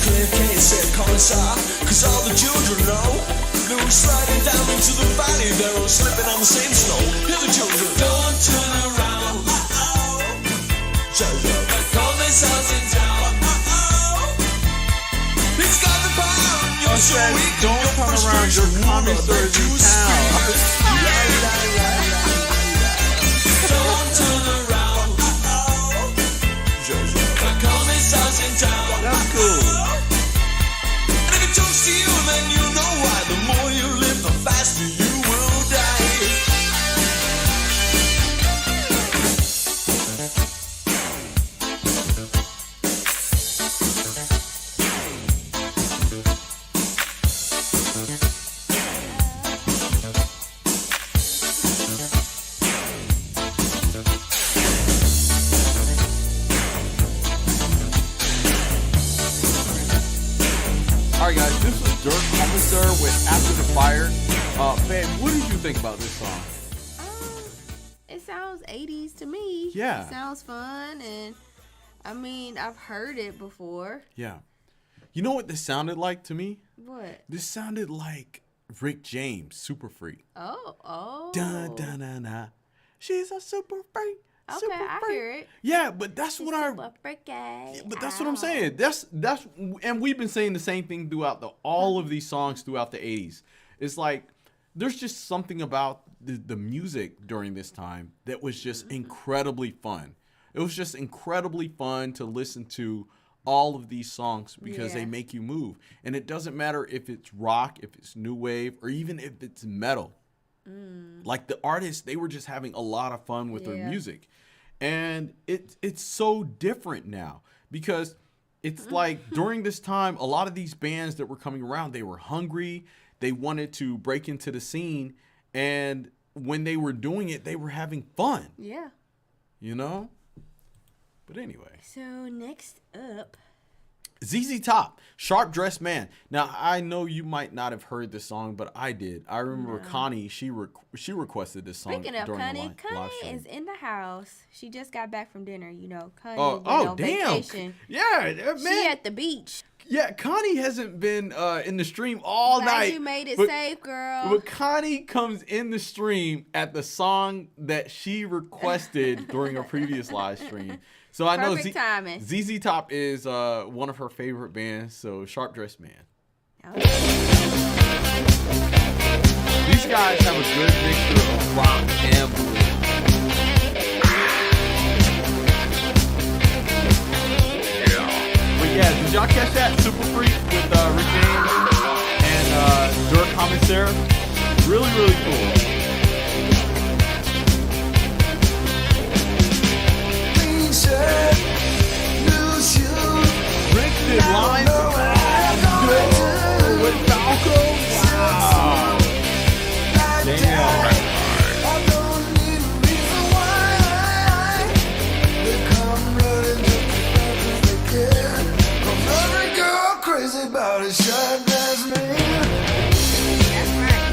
clear case, said Commissar, cause all the children know they were sliding down into the valley, they were slipping on the same snow. Hear the children, don't turn around. Jojo, the Commissar's in town. He's got the power, you're so weak. Don't turn around, your commissar's in town. Don't turn around. Jojo, the Commissar's in town. That's cool. And if it talks to you, then you know why. The more you live, the faster you will die. All right, guys, this was Dirk Commissar with After the Fire. Man, what did you think about this song? It sounds 80s to me. Yeah. It sounds fun, and I mean, I've heard it before. Yeah. You know what this sounded like to me? What? This sounded like Rick James, Super Freak. Oh. Dun, dun, dun, dun. She's a super freak. Okay, super I freak. hear it. Yeah, but that's what I. Super freaky. But that's what I'm saying. That's and we've been saying the same thing throughout all of these songs throughout the 80s. It's like there's just something about the music during this time that was just incredibly fun. It was just incredibly fun to listen to all of these songs because they make you move. And it doesn't matter if it's rock, if it's new wave, or even if it's metal. Like the artists, they were just having a lot of fun with their music. And it's so different now because it's like during this time, a lot of these bands that were coming around, they were hungry. They wanted to break into the scene. And when they were doing it, they were having fun. Yeah. You know? But anyway. So next up, ZZ Top, Sharp Dressed Man. Now, I know you might not have heard this song, but I did. I remember Connie, she requested this song speaking of during Connie, the live Connie stream. is in the house. She just got back from dinner, you know. Connie Oh, on damn. vacation. Yeah, man. She at the beach. Yeah, Connie hasn't been in the stream all Glad night. you made it but- safe, girl. But Connie comes in the stream at the song that she requested during a previous live stream. So I know Perfect timing. ZZ Top is one of her favorite bands, so Sharp Dressed Man. Okay. These guys have a good mixture of rock and blues. But yeah, did y'all catch that? Super Freak with Rick James and Dirk Commissar. Really, really cool. Clean shirt, new shoes. Rick did lines with Falco. Wow. Damn. I don't need a reason why they come running just as they can. 'Cause every girl crazy about a sharp dressed man. That's right.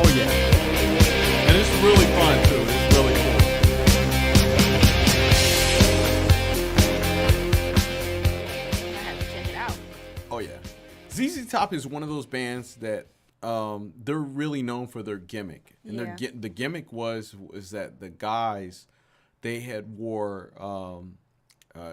Oh yeah, and it's really fun too. It's really cool. I have to check it out. Oh yeah, ZZ Top is one of those bands that they're really known for their gimmick, and the gimmick was that the guys, they had wore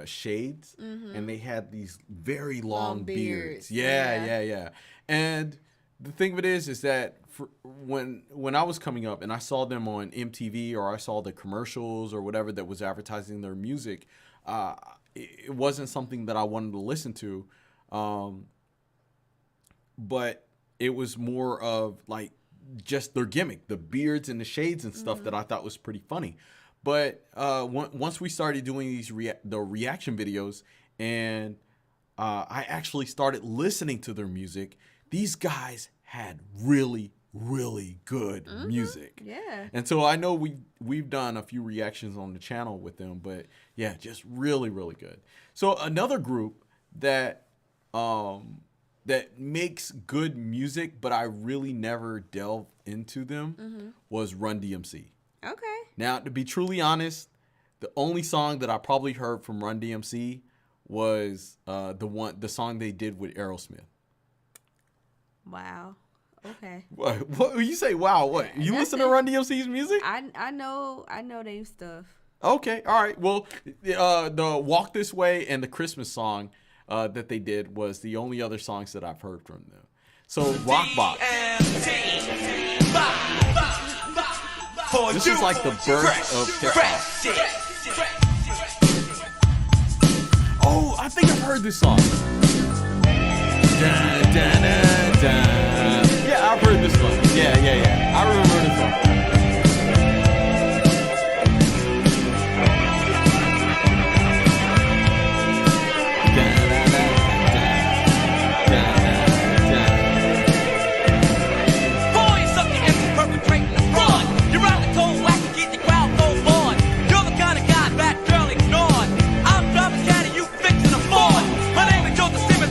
shades, and they had these very long beards. Yeah. And the thing of it is that when I was coming up and I saw them on MTV or I saw the commercials or whatever that was advertising their music, it wasn't something that I wanted to listen to, but it was more of like just their gimmick, the beards and the shades and stuff that I thought was pretty funny. But once we started doing these the reaction videos, and I actually started listening to their music, these guys had really, really good music. Yeah. And so I know we've done a few reactions on the channel with them, but yeah, just really, really good. So another group that that makes good music, but I really never delved into them, was Run DMC. Okay. Now, to be truly honest, the only song that I probably heard from Run DMC was the song they did with Aerosmith. Wow. Okay. What you say? Wow. What? You listen to Run DMC's music? I know their stuff. Okay. All right. Well, the Walk This Way and the Christmas song that they did was the only other songs that I've heard from them. So Rock Box. This is like the birth of hip hop. Oh, I think I've heard this song. Dun, dun, dun, dun. Yeah, I've heard this song. Yeah. I remember this song.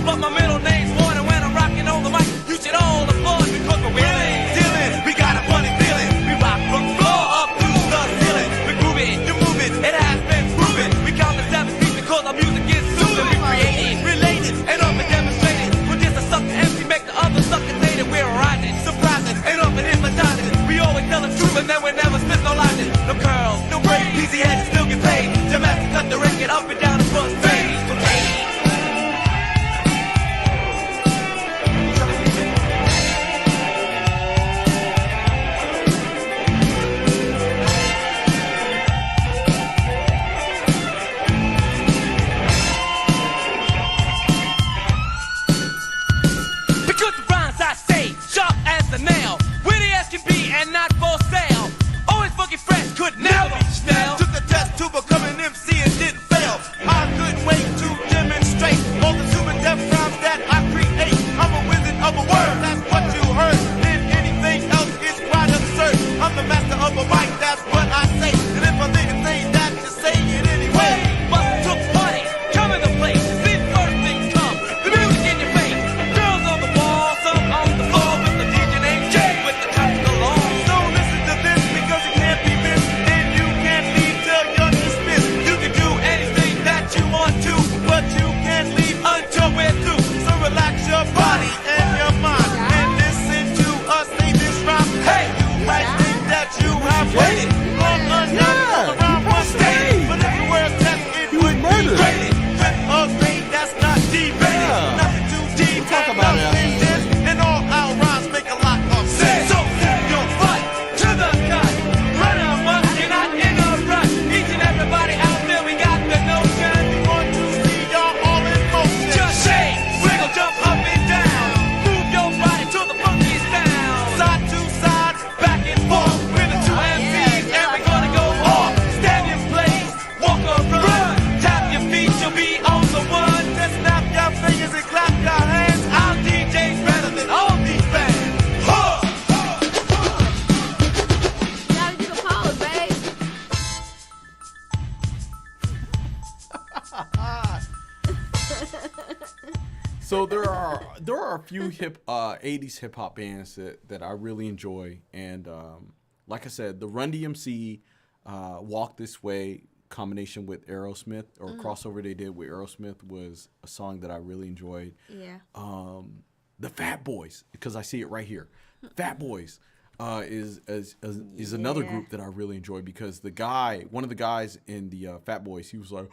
My middle name's Warren, and when I'm rocking on the mic, you should all applaud because we're willing, dealing. We got So there are a few 80s hip hop bands that I really enjoy, and like I said, the Run DMC Walk This Way combination with Aerosmith, or crossover they did with Aerosmith, was a song that I really enjoyed. Yeah. The Fat Boys, because I see it right here. Fat Boys is another group that I really enjoy, because one of the guys in the Fat Boys, he was like,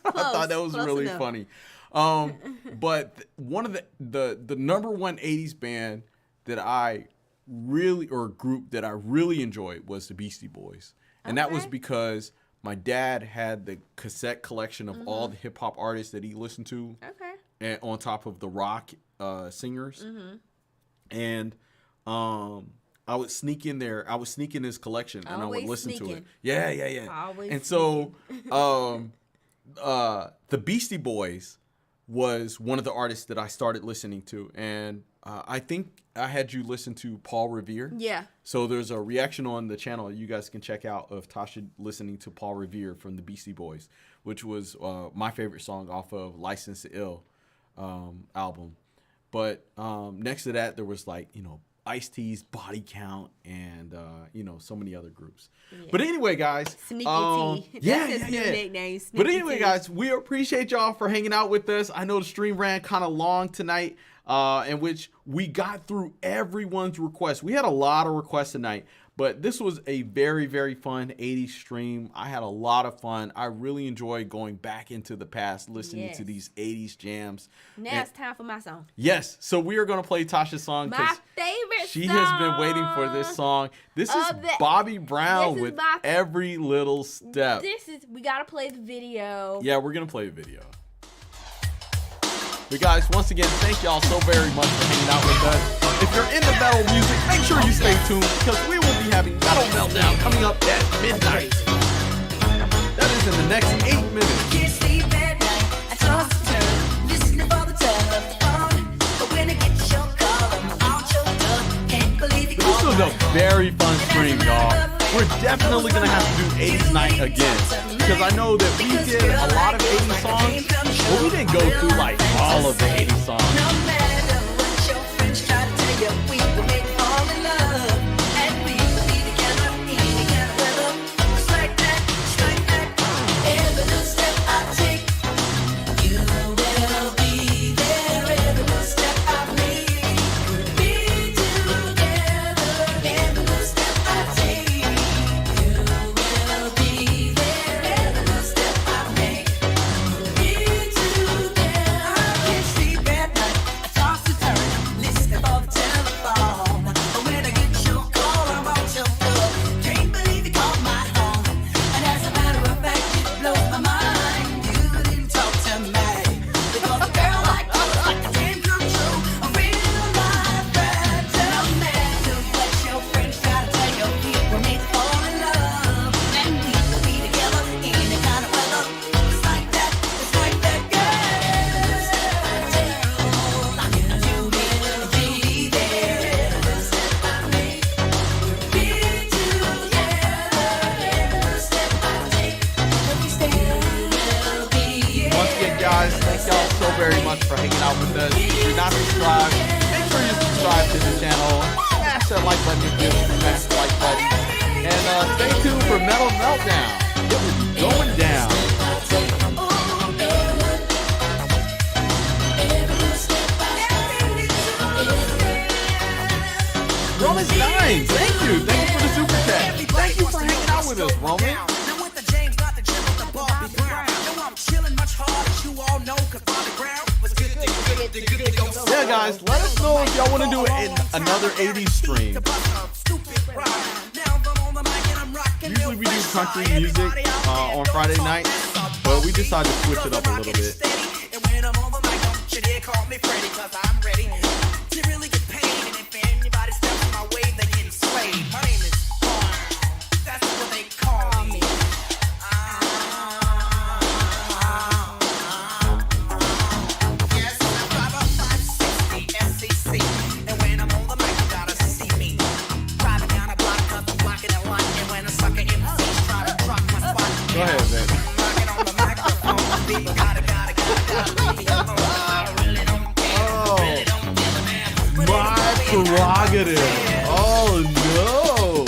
I thought that was really funny. But one of the number one 80s band that I really, or group that I really enjoyed, was the Beastie Boys. And that was because my dad had the cassette collection of all the hip hop artists that he listened to. Okay. And on top of the rock singers. And I would sneak in there. I would sneak in his collection and I would listen to it. Yeah. Always and so the Beastie Boys was one of the artists that I started listening to. And I think I had you listen to Paul Revere. Yeah. So there's a reaction on the channel you guys can check out of Tasha listening to Paul Revere from the Beastie Boys, which was my favorite song off of License to Ill album. But next to that, there was like, Ice-T's Body Count and, so many other groups. Yeah. But anyway, guys. Sneaky T. That's his new nickname, Sneaky But anyway, T. guys, we appreciate y'all for hanging out with us. I know the stream ran kind of long tonight, in which we got through everyone's requests. We had a lot of requests tonight, but this was a very, very fun 80s stream. I had a lot of fun. I really enjoyed going back into the past, listening to these 80s jams. Now it's time for my song. Yes. So we are going to play Tasha's song. My favorite she song. has been waiting for this song. This is Bobby Brown with Every Little Step. We got to play the video. Yeah, we're going to play the video. But guys, once again, thank y'all so very much for hanging out with us. If you're into metal music, make sure you stay tuned, because we will be having Metal Meltdown coming up at midnight. That is in the next 8 minutes. Can't sleep at night, I toss and turn, listening for the telephone. But when I get your call, I'm all choked up. Can't believe you This was a very fun stream, y'all. We're definitely going to have to do 80s night again, because I know that we did a lot of 80s songs, but we didn't go through like all of the 80s songs. No matter what your friends try to tell you, we will make fall in love. And we will be together in any kind of weather. Just like that, just like that. Every little step I take, you will be there. Every little step I make, we'll be together. Every little step I take, you will be there. Every little step I make, we'll be together. I can't sleep at night, I toss and turn, listening for the telephone. But when I get your call, I'm all choked up. Can't believe you called my home. And as a matter of fact, it blows my mind. You didn't talk to me, because a girl like you is like a dream come true. A real life fragile. No matter what your friends try to tell you, we were made to fall in love. And we will be together in any kind of weather. Just like that, just like that, girl. You will be there. Every step I make, we'll be together. Every step I take, every step will be. Once again, guys, thank y'all so very much for hanging out with us. If you're not subscribed, make sure you subscribe to the channel. Smash that like button if you smash the like button. And stay tuned for Metal Meltdown. It will be going down. Roman's 9, thank you. Thank you for the super chat. Thank you for hanging out with us, Roman. Now with the James, not the Jim, with the Bobby Brown. Yo, I'm chilling much harder, as you all know, 'cause Bobby Brown was good. Yeah, guys, let us know if y'all want to do another 80s stream. Usually we do country music on Friday night, but we decided to switch it up a little bit. And when I'm on the mic, don't you dare call me Freddy, 'cause I'm ready to really get paid. And if anybody steps my way, they get swayed. My name is Vaughn. That's what they call me. Yes, I'm 5'5", SEC. And when I'm on the mic, you gotta see me. Driving down a block, 'cause I'm blocking and one. And when a sucker MC's try to drop my spot, Go ahead, man. rocking on the microphone, people gotta at him. Oh no.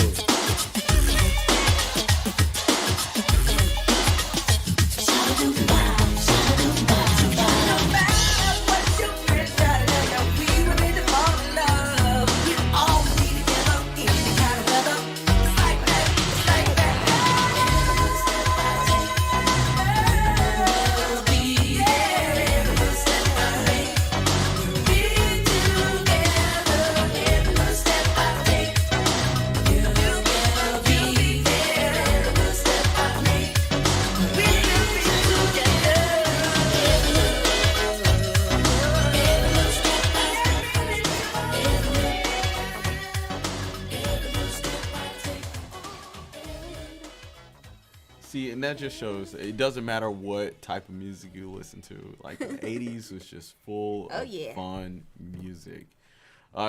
See, and that just shows it doesn't matter what type of music you listen to. Like the 80s was just full of fun music.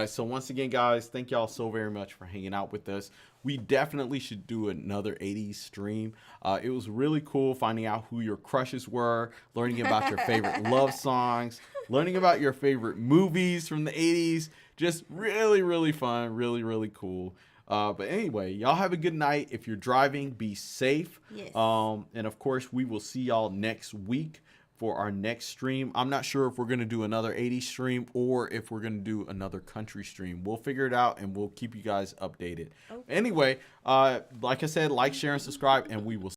So once again, guys, thank y'all so very much for hanging out with us. We definitely should do another 80s stream. It was really cool finding out who your crushes were, learning about your favorite love songs, learning about your favorite movies from the 80s. Just really, really fun, really, really cool. But anyway, y'all have a good night. If you're driving, be safe. Yes. And of course, we will see y'all next week for our next stream. I'm not sure if we're going to do another 80s stream or if we're going to do another country stream. We'll figure it out and we'll keep you guys updated. Okay. Anyway, like I said, like, share, and subscribe, and we will